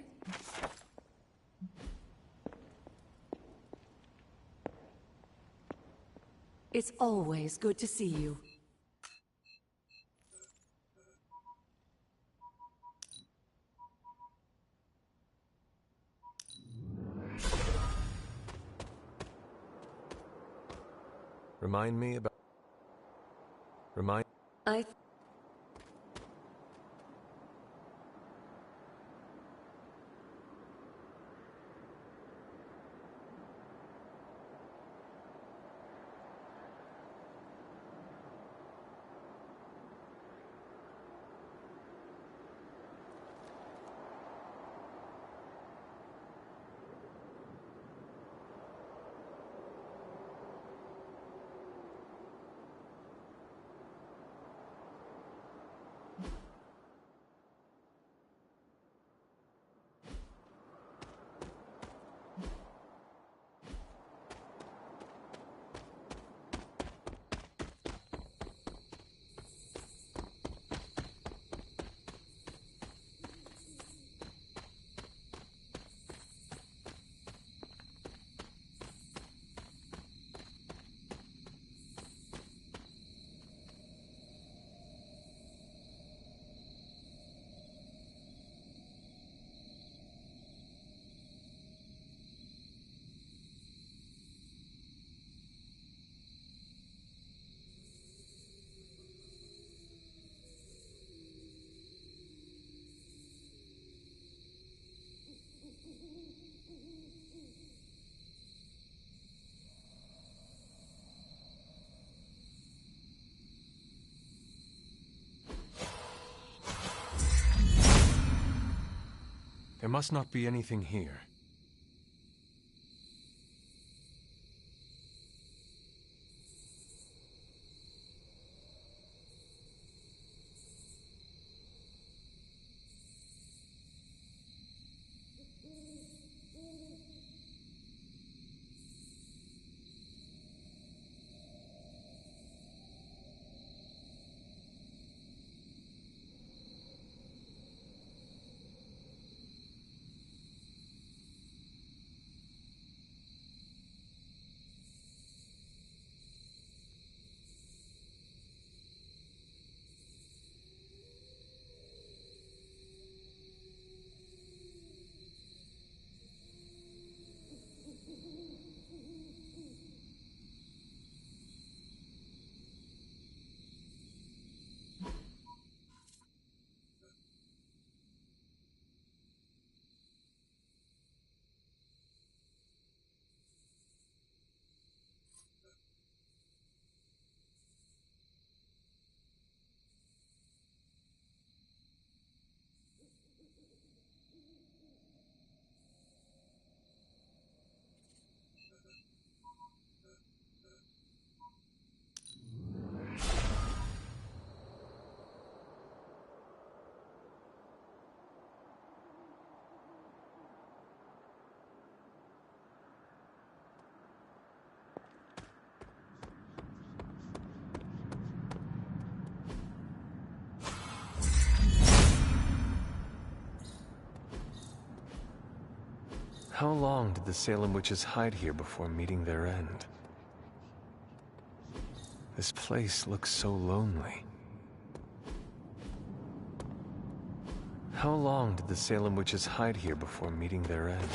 It's always good to see you. Remind me about... I... There must not be anything here. How long did the Salem witches hide here before meeting their end? This place looks so lonely. How long did the Salem witches hide here before meeting their end?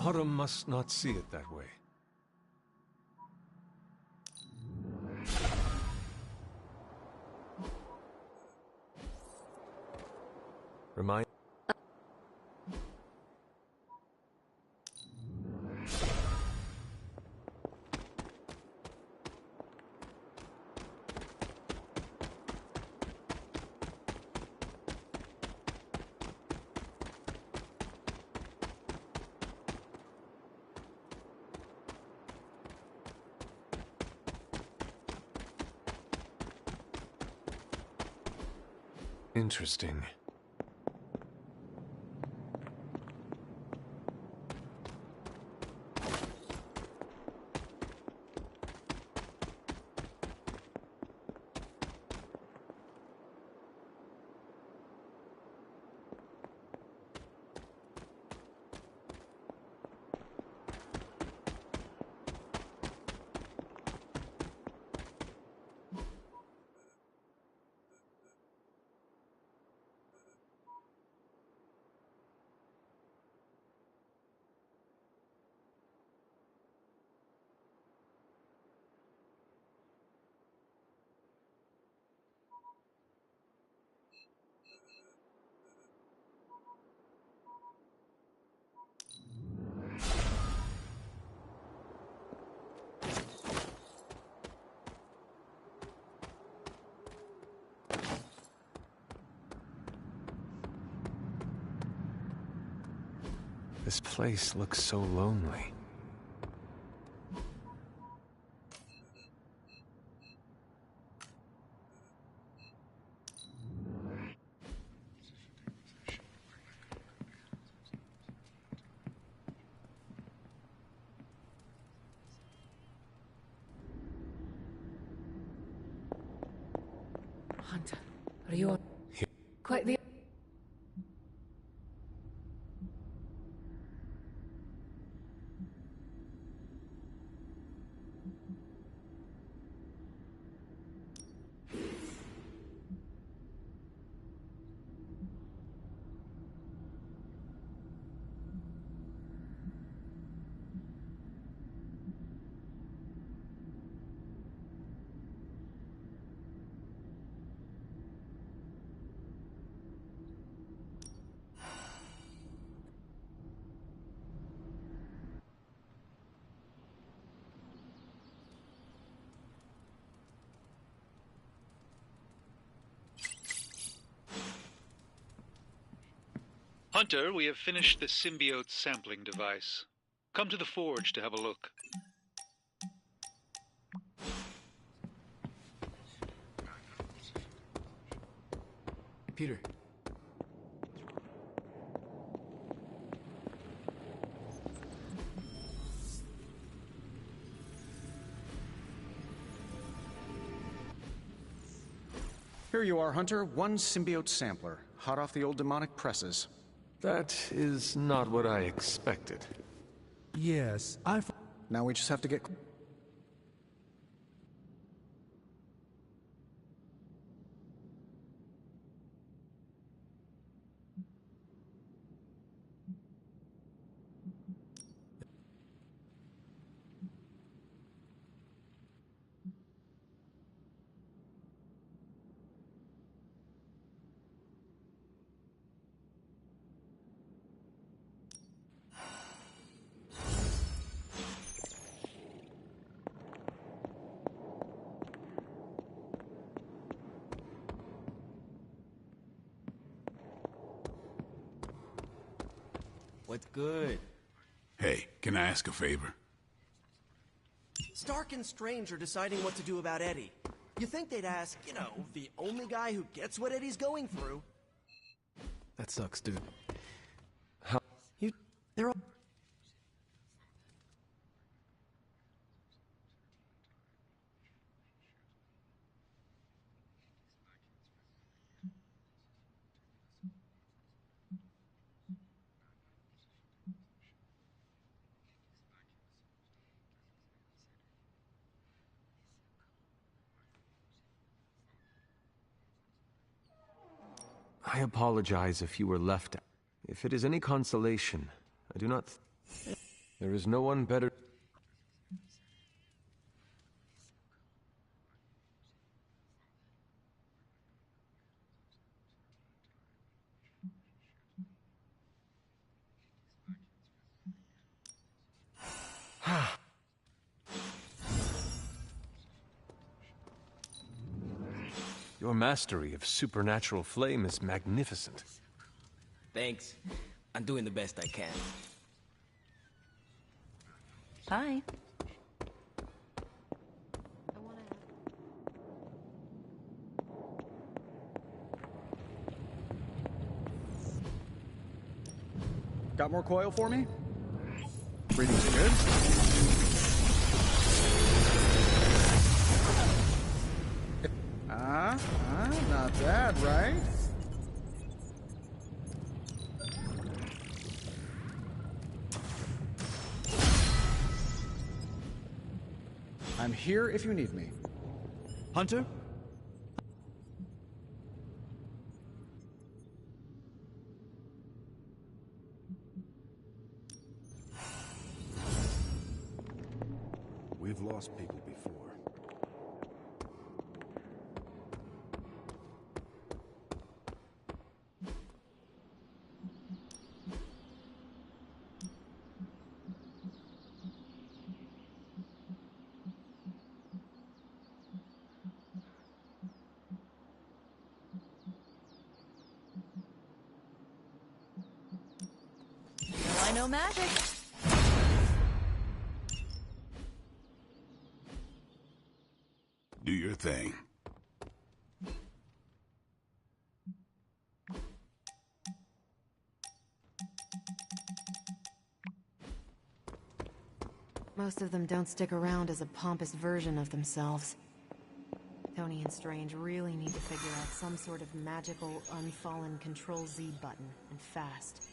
Autumn must not see it that way. Remind. Interesting. This place looks so lonely. Hunter, are you quite the... Hunter, we have finished the symbiote sampling device. Come to the forge to have a look. Peter. Here you are, Hunter. One symbiote sampler, hot off the old demonic presses. That is not what I expected. Yes, Now we just have to get... What's good? Hey, can I ask a favor? Stark and Strange are deciding what to do about Eddie. You think they'd ask, you know, the only guy who gets what Eddie's going through. That sucks, dude. How? They're all... I apologize if you were left out. If it is any consolation, I do not... There is no one better... Your mastery of supernatural flame is magnificent. Thanks. I'm doing the best I can. Hi. Got more coil for me? Readings are good? Not bad, right? I'm here if you need me. Hunter? We've lost people before. I know magic. Do your thing. Most of them don't stick around as a pompous version of themselves. Tony and Strange really need to figure out some sort of magical, unfallen Control-Z button, and fast.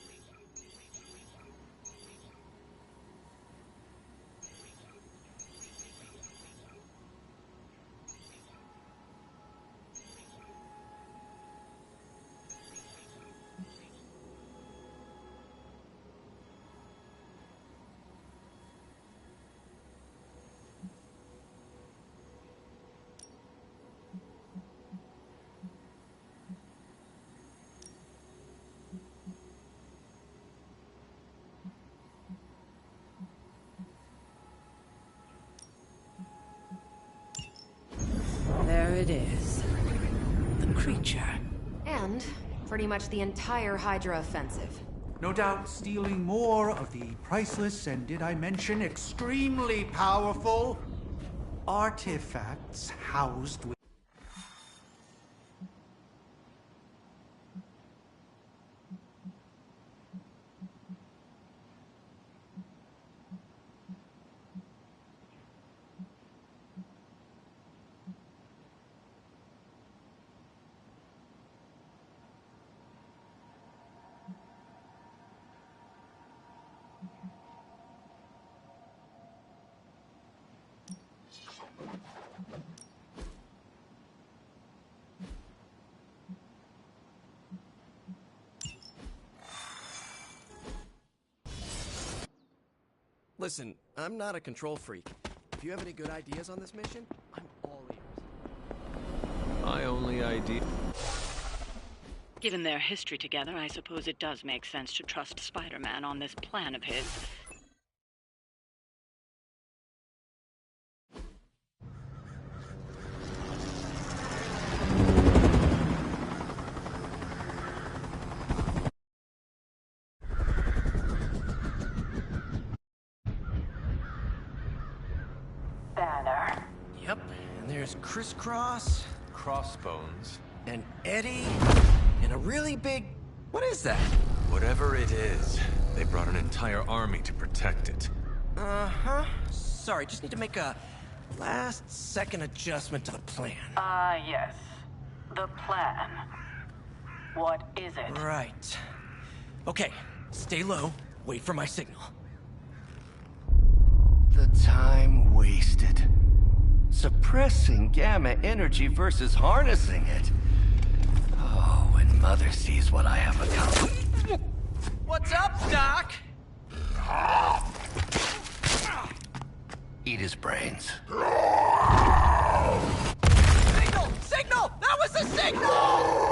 There it is. The creature. And pretty much the entire Hydra offensive. No doubt stealing more of the priceless and, did I mention, extremely powerful artifacts housed within. Listen, I'm not a control freak. If you have any good ideas on this mission, I'm all ears. My only idea... Given their history together, I suppose it does make sense to trust Spider-Man on this plan of his. Banner. Yep, and there's Crisscross. Crossbones. And Eddie. And a really big... What is that? Whatever it is, they brought an entire army to protect it. Uh-huh. Sorry, just need to make a last-second adjustment to the plan. Yes. The plan. What is it? Right. Okay, stay low. Wait for my signal. The time wasted. Suppressing gamma energy versus harnessing it. Oh, and mother sees what I have accomplished. What's up, Doc? Eat his brains. Signal! Signal! That was a signal!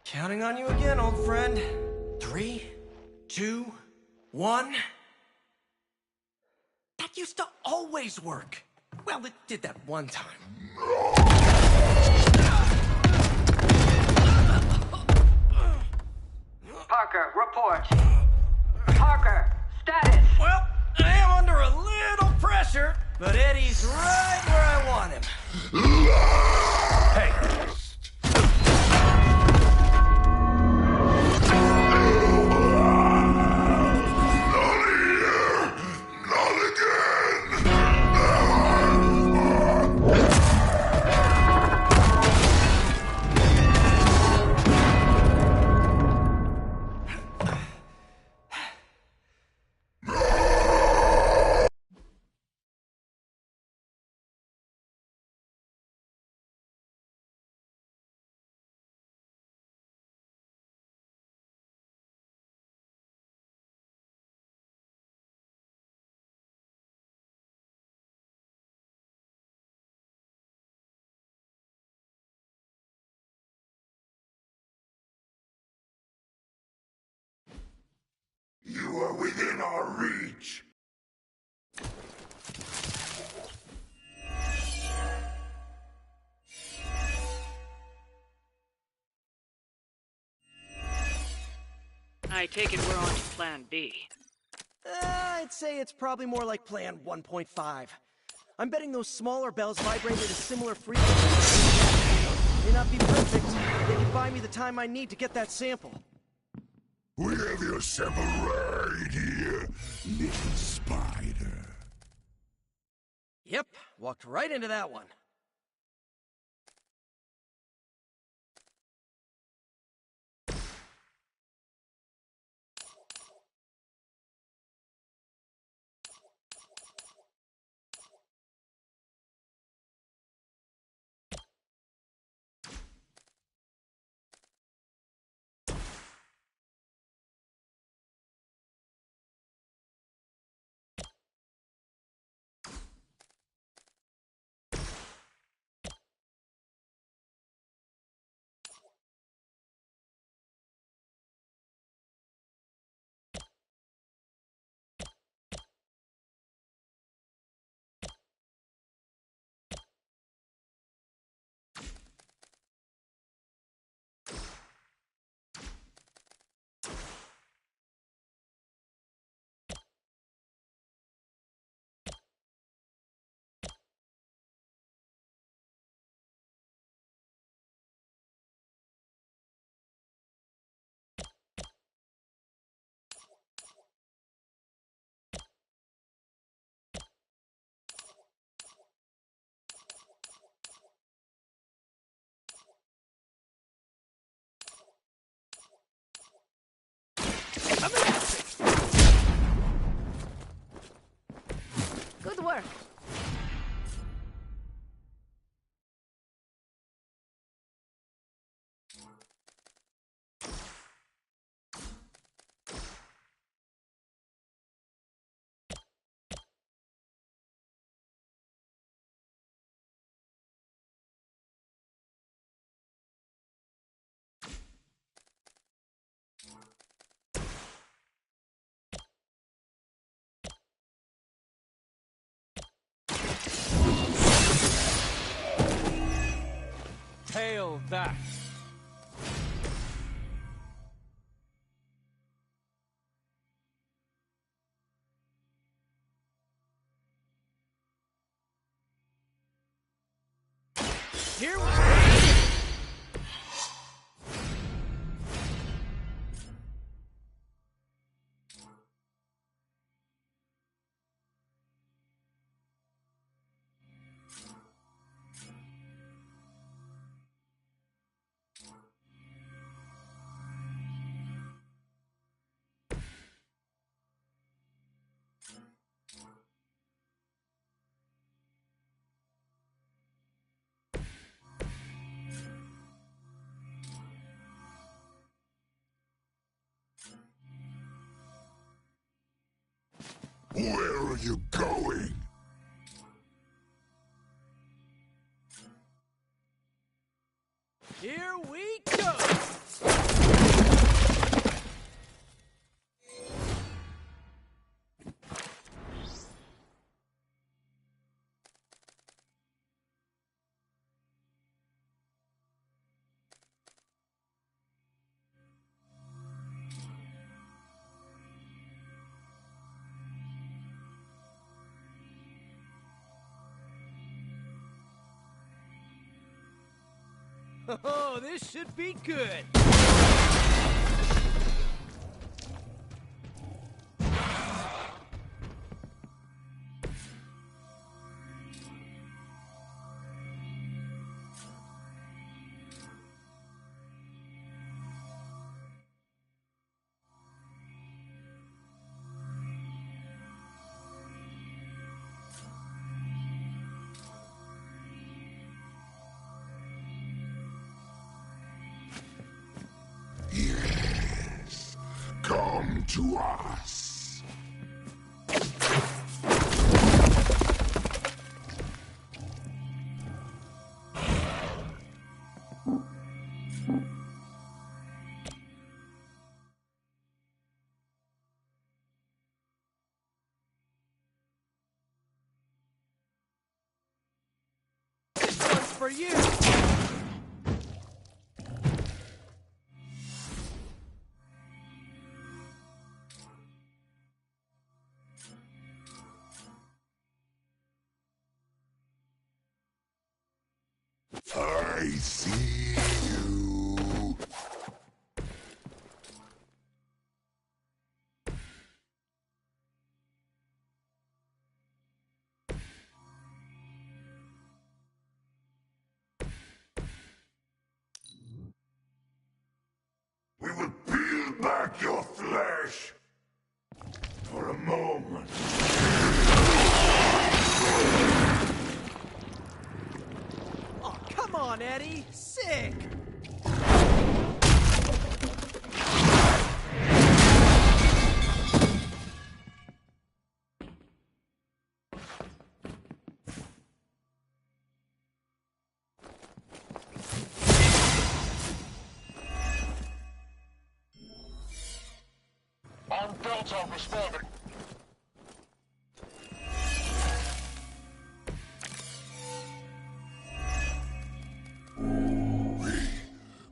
Counting on you again, old friend. 3, 2, 1. That used to always work. Well, it did that one time. Parker, report. Parker, status. Well, I am under a little pressure, but Eddie's right where I want him. Hey! You are within our reach. I take it we're on to Plan B. I'd say it's probably more like Plan 1.5. I'm betting those smaller bells vibrate at a similar frequency. May not be perfect, but they can buy me the time I need to get that sample. We have your sample right here, little spider. Yep, walked right into that one. Good work. Hail that! Here we go! Where are you going? Here we go! Oh, this should be good! Yes. Come to us. This one's for you! I see you. We will peel back your flesh for a moment. Oh, come on, Eddie! Sick! On Delta responding.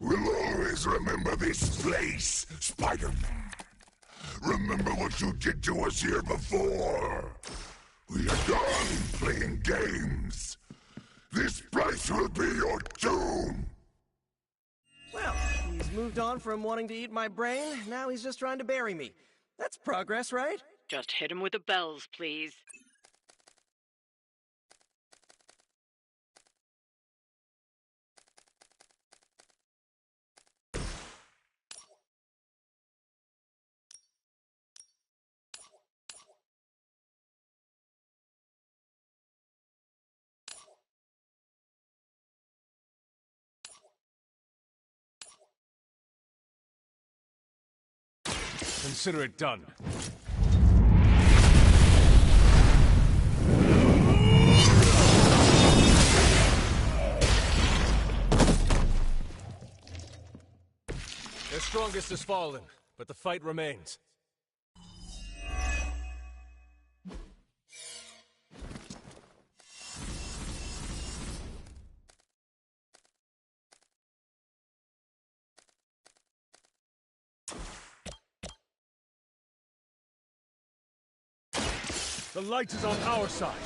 We'll always remember this place, Spider-Man. Remember what you did to us here before. We are done playing games. This place will be your doom. Well, he's moved on from wanting to eat my brain, now he's just trying to bury me. That's progress, right? Just hit him with the bells, please. Consider it done. Their strongest has fallen, but the fight remains. The light is on our side.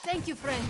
Thank you, friend.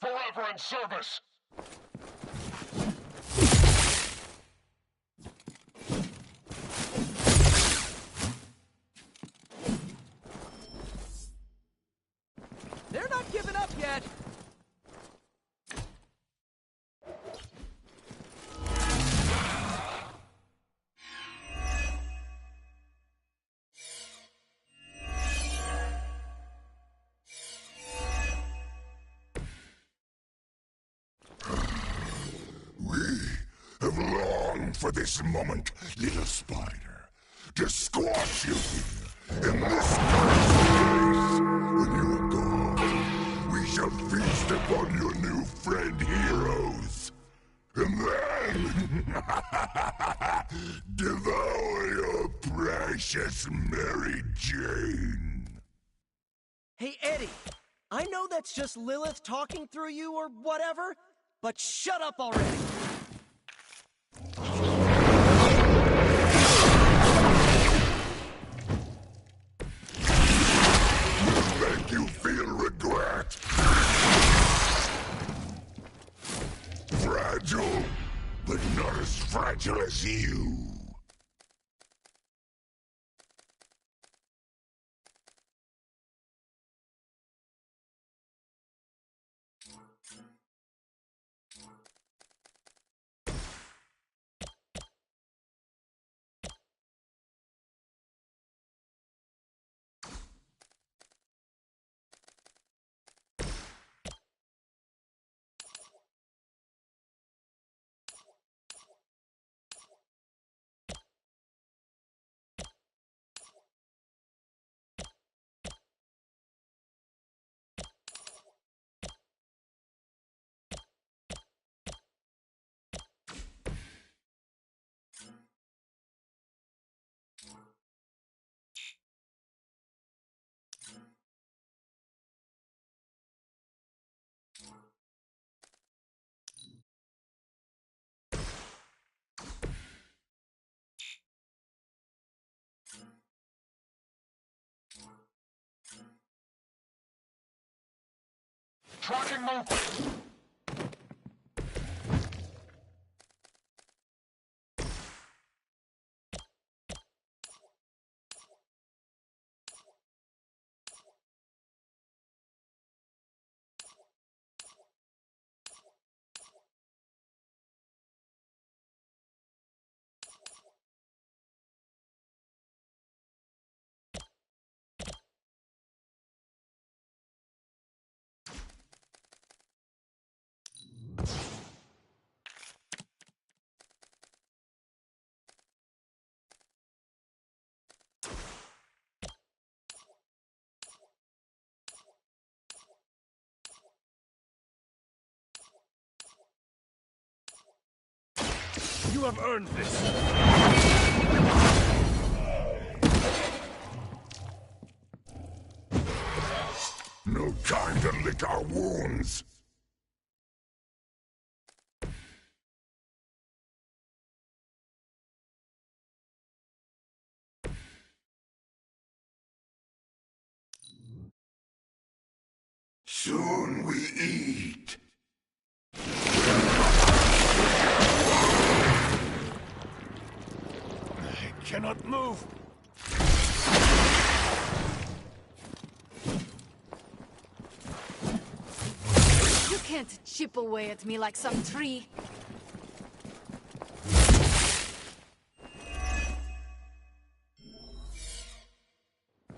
Forever in service! They're not giving up yet! We have longed for this moment, little spider, to squash you here in this place. When you are gone, we shall feast upon your new friend heroes. And then devour your precious Mary Jane. Hey, Eddie, I know that's just Lilith talking through you or whatever, but shut up already! Make you feel regret. Fragile, but not as fragile as you. Tracking movement! You have earned this. No time to lick our wounds. Soon we eat. I cannot move. You can't chip away at me like some tree.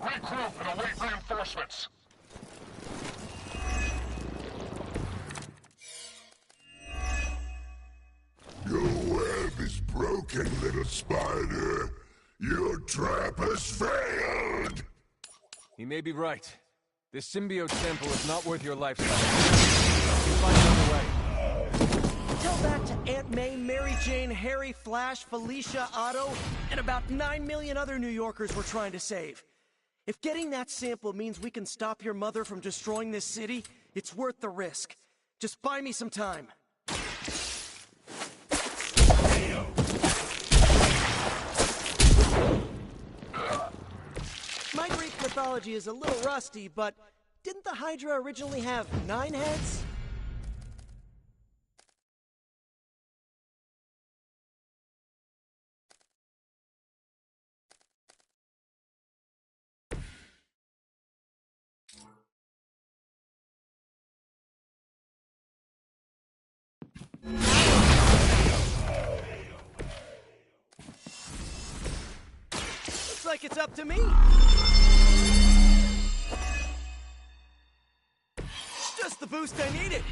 Regroup and await reinforcements! Your web is broken, little spider. Your trap has failed. He may be right. This symbiote sample is not worth your lifestyle. You'll find another way. Tell that to Aunt May, Mary Jane, Harry, Flash, Felicia, Otto, and about 9 million other New Yorkers we're trying to save. If getting that sample means we can stop your mother from destroying this city, it's worth the risk. Just buy me some time. My Greek mythology is a little rusty, but didn't the Hydra originally have 9 heads? Looks like it's up to me. Just the boost I needed.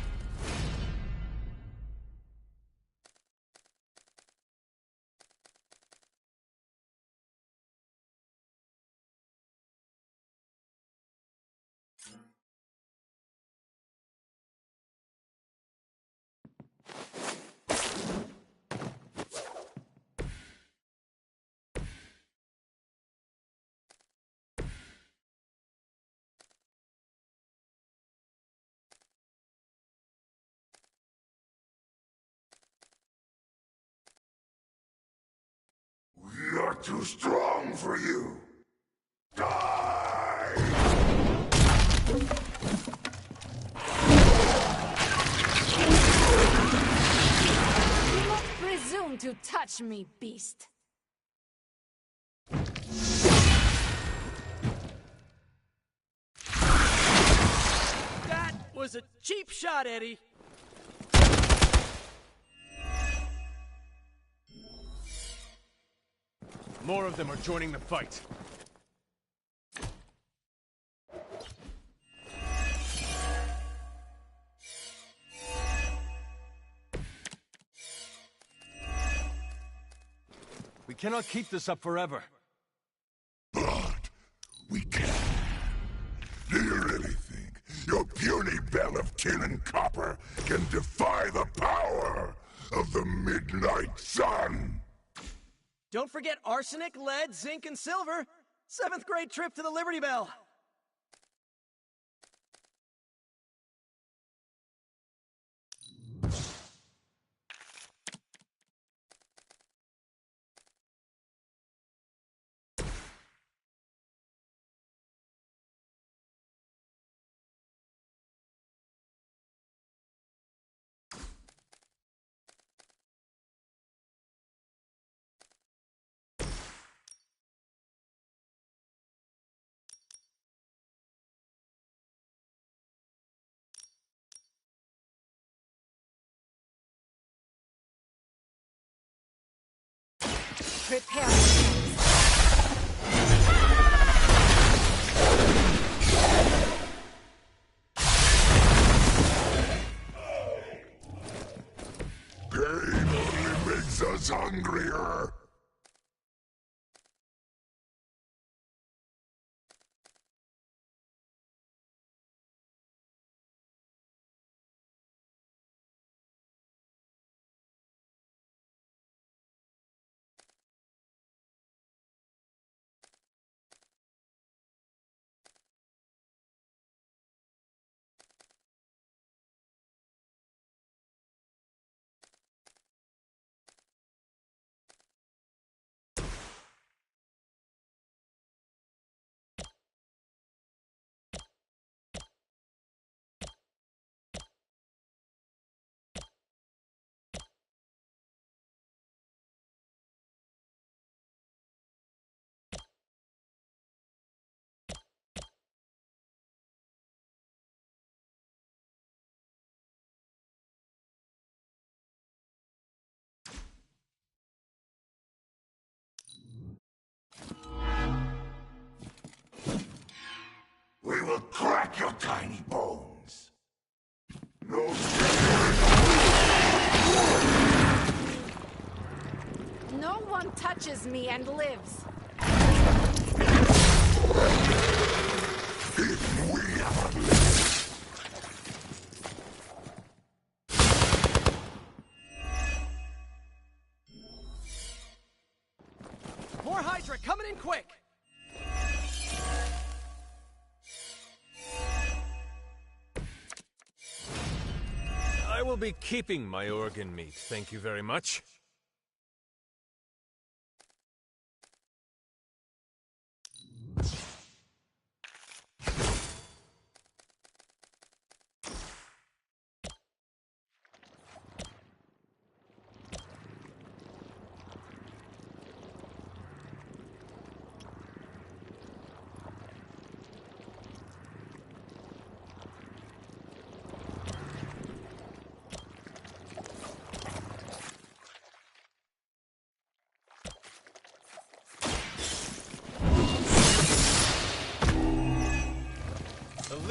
We are too strong for you. Die! Do not presume to touch me, beast. That was a cheap shot, Eddie. More of them are joining the fight. We cannot keep this up forever. But we can. Do you really think your puny bell of tin and copper can defy the power of the Midnight Sun? Don't forget arsenic, lead, zinc, and silver. 7th grade trip to the Liberty Bell. Prepare. Pain only makes us hungrier. We will crack your tiny bones. No No one touches me and lives. If we have More Hydra coming in quick. I will be keeping my organ meat, thank you very much.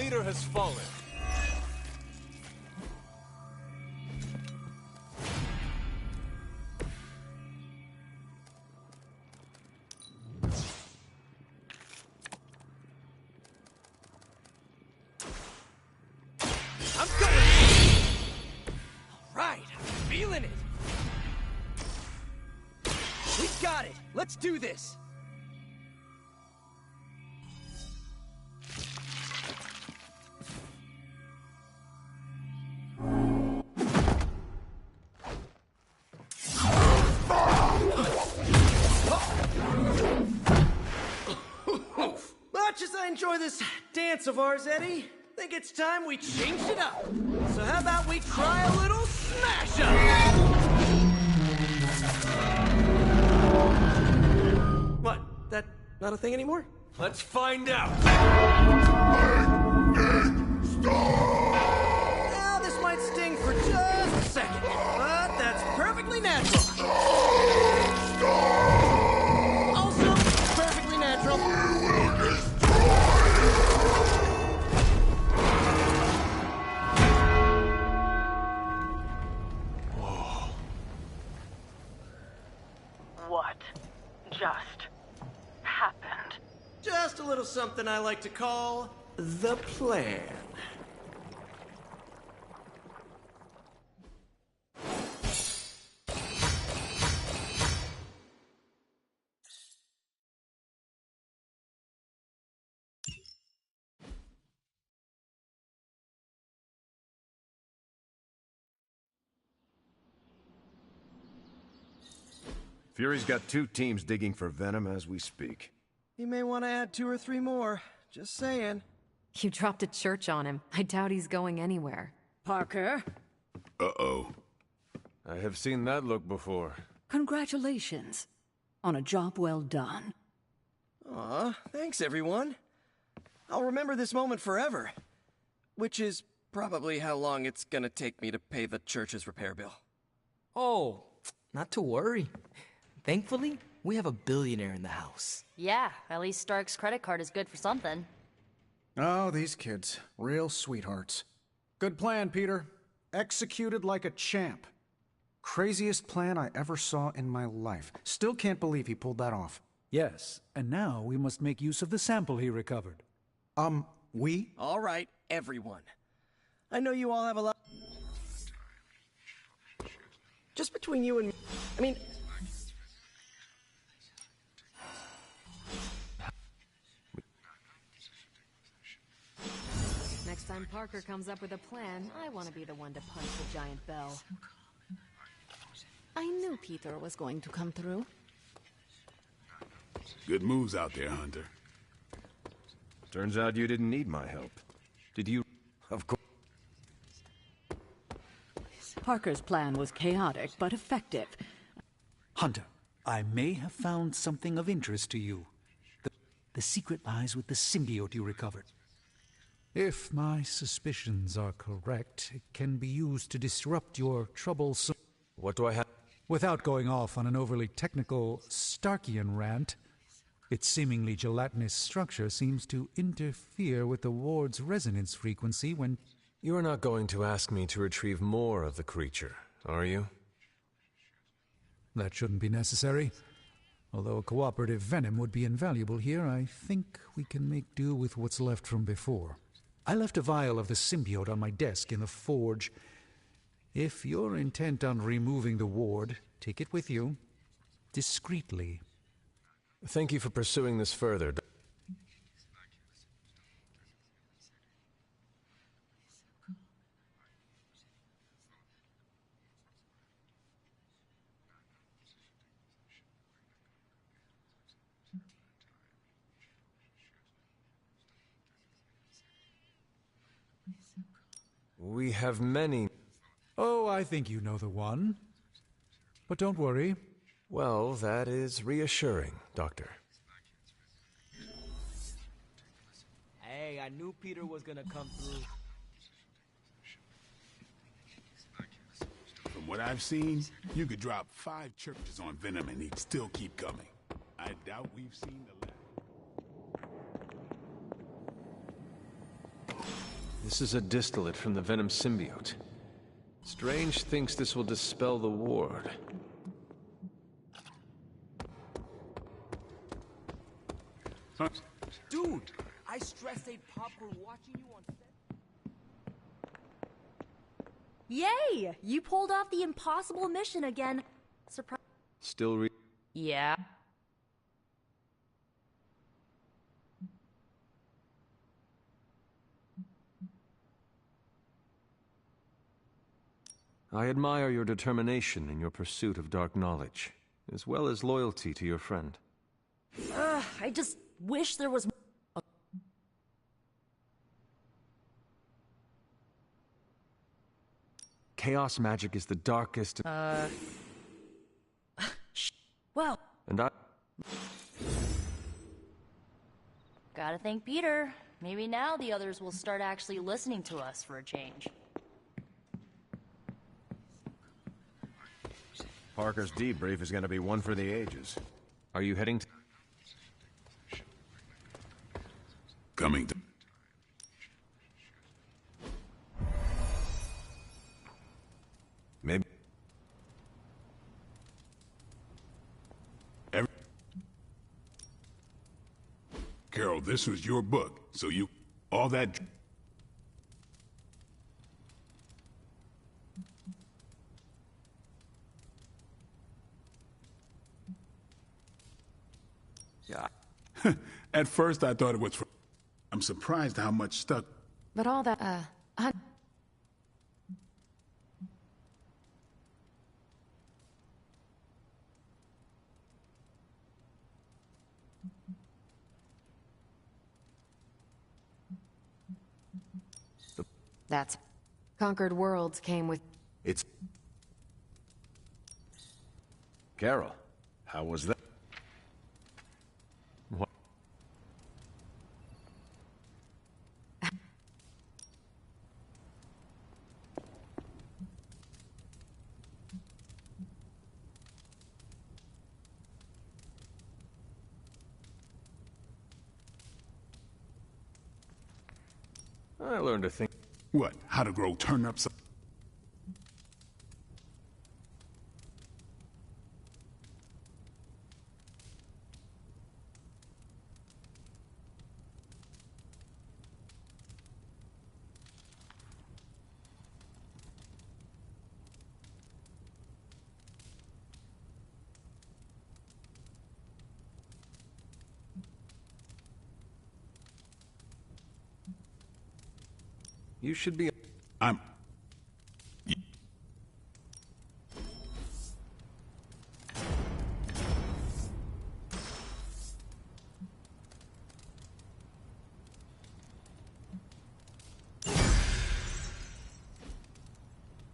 leader has fallen. I'm going! Alright, I'm feeling it! We got it! Let's do this! Much as I enjoy this dance of ours, Eddie, think it's time we changed it up. So how about we try a little smash up? What? That not a thing anymore? Let's find out. Now this might sting for just a second, but that's perfectly natural. Also, perfectly natural. What just happened? Just a little something I like to call the plan. Fury's got 2 teams digging for venom as we speak. He may want to add 2 or 3 more. Just saying. You dropped a church on him. I doubt he's going anywhere. Parker, Uh-oh. I have seen that look before. congratulations on a job well done. Aw, thanks everyone. I'll remember this moment forever. Which is probably how long it's gonna take me to pay the church's repair bill. Oh, not to worry. Thankfully, we have a billionaire in the house. Yeah, at least Stark's credit card is good for something. Oh, these kids. Real sweethearts. Good plan, Peter. Executed like a champ. Craziest plan I ever saw in my life. Still can't believe he pulled that off. Yes, and now we must make use of the sample he recovered. We? All right, everyone. I know you all have a lot... Just between you and me... I mean... Next time Parker comes up with a plan, I want to be the one to punch the giant bell. I knew Peter was going to come through. Good moves out there, Hunter. Turns out you didn't need my help. Did you? Of course. Parker's plan was chaotic, but effective. Hunter, I may have found something of interest to you. The secret lies with the symbiote you recovered. If my suspicions are correct, it can be used to disrupt your troublesome... What do I have? Without going off on an overly technical Starkian rant, its seemingly gelatinous structure seems to interfere with the ward's resonance frequency when... You're not going to ask me to retrieve more of the creature, are you? That shouldn't be necessary. Although a cooperative venom would be invaluable here, I think we can make do with what's left from before. I left a vial of the symbiote on my desk in the forge. If you're intent on removing the ward, take it with you. Discreetly. Thank you for pursuing this further. We have many... Oh, I think you know the one. But don't worry. Well, that is reassuring, Doctor. Hey, I knew Peter was gonna come through. From what I've seen, you could drop 5 churches on Venom and he'd still keep coming. I doubt we've seen the last... This is a distillate from the venom symbiote. Strange thinks this will dispel the ward. Dude, I stress ate popcorn watching you on set. Yay! You pulled off the impossible mission again. Surprise. Still Yeah. I admire your determination in your pursuit of dark knowledge, as well as loyalty to your friend. I just wish there was... Chaos magic is the darkest... Well... And I... Gotta thank Peter. Maybe now the others will start actually listening to us for a change. Parker's debrief is going to be one for the ages. Are you heading to... Coming to... Maybe... Carol, this was your book, so you... all that... Yeah. At first I thought it was... I'm surprised how much stuck... But all that, That's... Conquered Worlds came with... It's... Carol, how was that? What? I learned to think... What? How to grow turnips? You should be... I'm...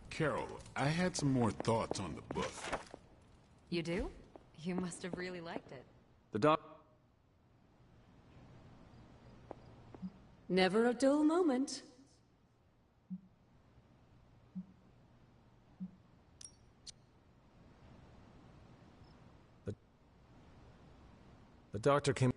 Carol, I had some more thoughts on the book. You do? You must have really liked it. The doc... Never a dull moment. The doctor came...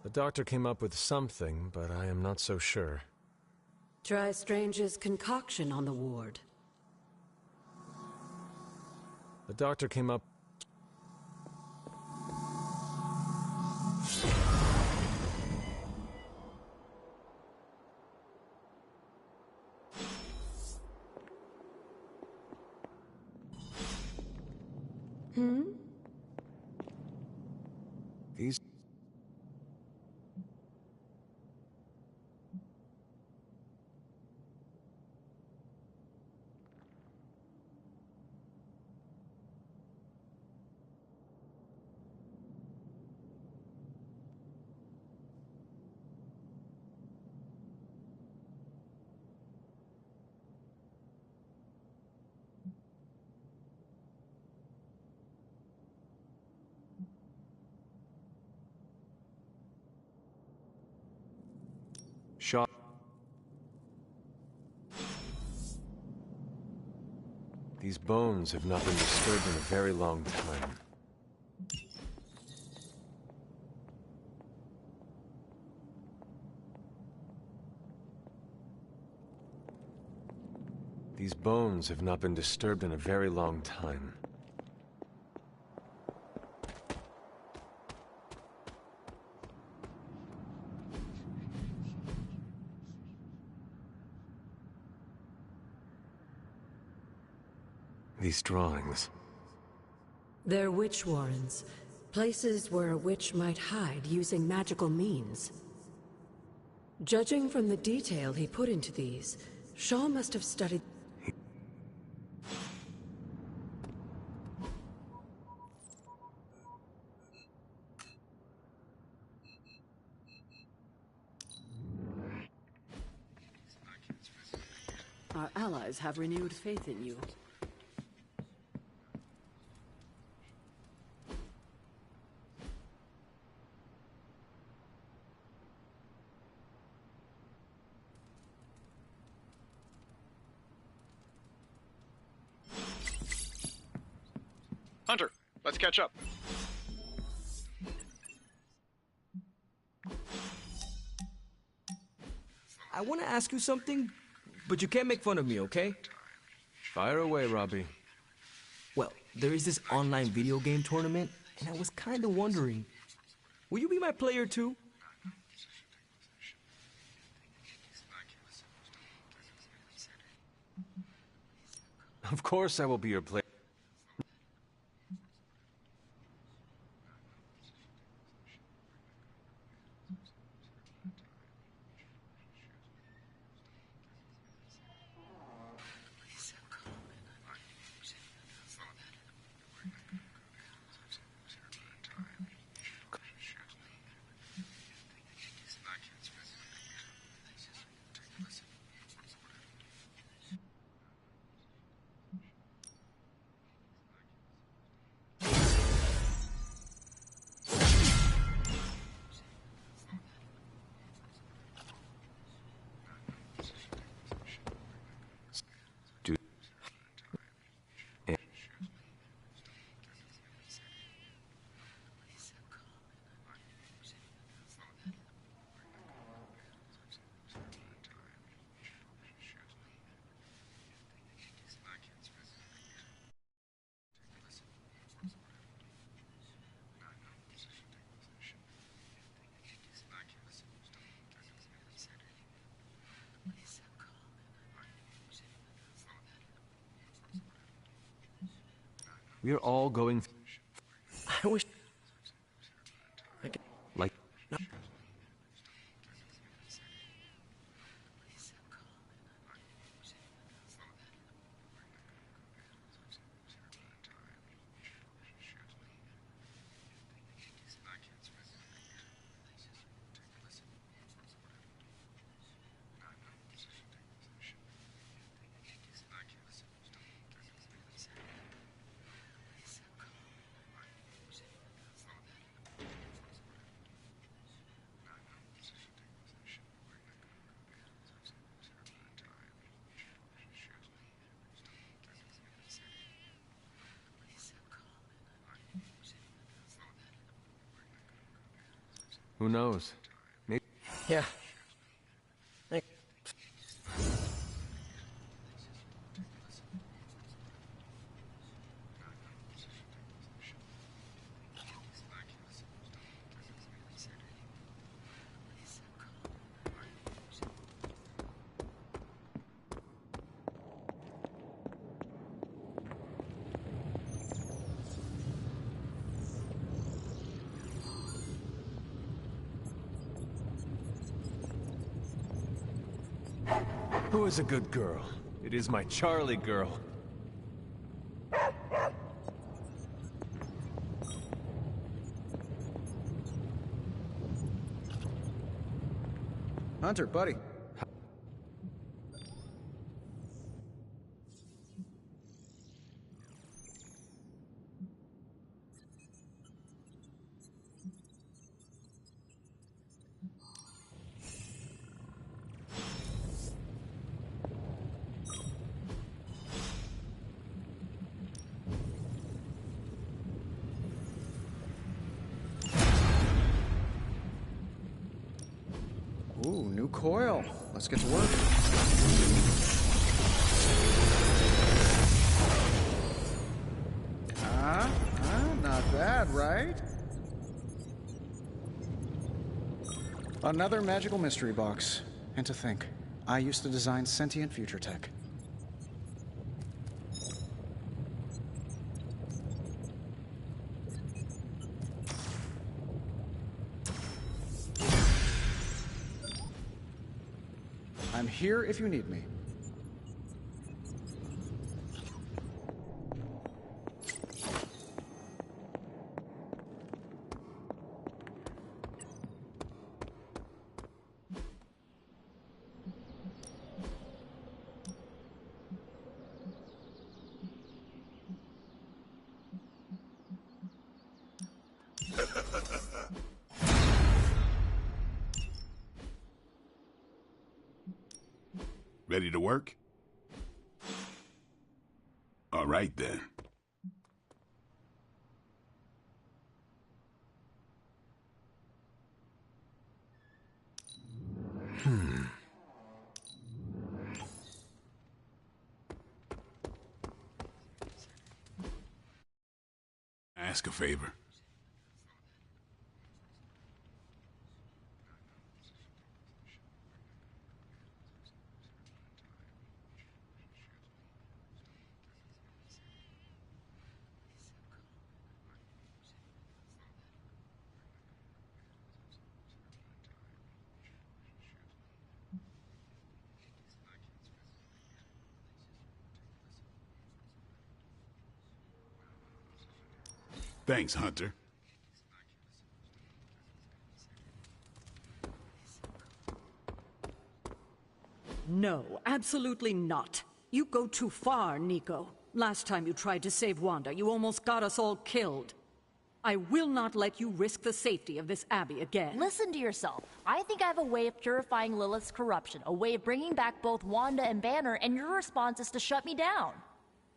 The doctor came up with something, but I am not so sure. Try Strange's concoction on the ward. The doctor came up... These... Shaw. These bones have not been disturbed in a very long time. These bones have not been disturbed in a very long time. These drawings. They're witch warrens. Places where a witch might hide using magical means. Judging from the detail he put into these, Shaw must have studied... Our allies have renewed faith in you. Hunter, let's catch up. I want to ask you something, but you can't make fun of me, okay? Fire away, Robbie. Well, there is this online video game tournament, and I was kind of wondering, will you be my player too? Of course I will be your player. We are all going. I wish. Like. No. Who knows? Maybe. Yeah. Who is a good girl? It is my Charlie girl. Hunter, buddy. Ooh, new coil. Let's get to work. Not bad, right? Another magical mystery box. And to think, I used to design sentient future tech. I'm here if you need me. Ready to work? All right, then. Ask a favor. Thanks, Hunter. No, absolutely not. You go too far, Nico. Last time you tried to save Wanda, you almost got us all killed. I will not let you risk the safety of this Abbey again. Listen to yourself. I think I have a way of purifying Lilith's corruption, a way of bringing back both Wanda and Banner, and your response is to shut me down.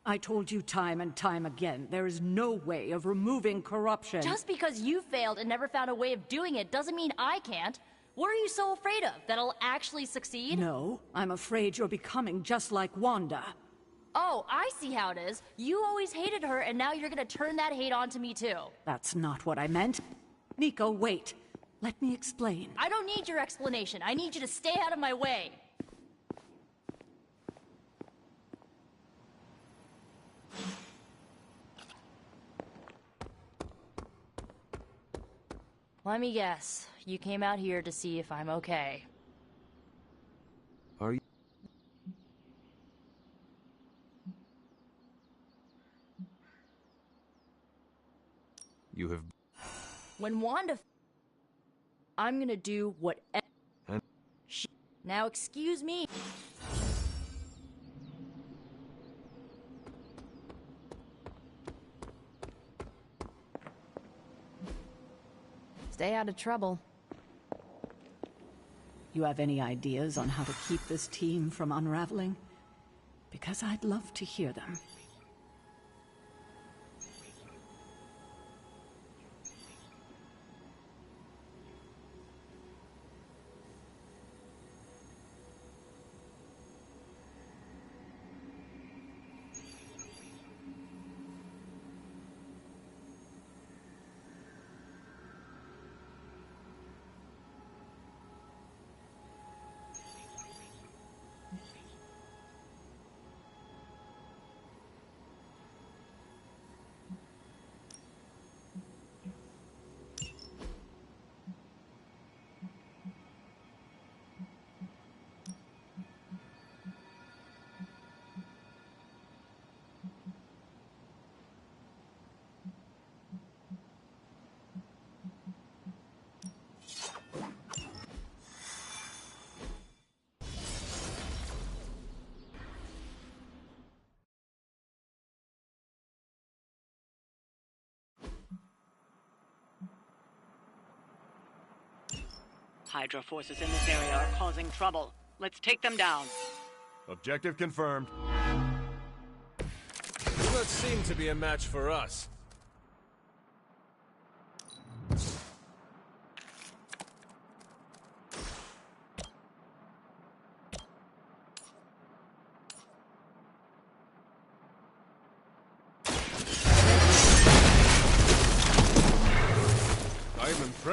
I told you time and time again, there is no way of removing corruption. Just because you failed and never found a way of doing it doesn't mean I can't. What are you so afraid of? That I'll actually succeed? No, I'm afraid you're becoming just like Wanda. Oh, I see how it is. You always hated her, and now you're gonna turn that hate onto me too. That's not what I meant. Nico, wait. Let me explain. I don't need your explanation. I need you to stay out of my way. Let me guess. You came out here to see if I'm okay. Are you? You have... When Wanda... I'm gonna do what... Now excuse me. Stay out of trouble. You have any ideas on how to keep this team from unraveling? Because I'd love to hear them. Hydra forces in this area are causing trouble. Let's take them down. Objective confirmed. You don't seem to be a match for us.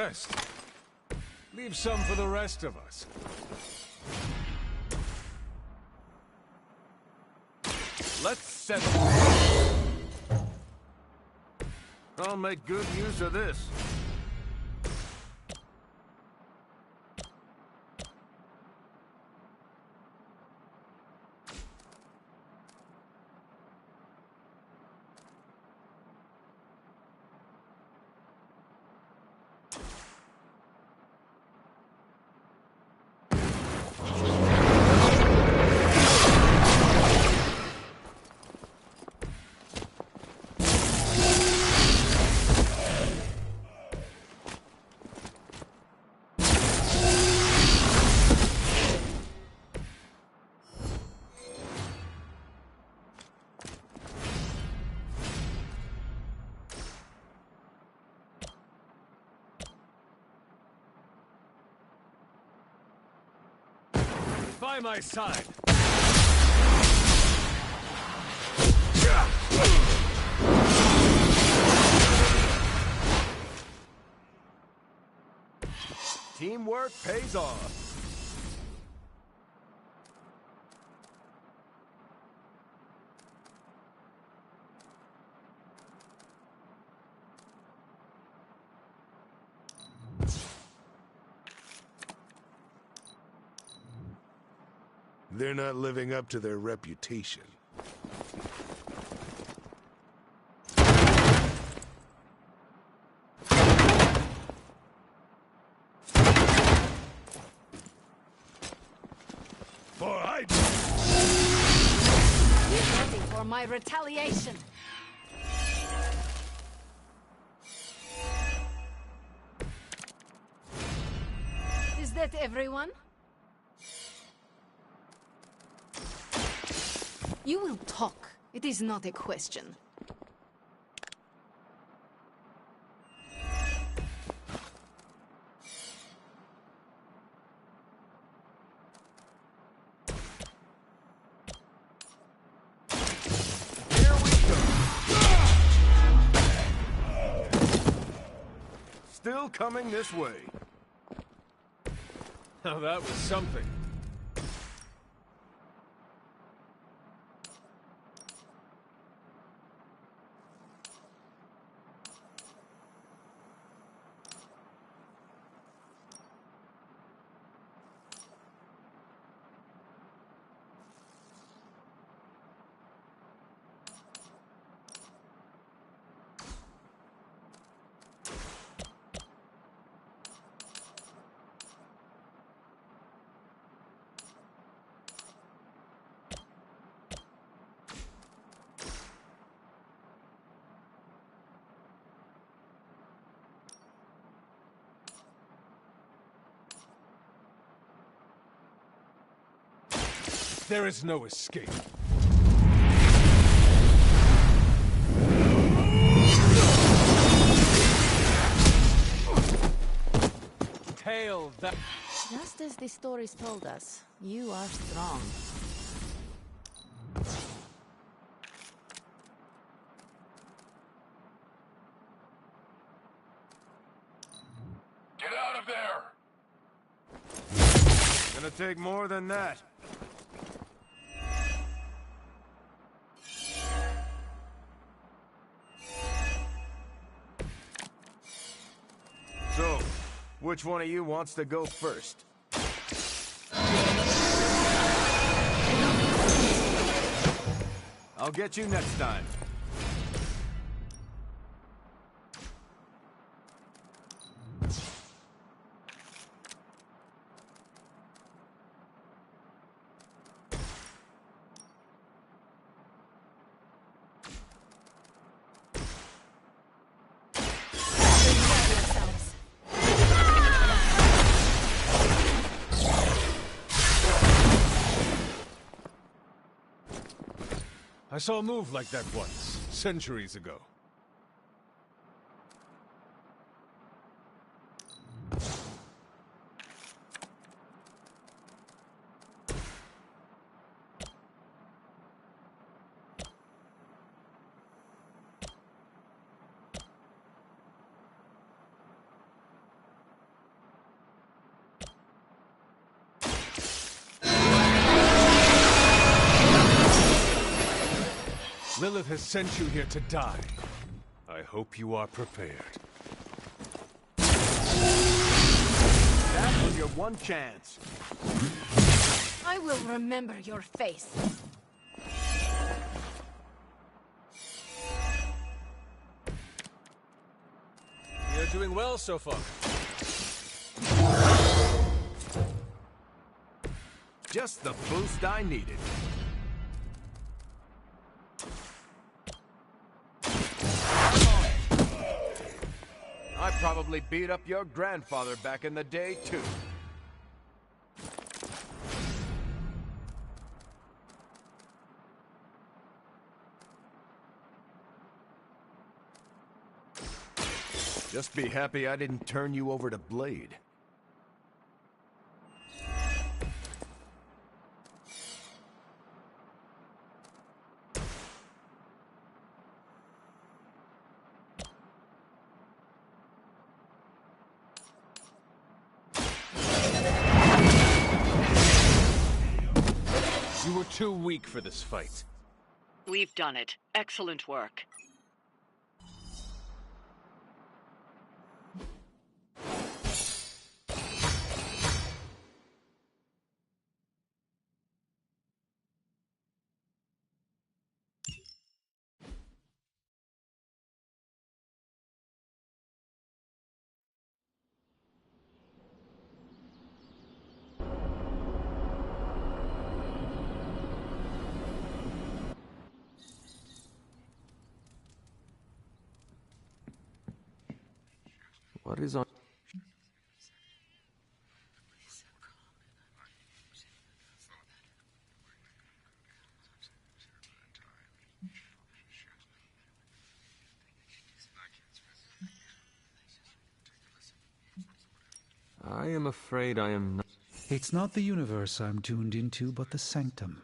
Rest. Leave some for the rest of us. Let's settle. I'll make good use of this. By my side. Teamwork pays off. They're not living up to their reputation. For He's waiting for my retaliation. Is that everyone? You will talk. It is not a question. Here we go. Still coming this way. Now that was something. There is no escape. Tail that. Just as the stories told us, you are strong. Get out of there! Gonna take more than that. So, which one of you wants to go first? I'll get you next time. I saw a move like that once, centuries ago. Lilith has sent you here to die. I hope you are prepared. That was your one chance. I will remember your face. You're doing well so far. Just the boost I needed. I probably beat up your grandfather back in the day, too. Just be happy I didn't turn you over to Blade. You were too weak for this fight. We've done it. Excellent work. What is on... I am afraid I am not... It's not the universe I'm tuned into, but the sanctum.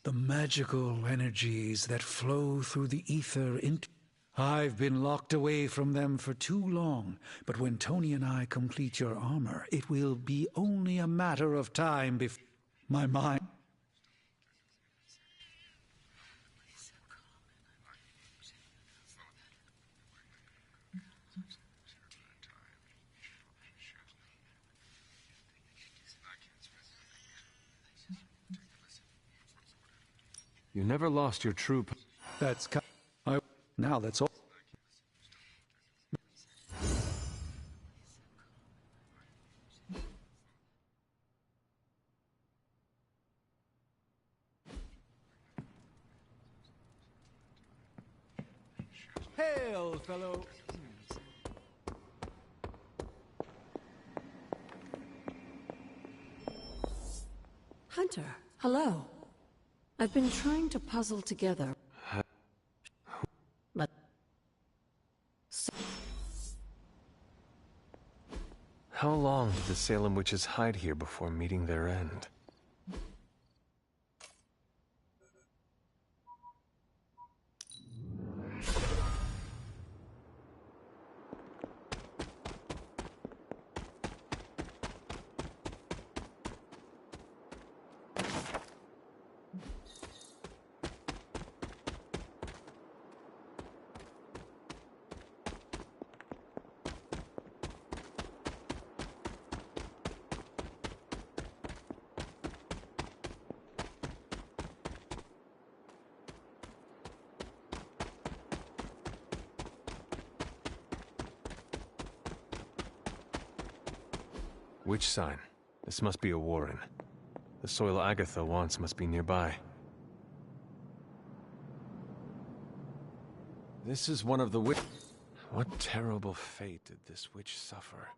The magical energies that flow through the ether into... I've been locked away from them for too long, but when Tony and I complete your armor, it will be only a matter of time before my mind... You never lost your true... That's... Now that's all... Hail, fellow. Hunter, hello. I've been trying to puzzle together. But... How long did the Salem witches hide here before meeting their end? Witch sign. This must be a warren. The soil Agatha wants must be nearby. This is one of the witch... What terrible fate did this witch suffer?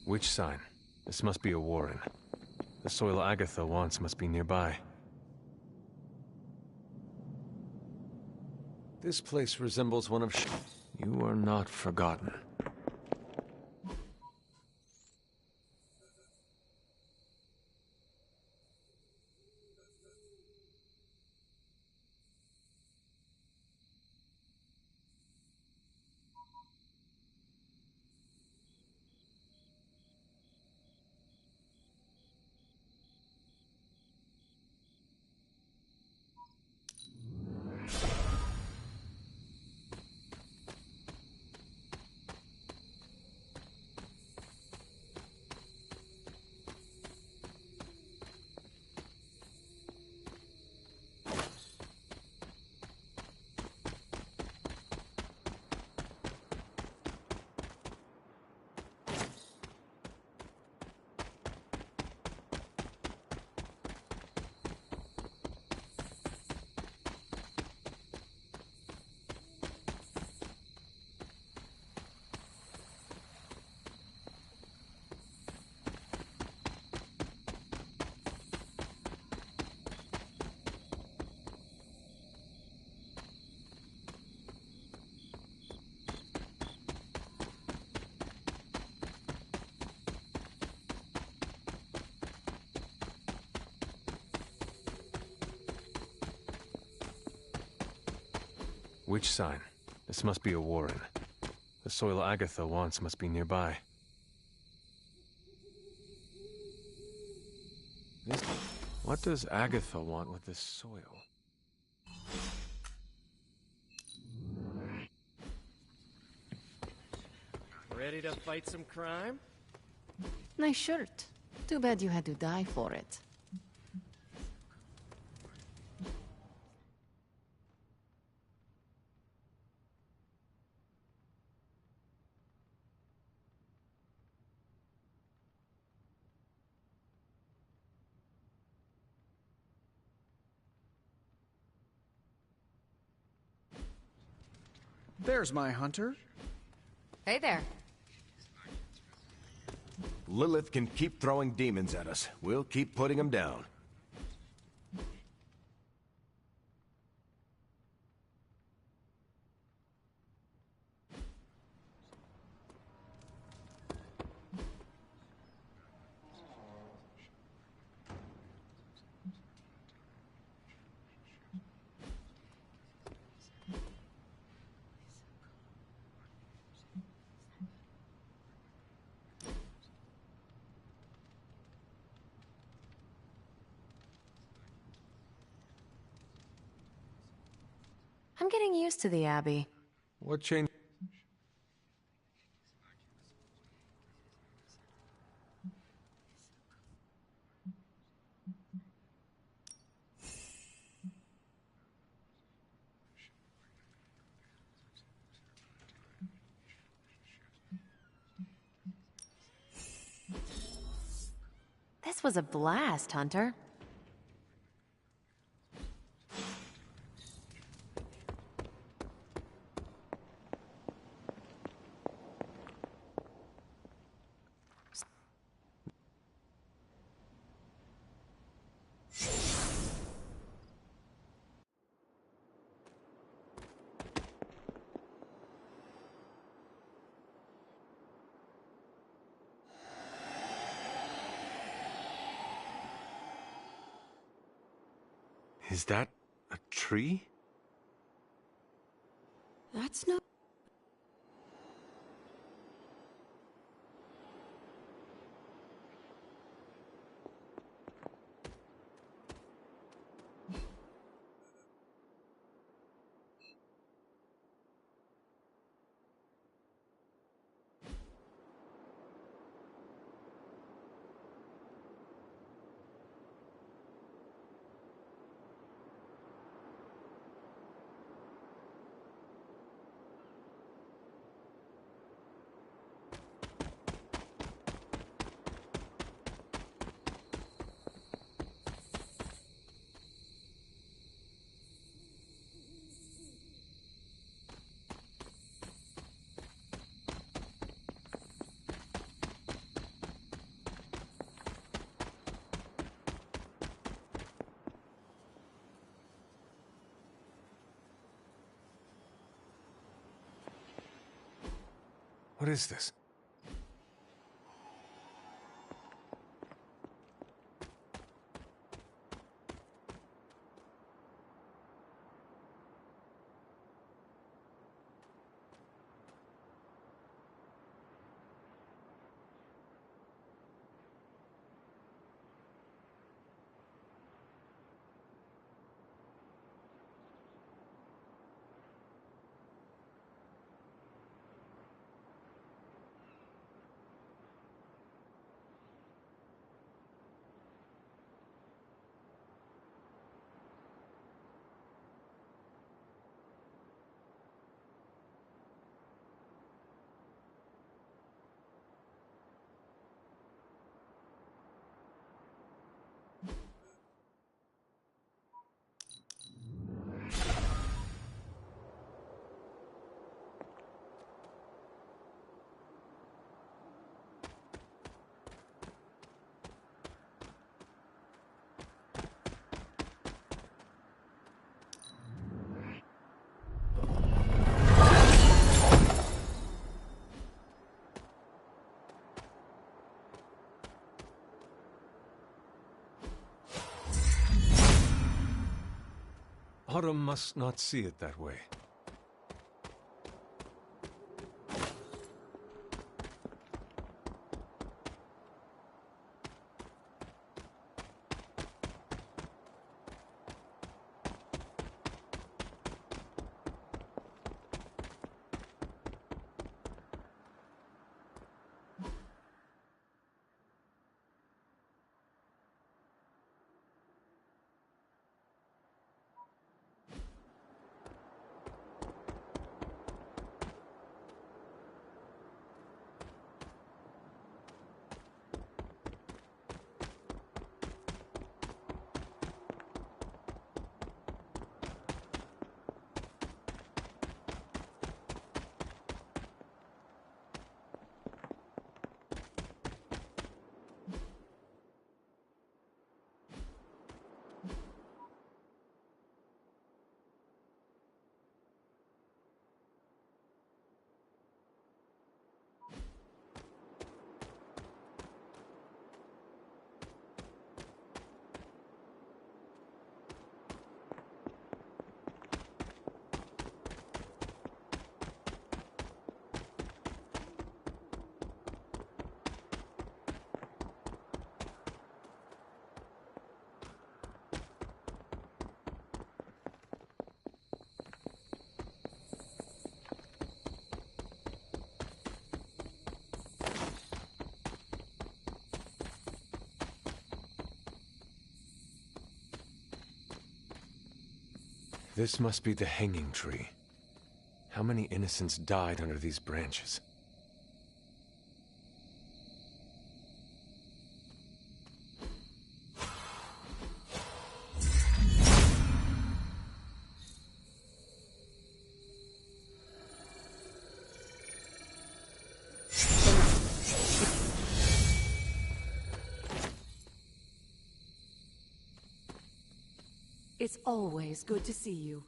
Which sign? This must be a warren. The soil Agatha wants must be nearby. This place resembles one of You are not forgotten. Which sign? This must be a warren. The soil Agatha wants must be nearby. What does Agatha want with this soil? Ready to fight some crime? Nice shirt. Too bad you had to die for it. There's my hunter. Hey there. Lilith can keep throwing demons at us. We'll keep putting them down. I'm getting used to the Abbey. What changed? This was a blast, Hunter. Is that a tree? That's not... What is this? Autumn must not see it that way. This must be the hanging tree. How many innocents died under these branches? It's always good to see you.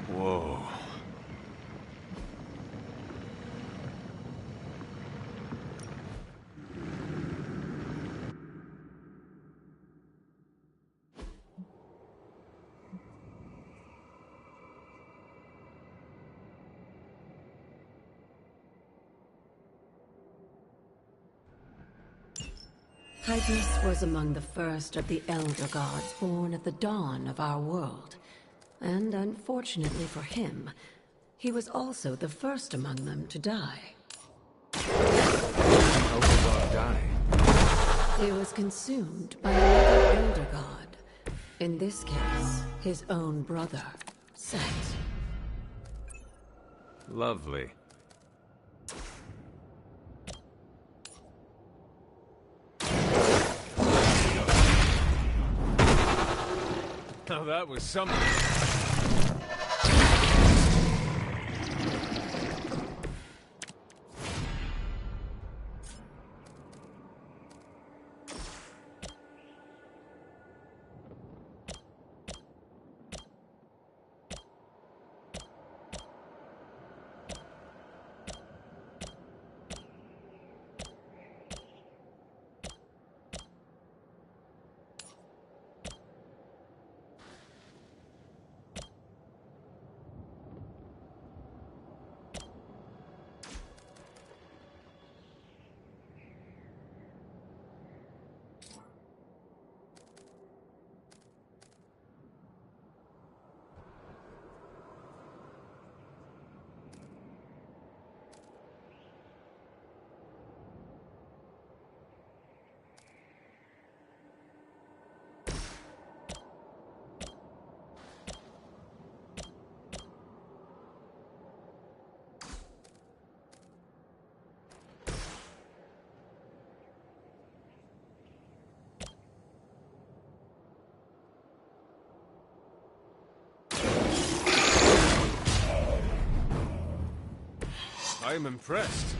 Whoa. Hbzfeedme was among the first of the Elder Gods born at the dawn of our world. And unfortunately for him, he was also the first among them to die. How did God die? He was consumed by another Elder God, In this case, his own brother, Set. Lovely. Now that was something. I am impressed.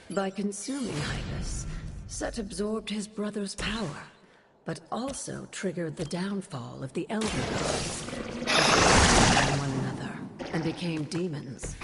By consuming Hbz, Set absorbed his brother's power, but also triggered the downfall of the Elder Gods. They turned on one another and became demons.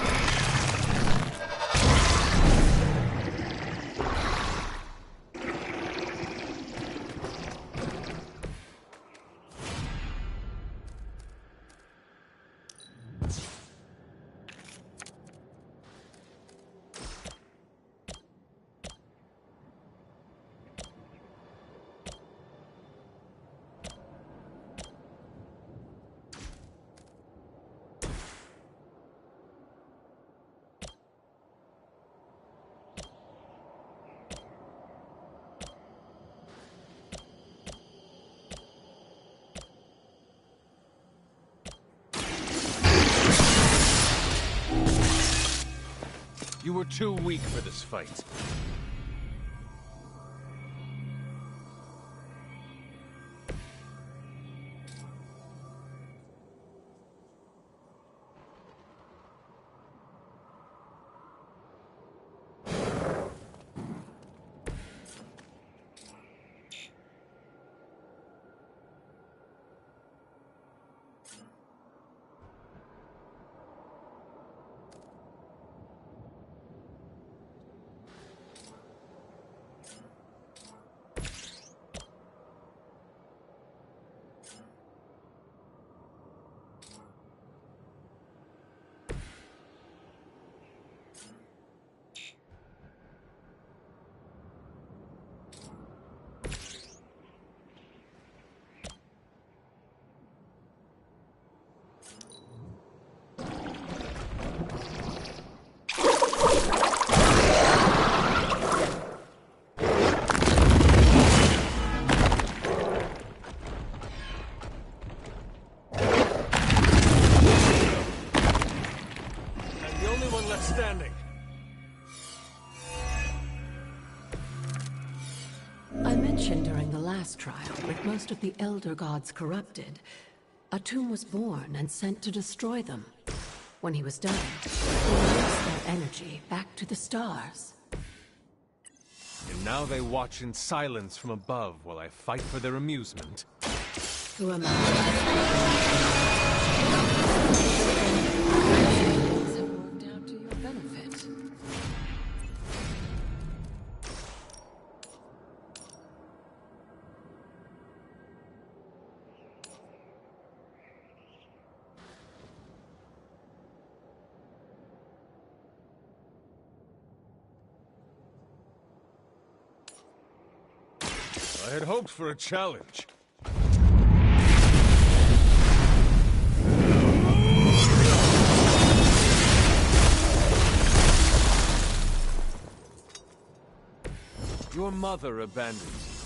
You were too weak for this fight. standing. I mentioned during the last trial that most of the Elder Gods corrupted. A tomb was born and sent to destroy them. When he was done, he released their energy back to the stars. And now they watch in silence from above while I fight for their amusement. Who am I? Things have worked out to your benefit. I had hoped for a challenge. Your mother abandons you.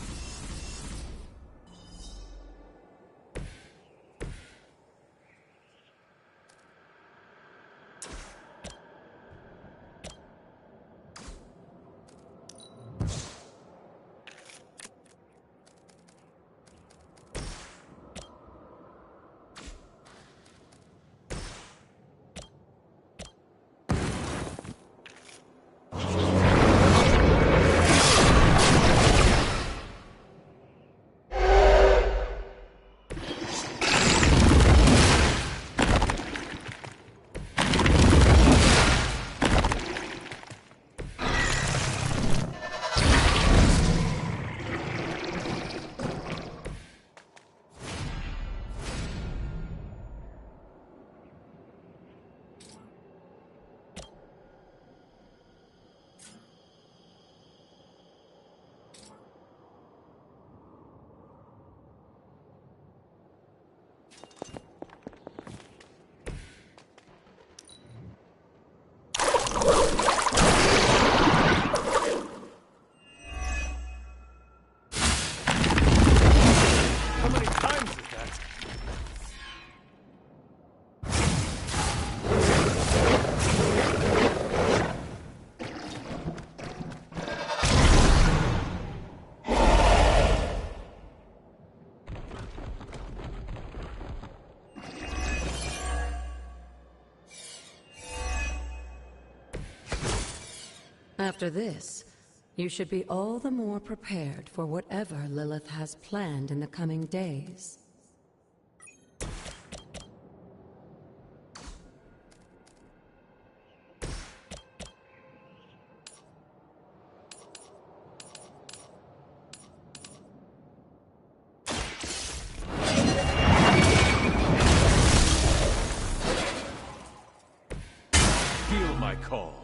After this, you should be all the more prepared for whatever Lilith has planned in the coming days. Feel my call.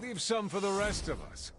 Leave some for the rest of us.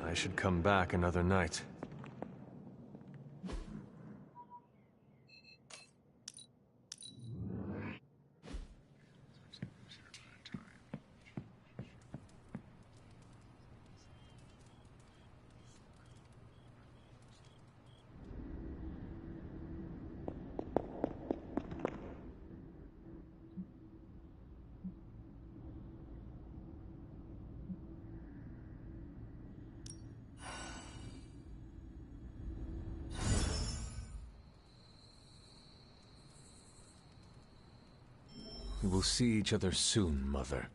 I should come back another night. We will see each other soon, Mother.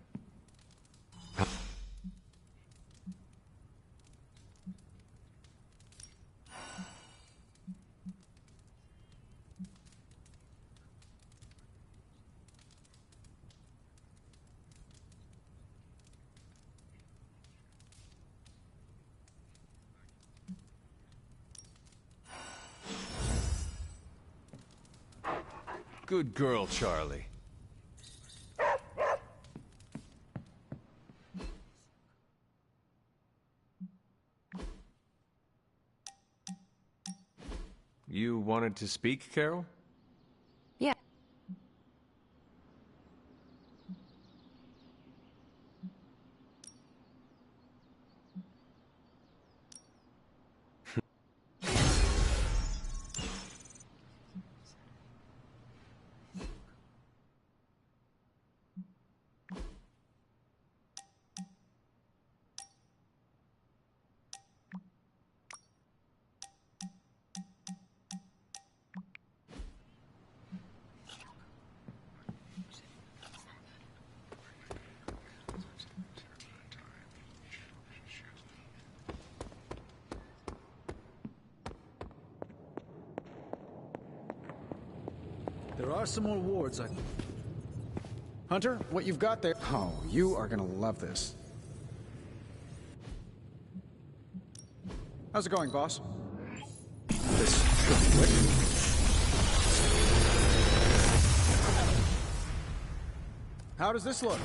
Good girl, Charlie. You wanted to speak, Carol? Yeah. There are some more wards Hunter, what you've got there... Oh, you are gonna love this. How's it going, boss? This should be quick. How does this look?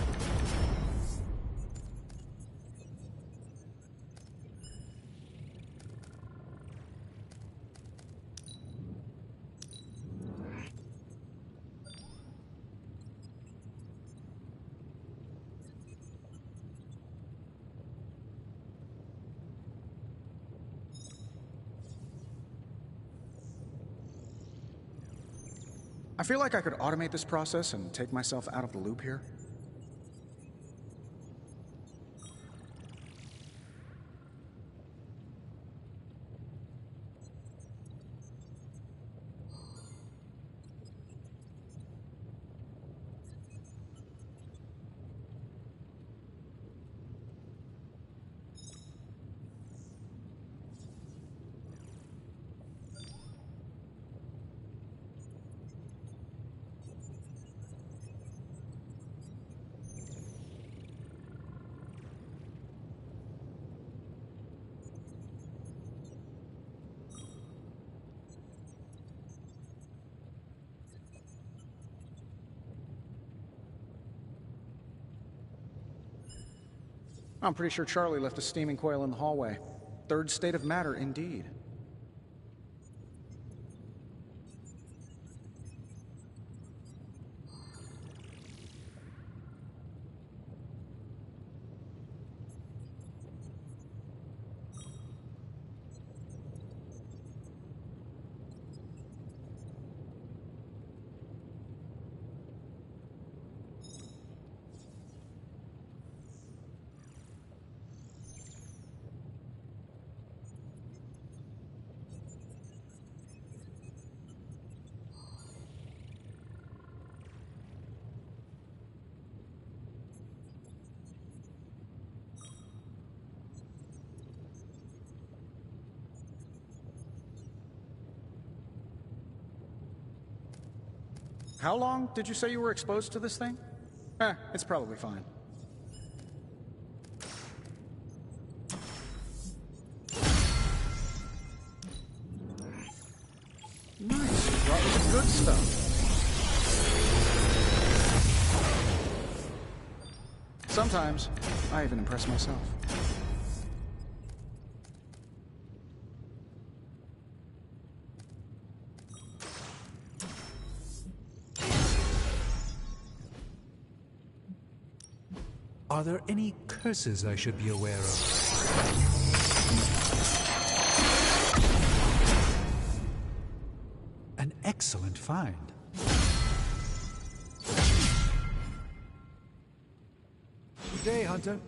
I feel like I could automate this process and take myself out of the loop here. I'm pretty sure Charlie left a steaming coil in the hallway. Third state of matter, indeed. How long did you say you were exposed to this thing? It's probably fine. Nice, you brought me some good stuff. Sometimes, I even impress myself. Are there any curses I should be aware of? An excellent find. Good day, Hunter.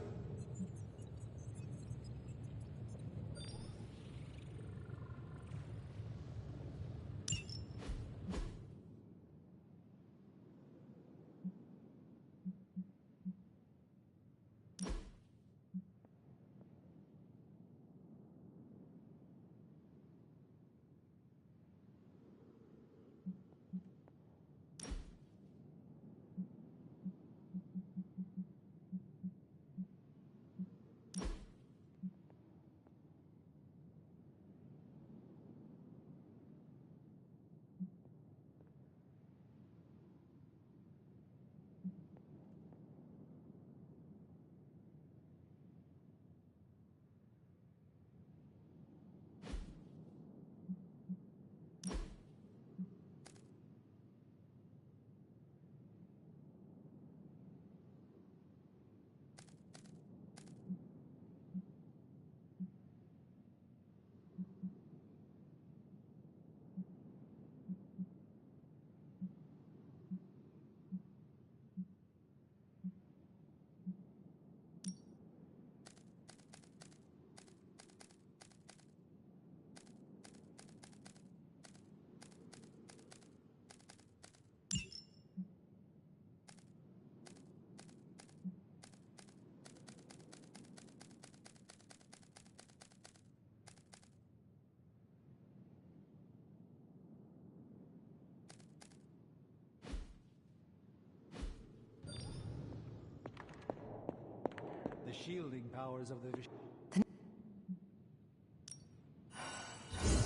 shielding powers of the...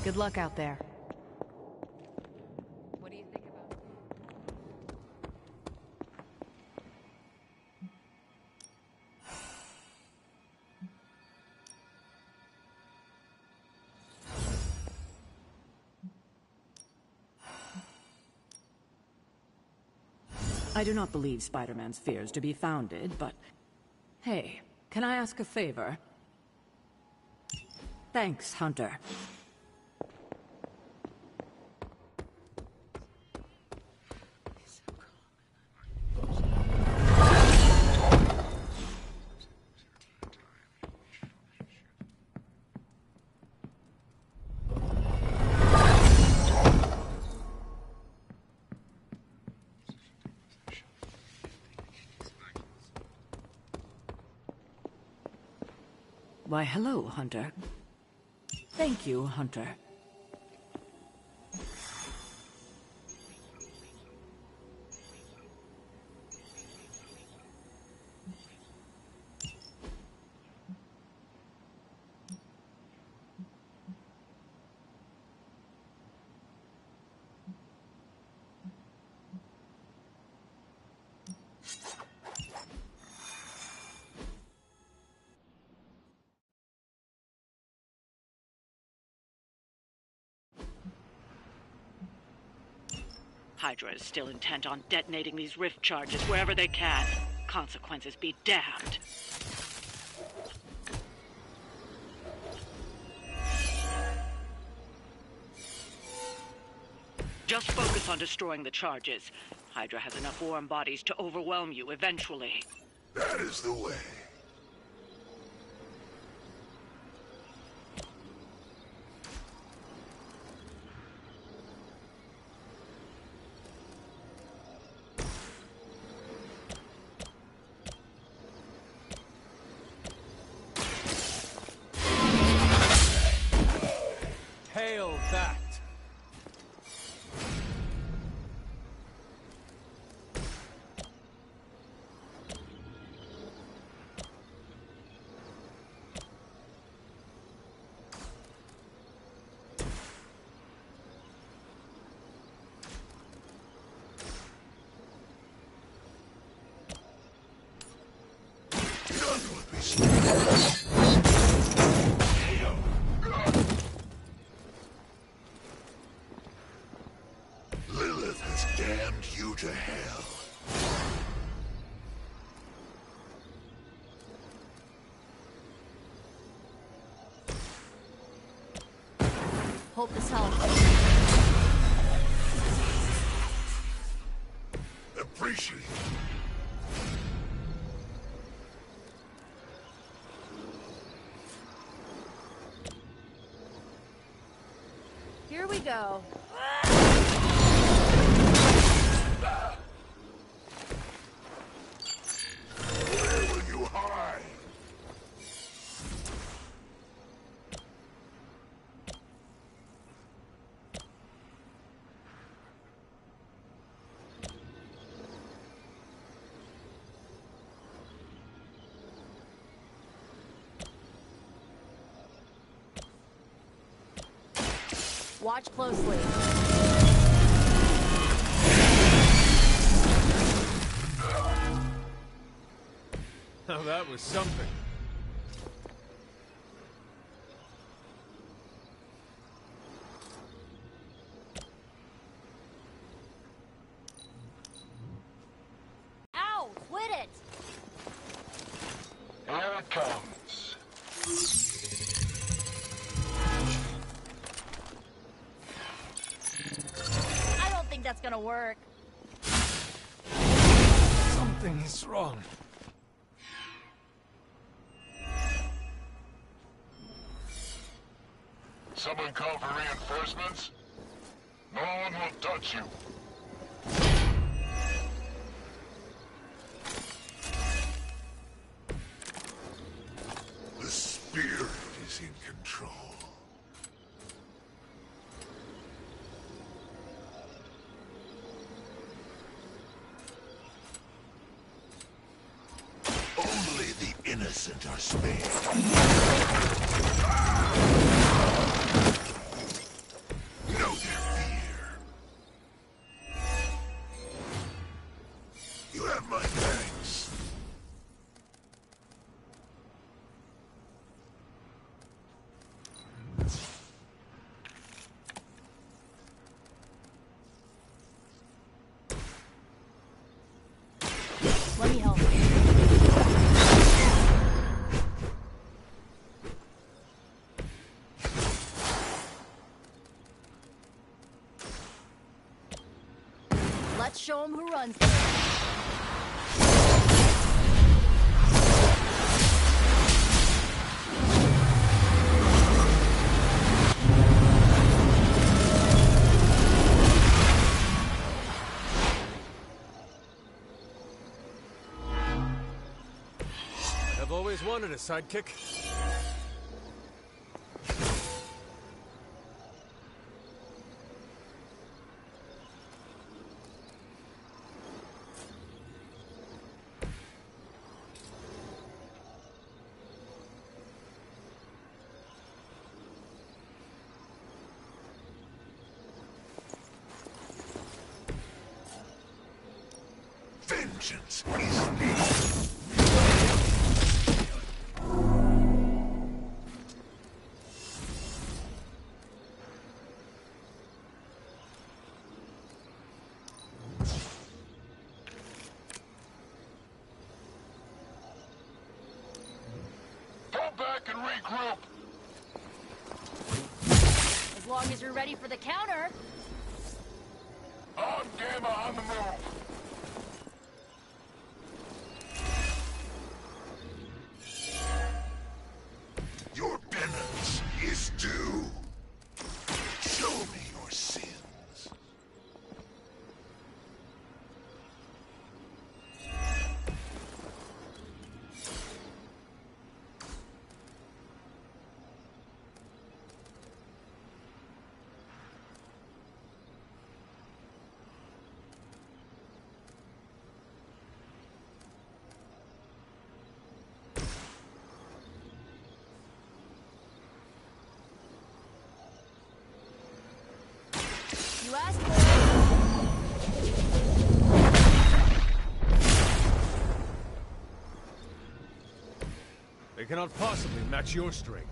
Good luck out there. What do you think about I do not believe Spider-Man's fears to be founded, but... Hey, can I ask a favor? Thanks, Hunter. Why, hello, Hunter. Thank you, Hunter. Hydra is still intent on detonating these rift charges wherever they can. Consequences be damned. Just focus on destroying the charges. Hydra has enough warm bodies to overwhelm you eventually. That is the way. Hail that! Lilith has damned you to hell. Hope this helps. Appreciate it. Here we go. Where will you hide? Watch closely. Now that was something. Ow! Quit it! Here it comes. I don't think that's gonna work. Something is wrong. Someone call for reinforcements? No one will touch you. The spirit is in control. Only the innocent are spared. Know their fear. You have my thanks. Let me help. Let's show him who runs. I've always wanted a sidekick. Vengeance is needed. Go back and regroup. As long as you're ready for the counter. On Gamma on the move. Your penance is due. Show me your sins. You asked for it. They cannot possibly match your strength.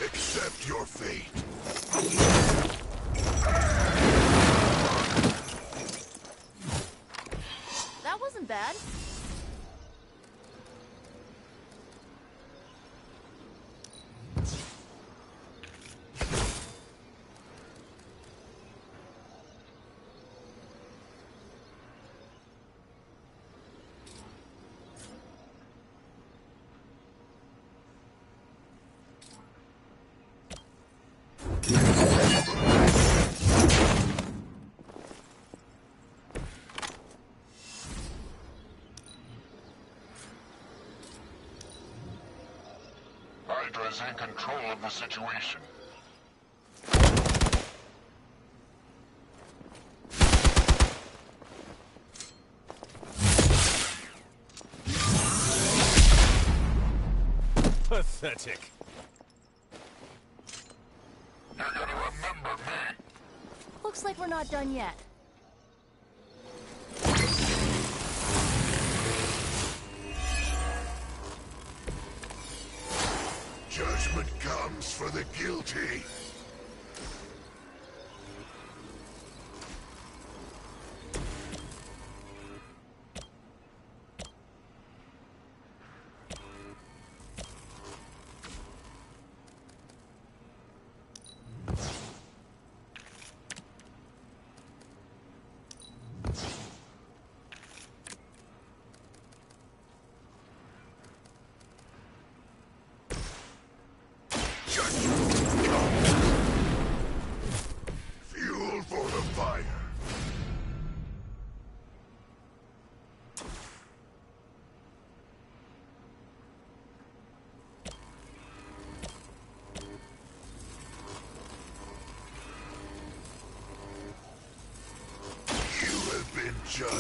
Accept your fate. That wasn't bad. Hydra's in control of the situation. Pathetic. You're gonna remember me. Looks like we're not done yet. Judgment comes for the guilty. Judgment comes. judge.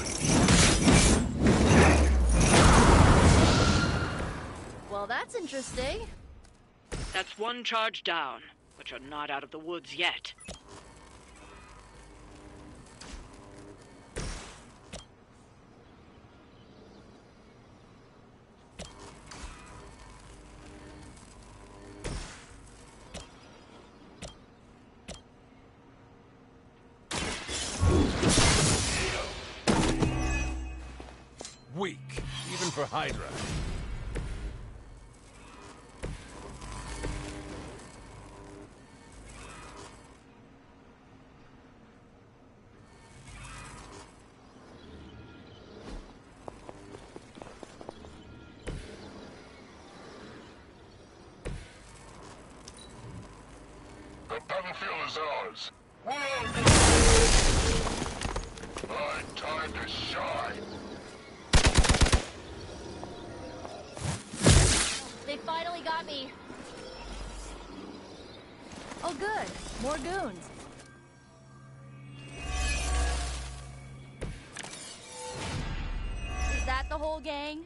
Well, that's interesting. That's one charge down, but you're not out of the woods yet. Weak, even for Hydra. The battlefield is ours. Find time to shine. They finally got me. Oh, good. More goons. Is that the whole gang?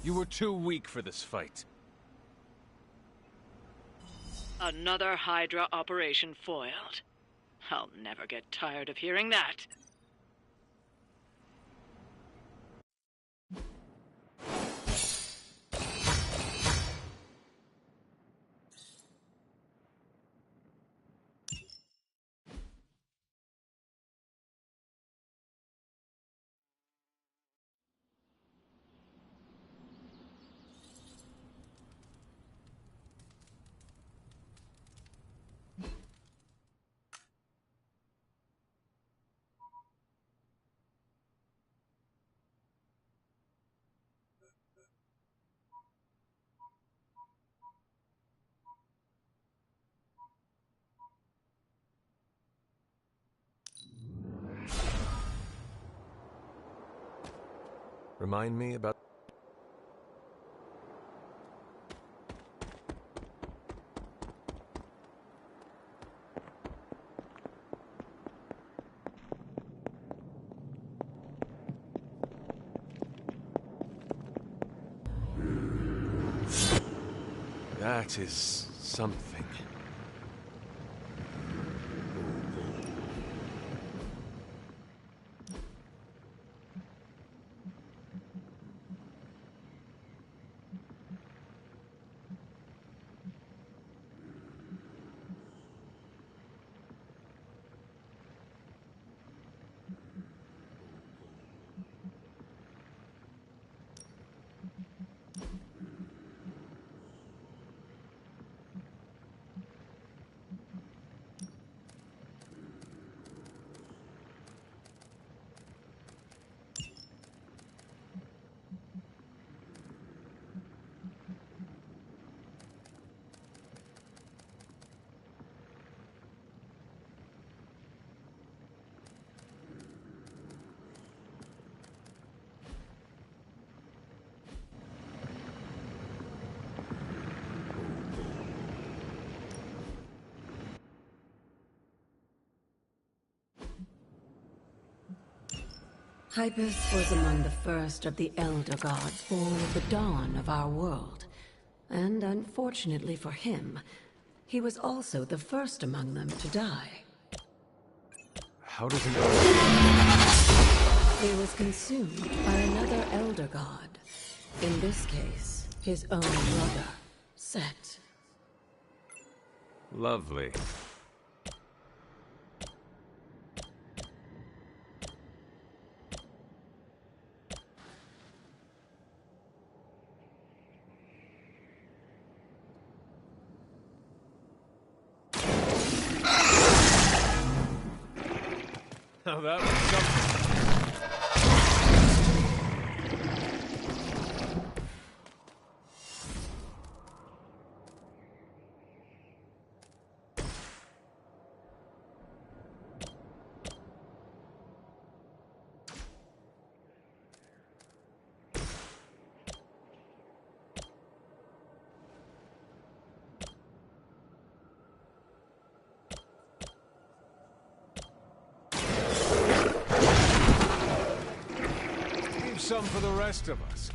You were too weak for this fight. Another Hydra operation foiled. I'll never get tired of hearing that. Remind me about... That is something. Hbzfeedme was among the first of the Elder Gods born at the dawn of our world. And unfortunately for him, he was also the first among them to die. How does He was consumed by another Elder God. In this case, his own brother, Set. Lovely. Now that was something. some for the rest of us.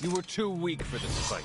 You were too weak for this fight.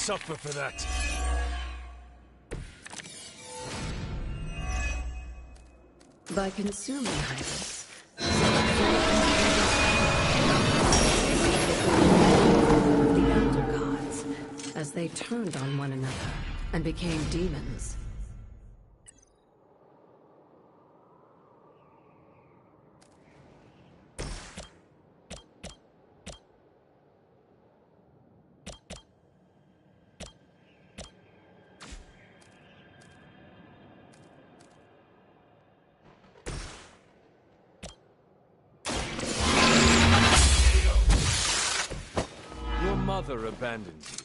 Suffer for that. By consuming Hbz, the Elder Gods, as they turned on one another and became demons. Your mother abandoned you.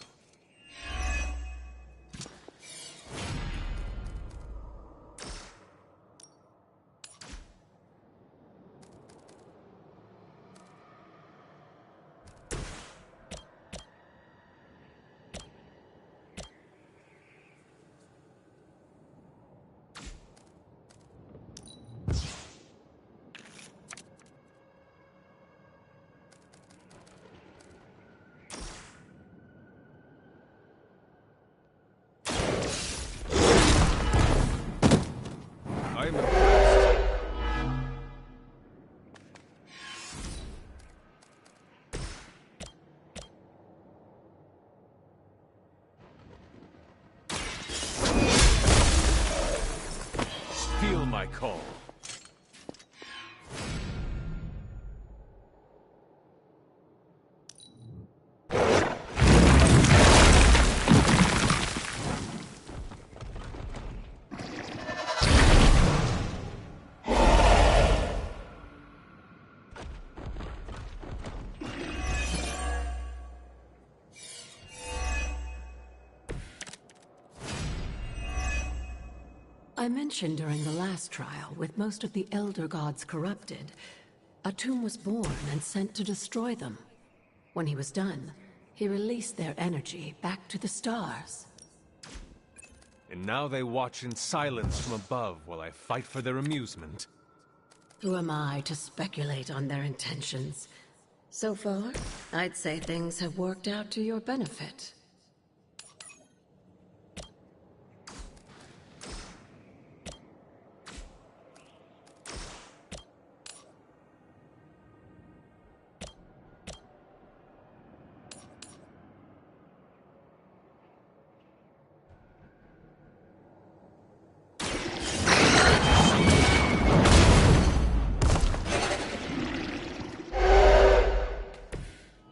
I'm impressed. Feel my call. I mentioned during the last trial, with most of the Elder Gods corrupted, a tomb was born and sent to destroy them. When he was done, he released their energy back to the stars. And now they watch in silence from above while I fight for their amusement. Who am I to speculate on their intentions? So far, I'd say things have worked out to your benefit.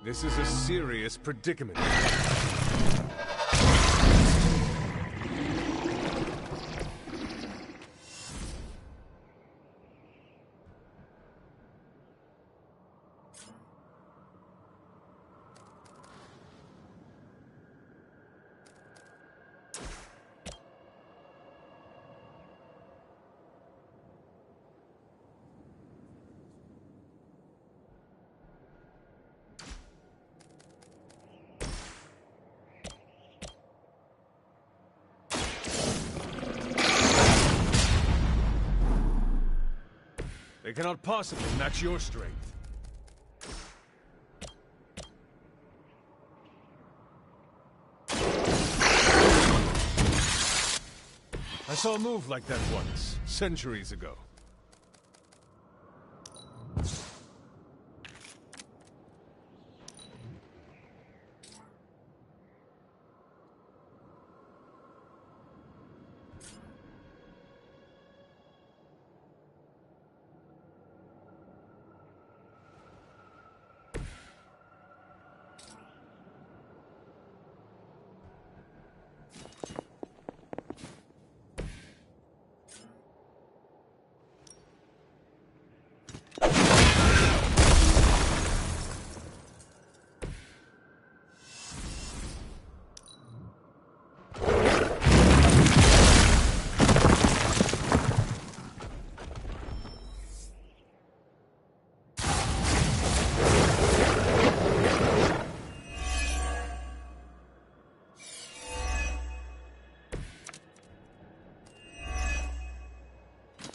This is a serious predicament. They cannot possibly match your strength. I saw a move like that once, centuries ago.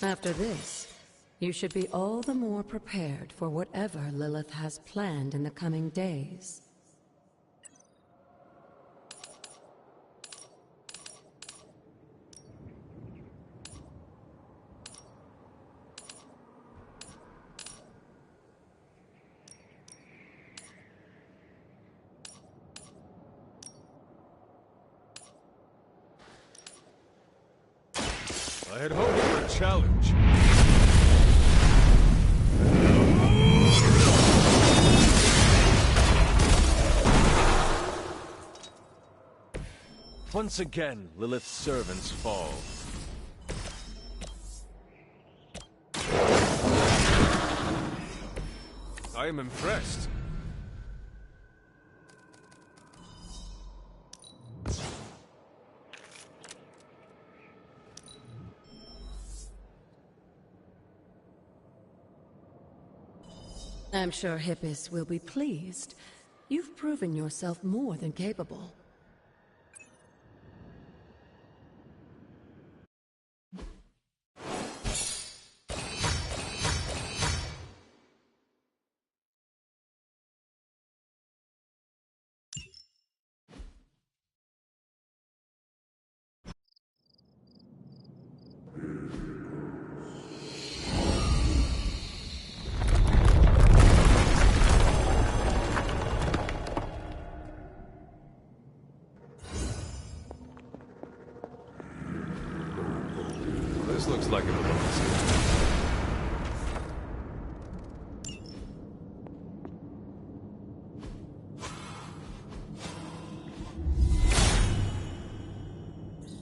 After this, you should be all the more prepared for whatever Lilith has planned in the coming days. I had hoped for a challenge. Once again, Lilith's servants fall. I am impressed. I'm sure Hippis will be pleased. You've proven yourself more than capable. This looks like it belongs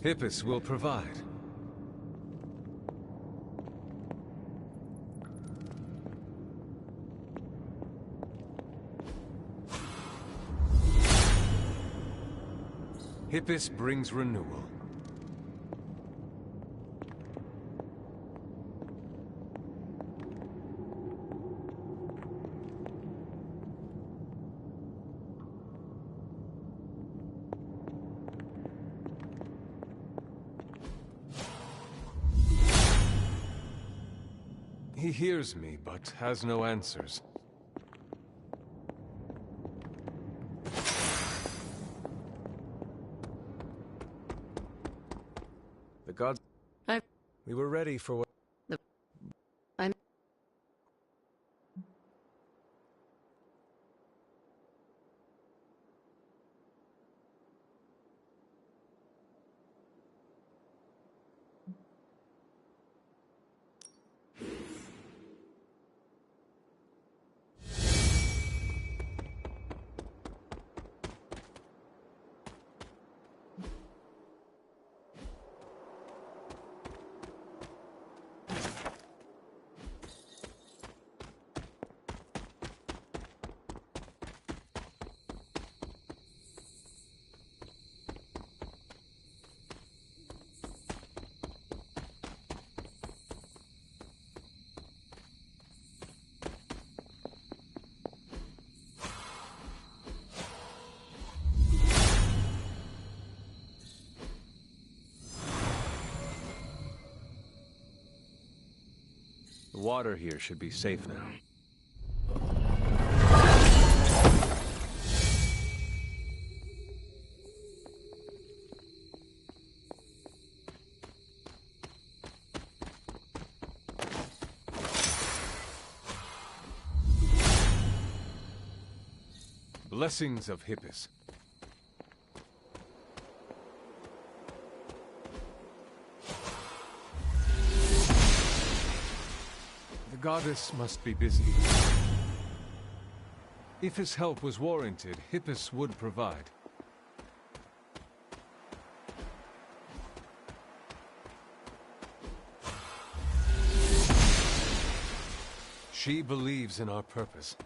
here. Hippis will provide. Hippis brings renewal. He hears me, but has no answers. The gods... We were ready for what... I'm... The water here should be safe now. Blessings of Hippus. The goddess must be busy. If his help was warranted, Hippus would provide. She believes in our purpose.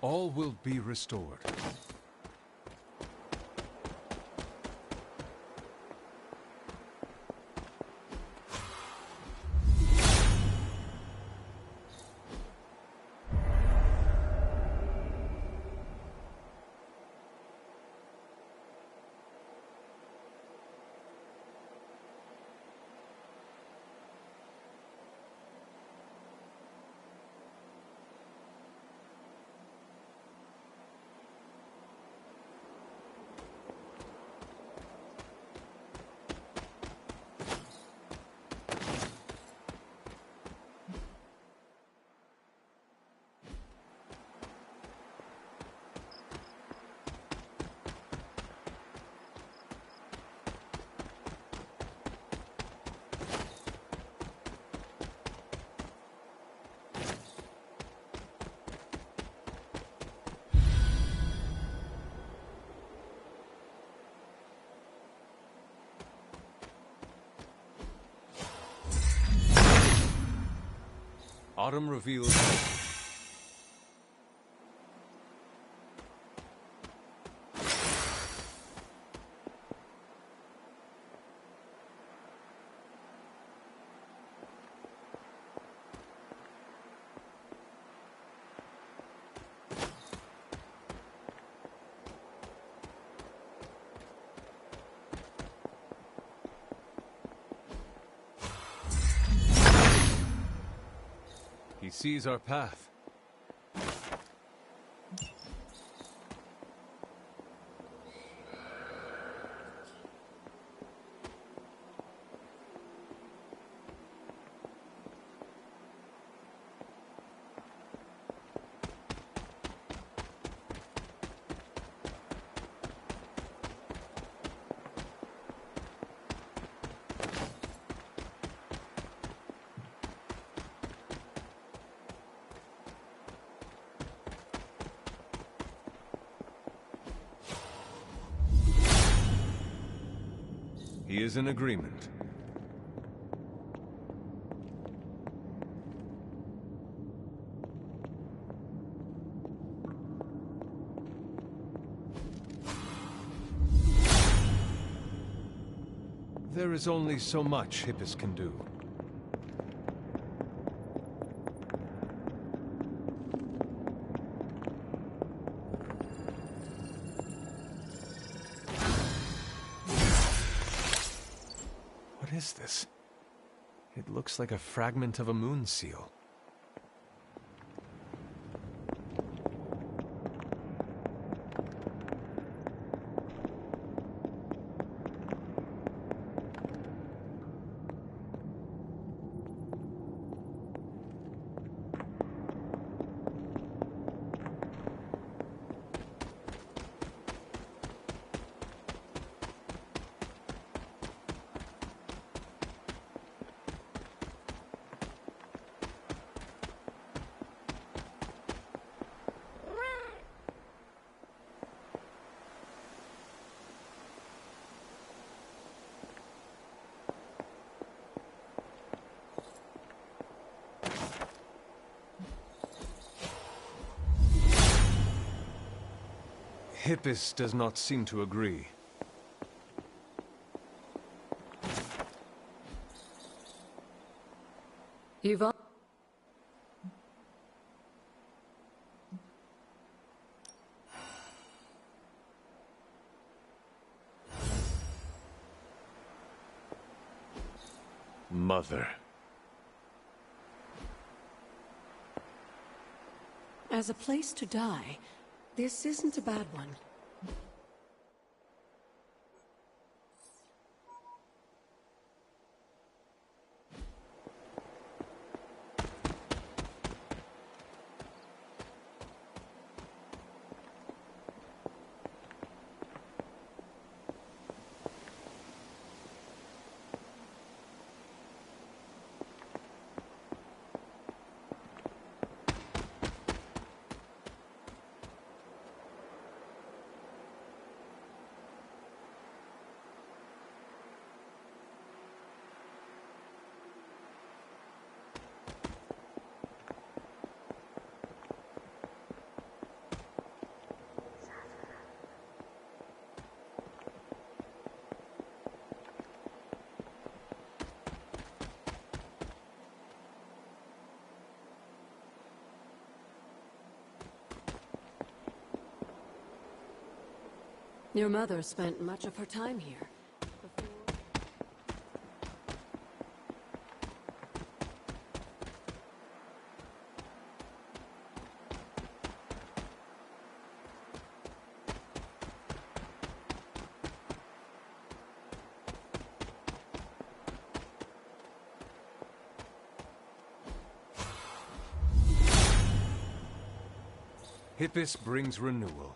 All will be restored. Autumn reveals... He sees our path. He is in agreement. There is only so much Hippus can do. What is this? It looks like a fragment of a moon seal. Hippus does not seem to agree. You've all... Mother. As a place to die, this isn't a bad one. Your mother spent much of her time here. Hippus brings renewal.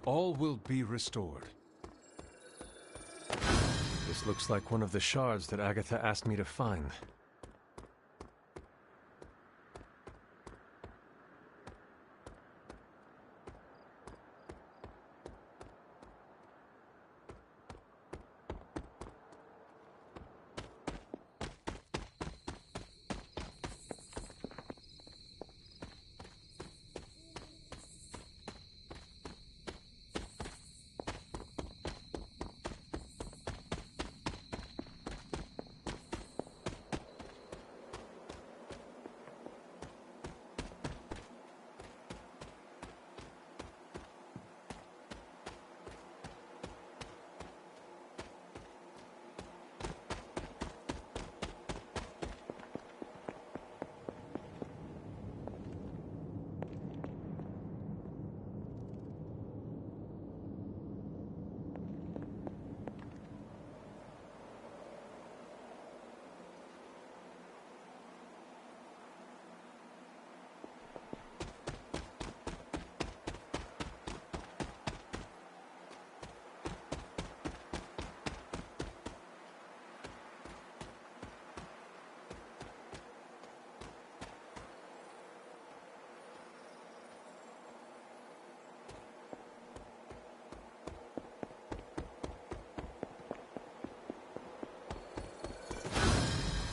All will be restored. This looks like one of the shards that Agatha asked me to find.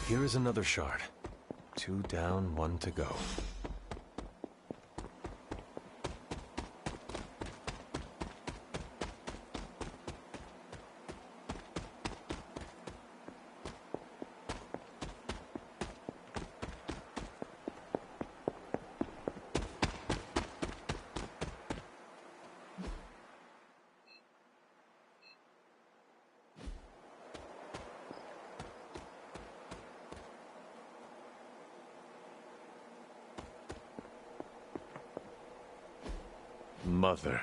Here is another shard. 2 down, 1 to go. mother.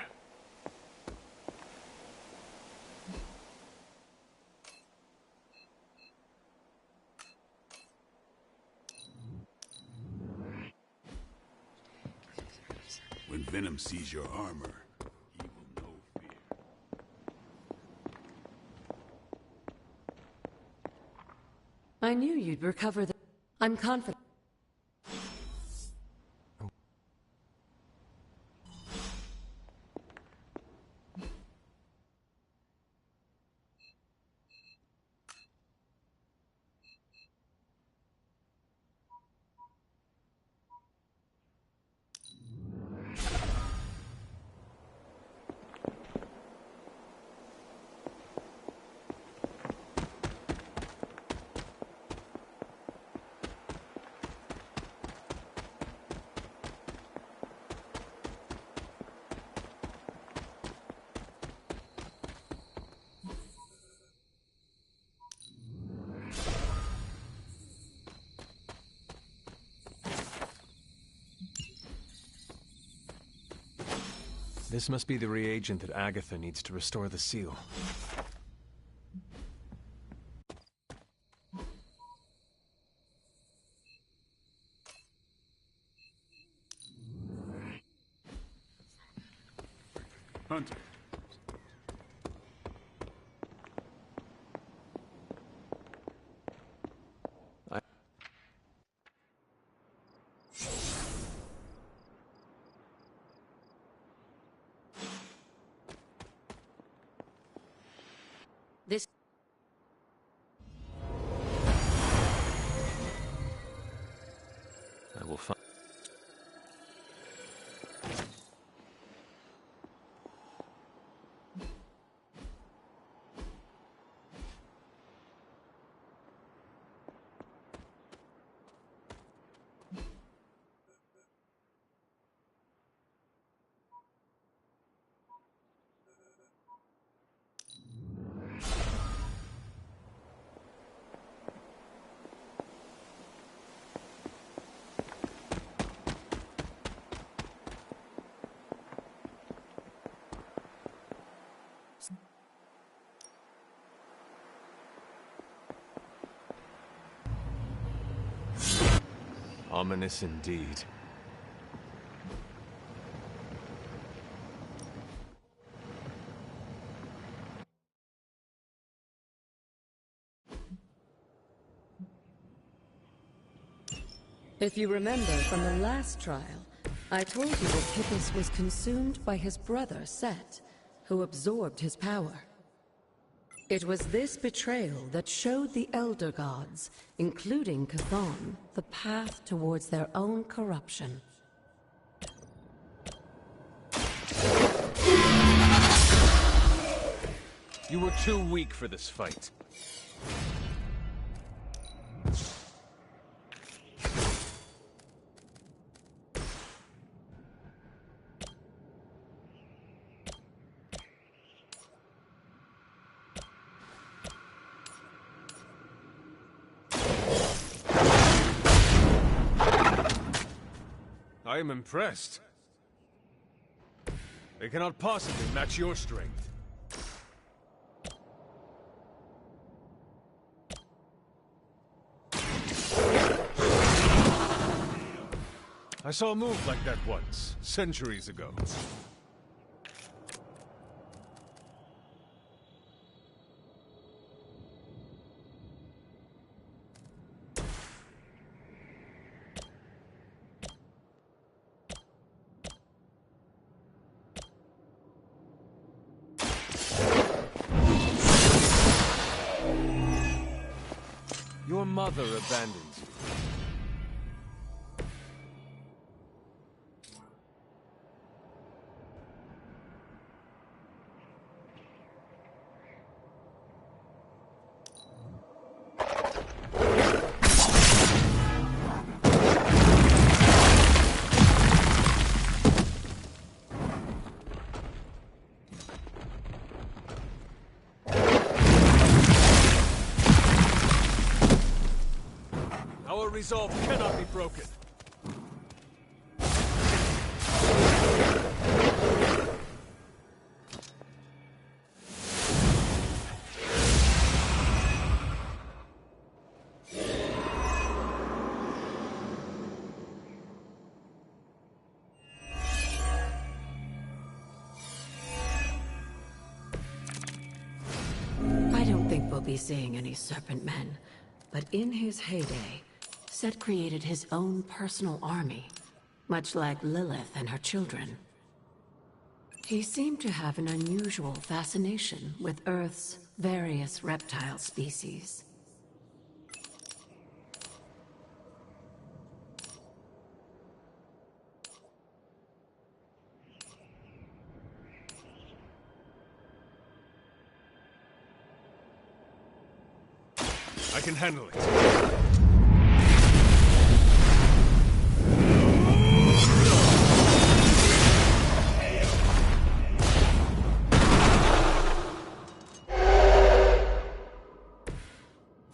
When Venom sees your armor, he will know fear. I knew you'd recover the... I'm confident. This must be the reagent that Agatha needs to restore the seal. Hunter. This... I will find... Ominous indeed. If you remember from the last trial, I told you that Hippus was consumed by his brother, Set, who absorbed his power. It was this betrayal that showed the Elder Gods, including Chthon, the path towards their own corruption. You were too weak for this fight. I am impressed. They cannot possibly match your strength. I saw a move like that once, centuries ago. Your mother abandons you. Our resolve cannot be broken. be seeing any serpent men, but in his heyday, Set created his own personal army, much like Lilith and her children. He seemed to have an unusual fascination with Earth's various reptile species. I can handle it.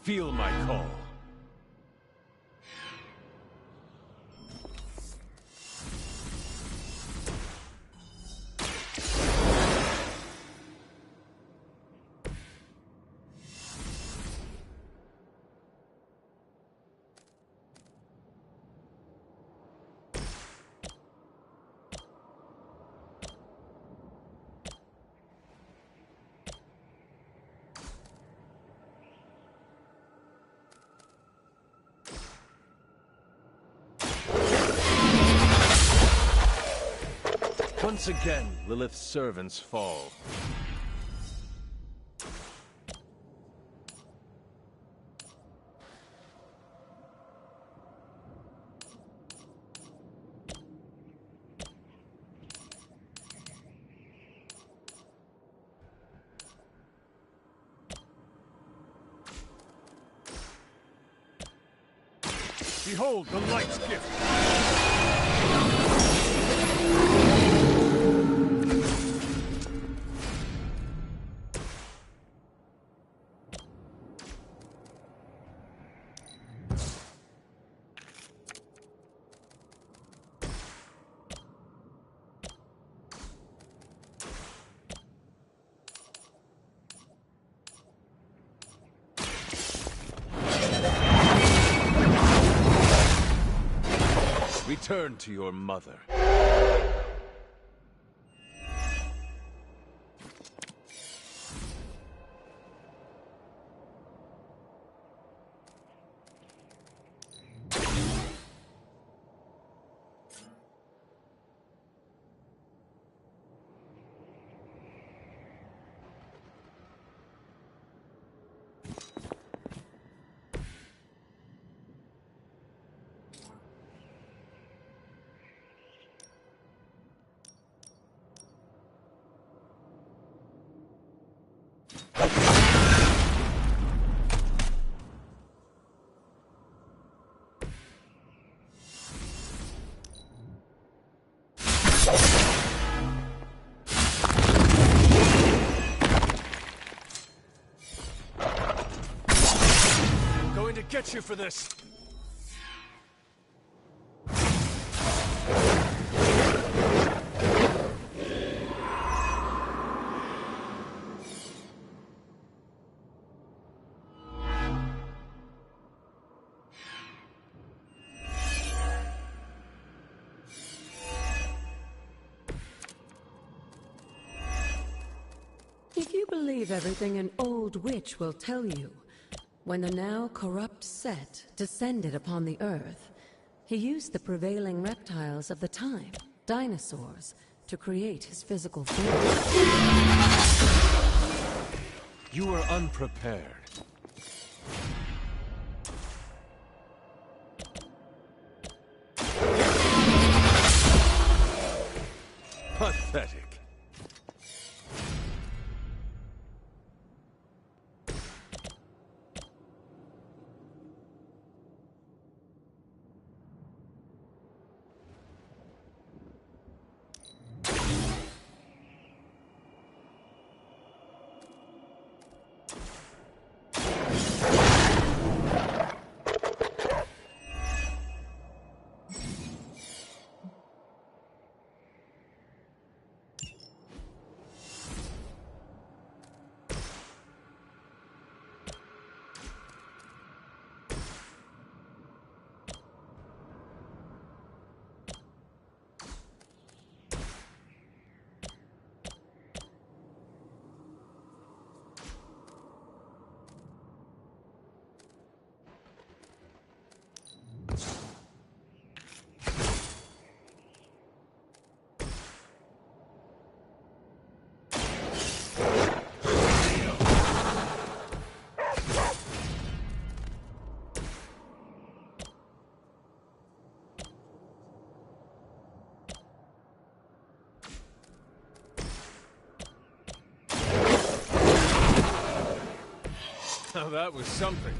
Feel my call. Once again, Lilith's servants fall. Behold the light's gift! Return to your mother. Get you for this! If you believe everything an old witch will tell you, when the now corrupt Set descended upon the Earth, he used the prevailing reptiles of the time, dinosaurs, to create his physical form. You were unprepared. Pathetic. Now that was something.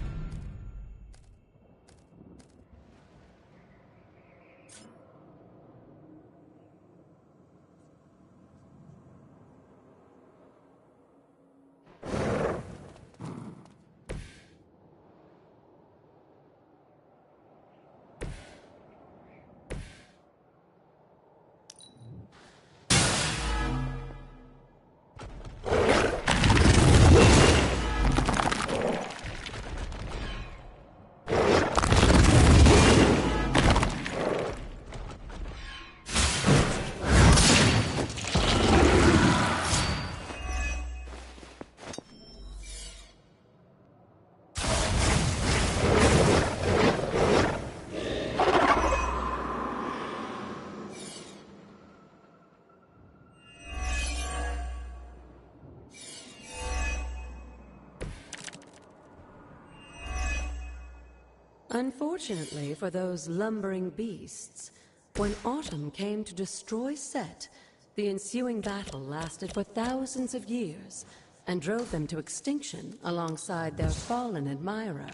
Unfortunately for those lumbering beasts, when autumn came to destroy Set, the ensuing battle lasted for thousands of years and drove them to extinction alongside their fallen admirer.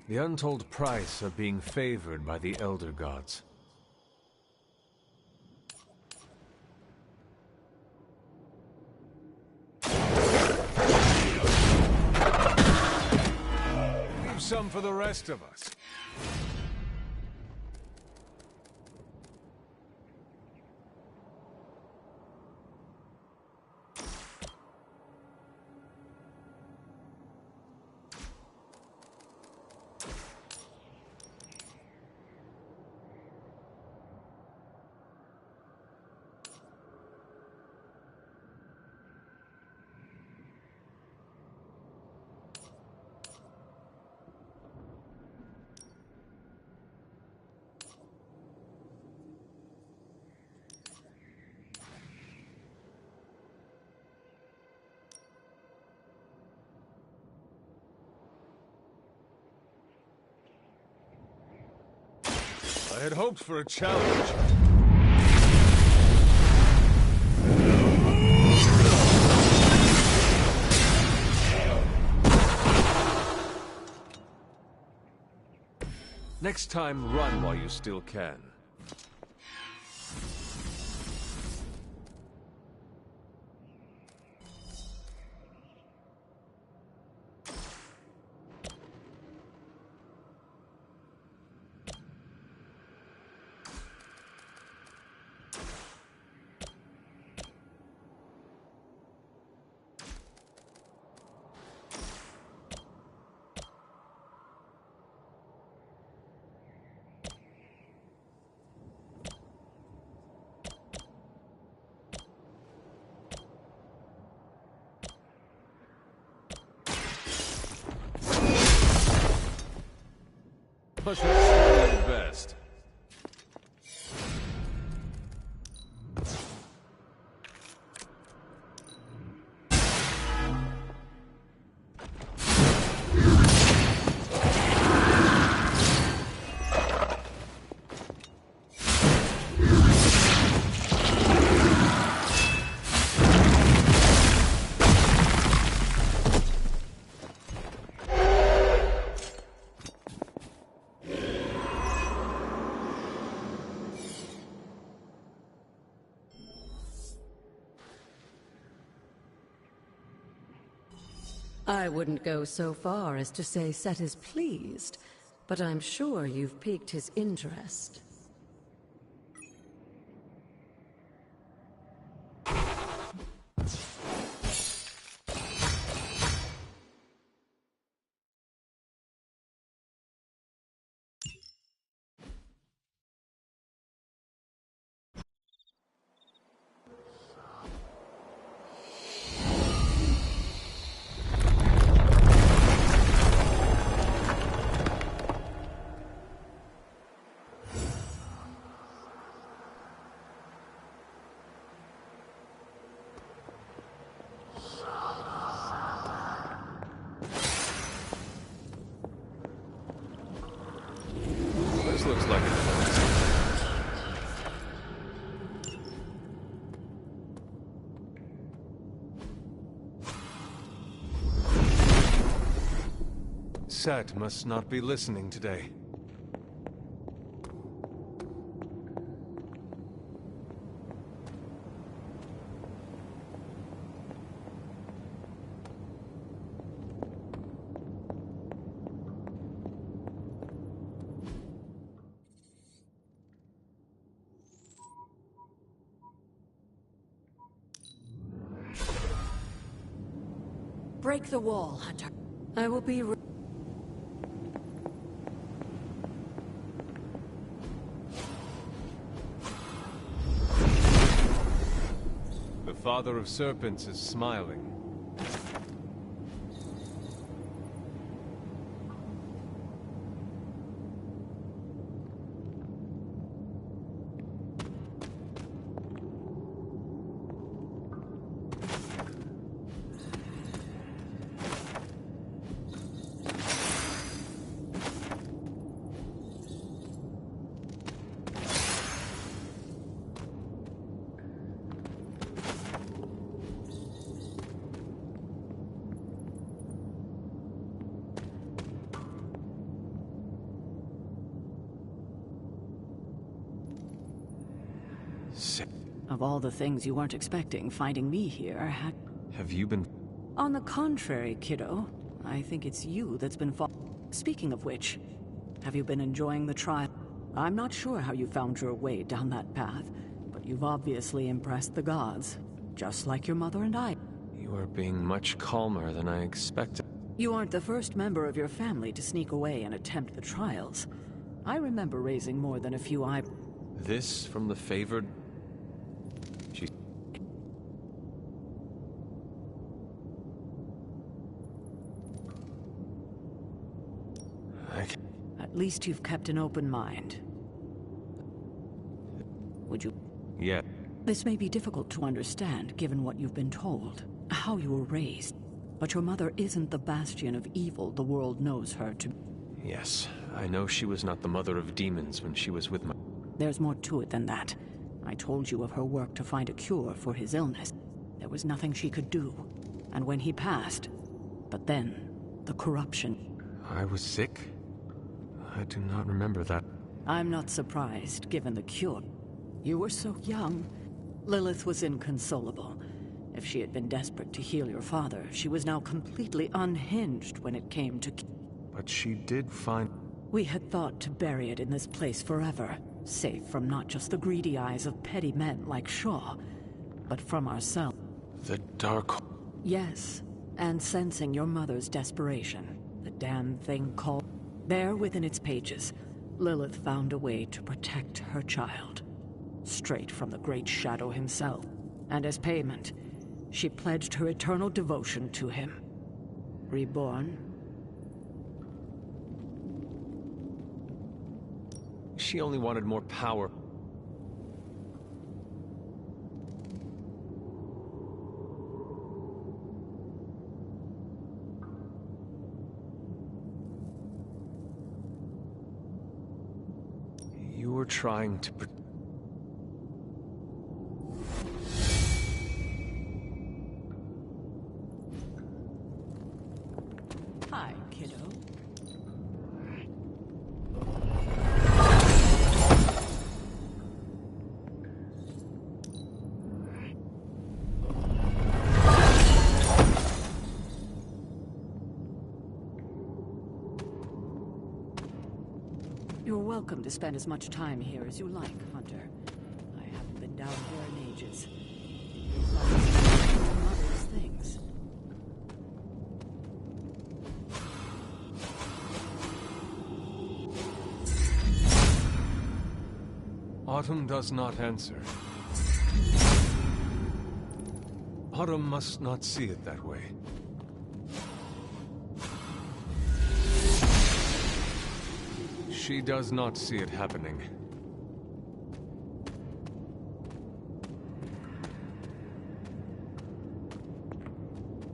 The untold price of being favored by the Elder Gods. Leave some for the rest of us. I had hoped for a challenge. Next time, run while you still can. Must have the best. I wouldn't go so far as to say Set is pleased, but I'm sure you've piqued his interest. Set must not be listening today. Break the wall, Hunter. I will be... The Father of Serpents is smiling. Of all the things you weren't expecting, finding me here had... Have you been... On the contrary, kiddo. I think it's you that's been Speaking of which, have you been enjoying the trial? I'm not sure how you found your way down that path, but you've obviously impressed the gods, just like your mother and I. You are being much calmer than I expected. You aren't the first member of your family to sneak away and attempt the trials. I remember raising more than a few This from the favored... She... At least you've kept an open mind. Would you... Yeah. This may be difficult to understand, given what you've been told, how you were raised. But your mother isn't the bastion of evil the world knows her to be. Yes, I know she was not the mother of demons when she was with my... There's more to it than that. I told you of her work to find a cure for his illness. There was nothing she could do. And when he passed... But then, the corruption... I was sick? I do not remember that. I'm not surprised, given the cure. You were so young. Lilith was inconsolable. If she had been desperate to heal your father, she was now completely unhinged when it came to... But she did find... We had thought to bury it in this place forever, safe from not just the greedy eyes of petty men like Shaw, but from ourselves. The dark... Yes, and sensing your mother's desperation, the damn thing called... There within its pages, Lilith found a way to protect her child. Straight from the Great Shadow himself. And as payment, she pledged her eternal devotion to him. Reborn. She only wanted more power. You were trying to... Hi, kiddo. You're welcome to spend as much time here as you like, Hunter. I haven't been down here in ages. You'll find some mother's things. Autumn does not answer. Autumn must not see it that way. She does not see it happening.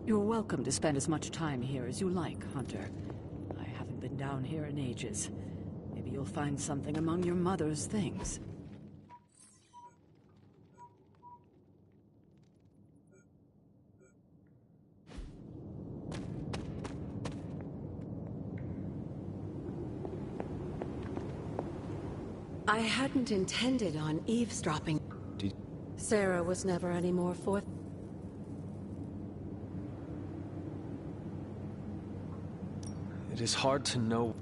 You're welcome to spend as much time here as you like, Hunter. I haven't been down here in ages. Maybe you'll find something among your mother's things. I hadn't intended on eavesdropping. Sarah was never any more forth. It is hard to know.